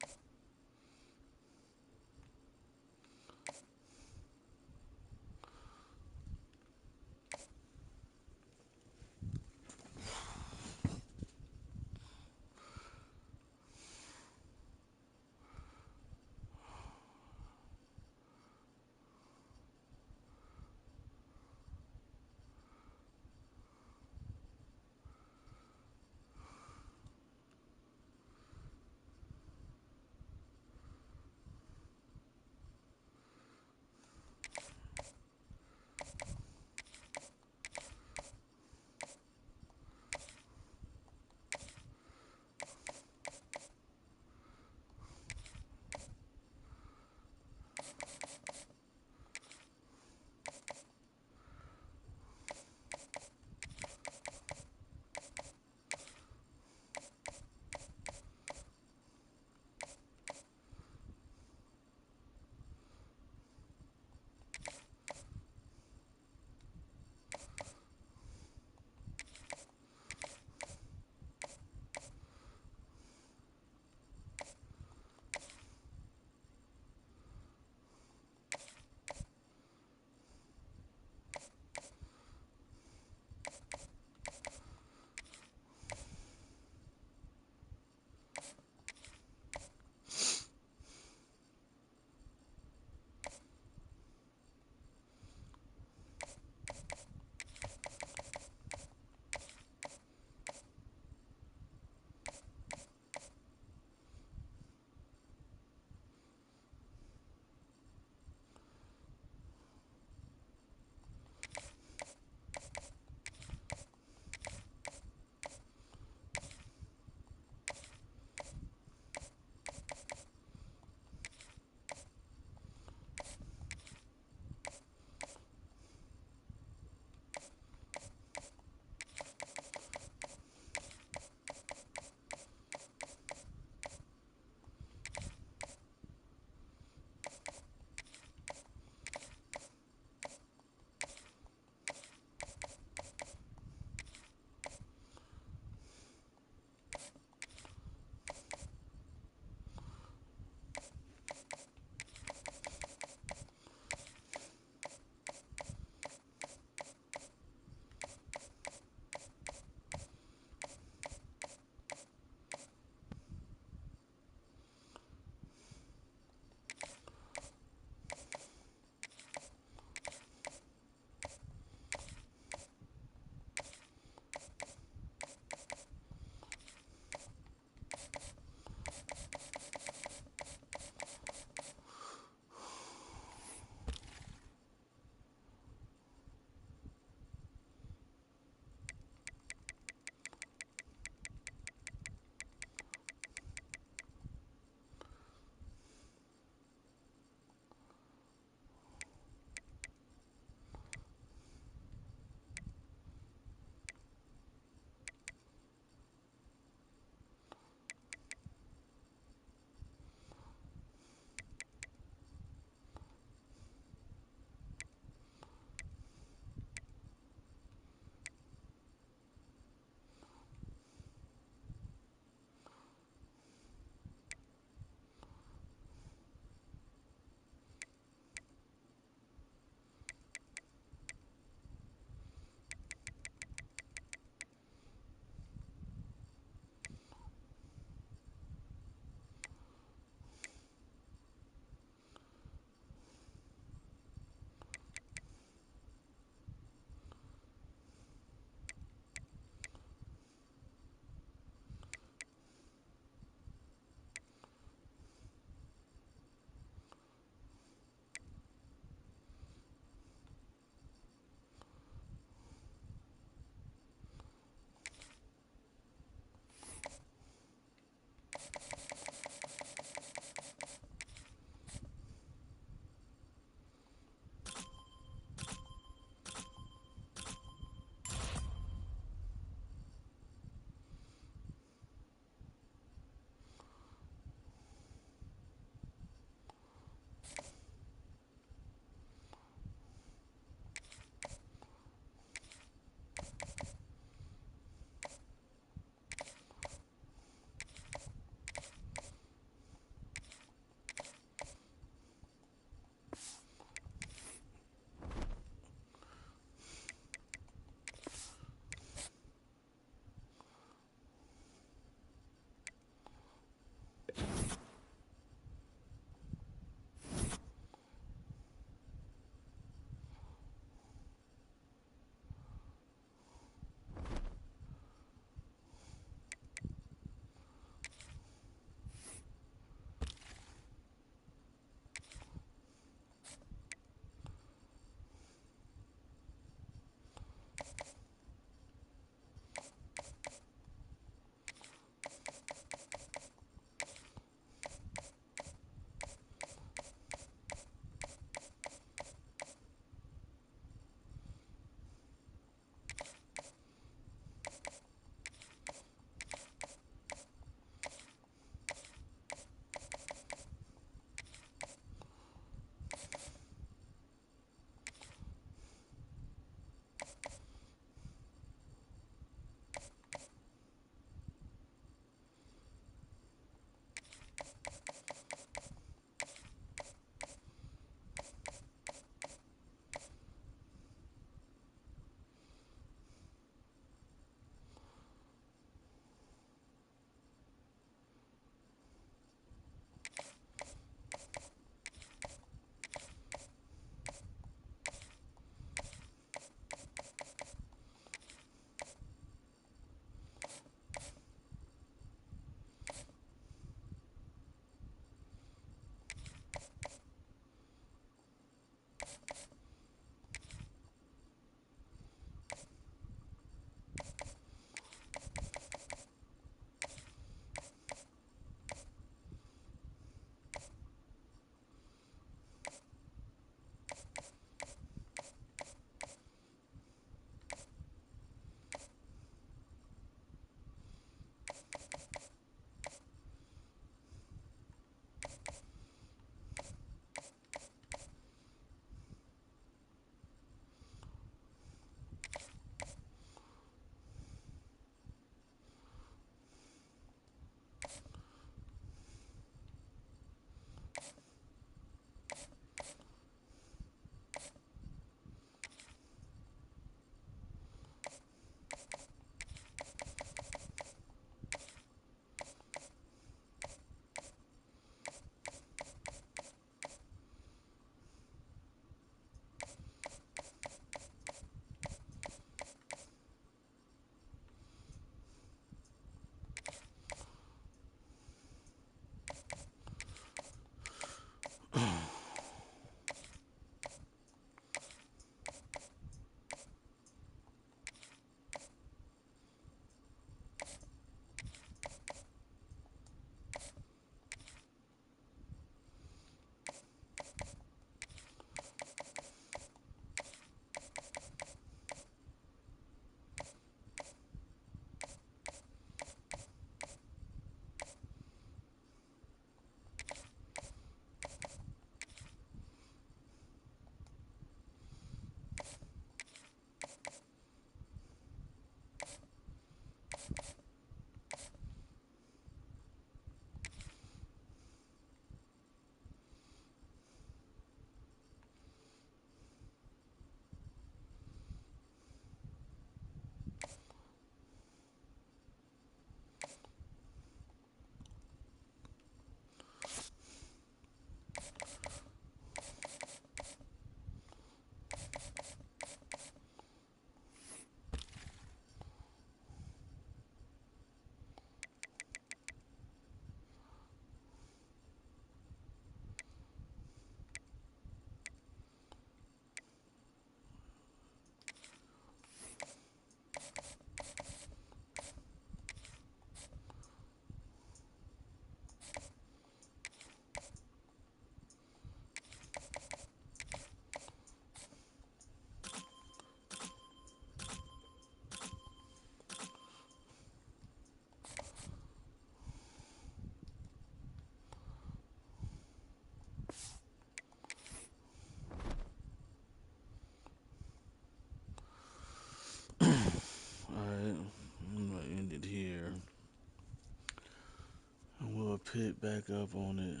pick back up on it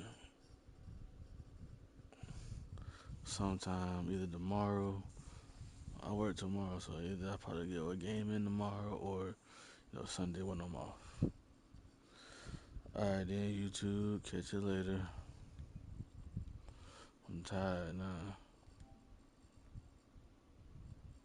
sometime, either tomorrow. I work tomorrow, so either I'll probably get a game in tomorrow or Sunday when I'm off. Alright then, YouTube. Catch you later. I'm tired now.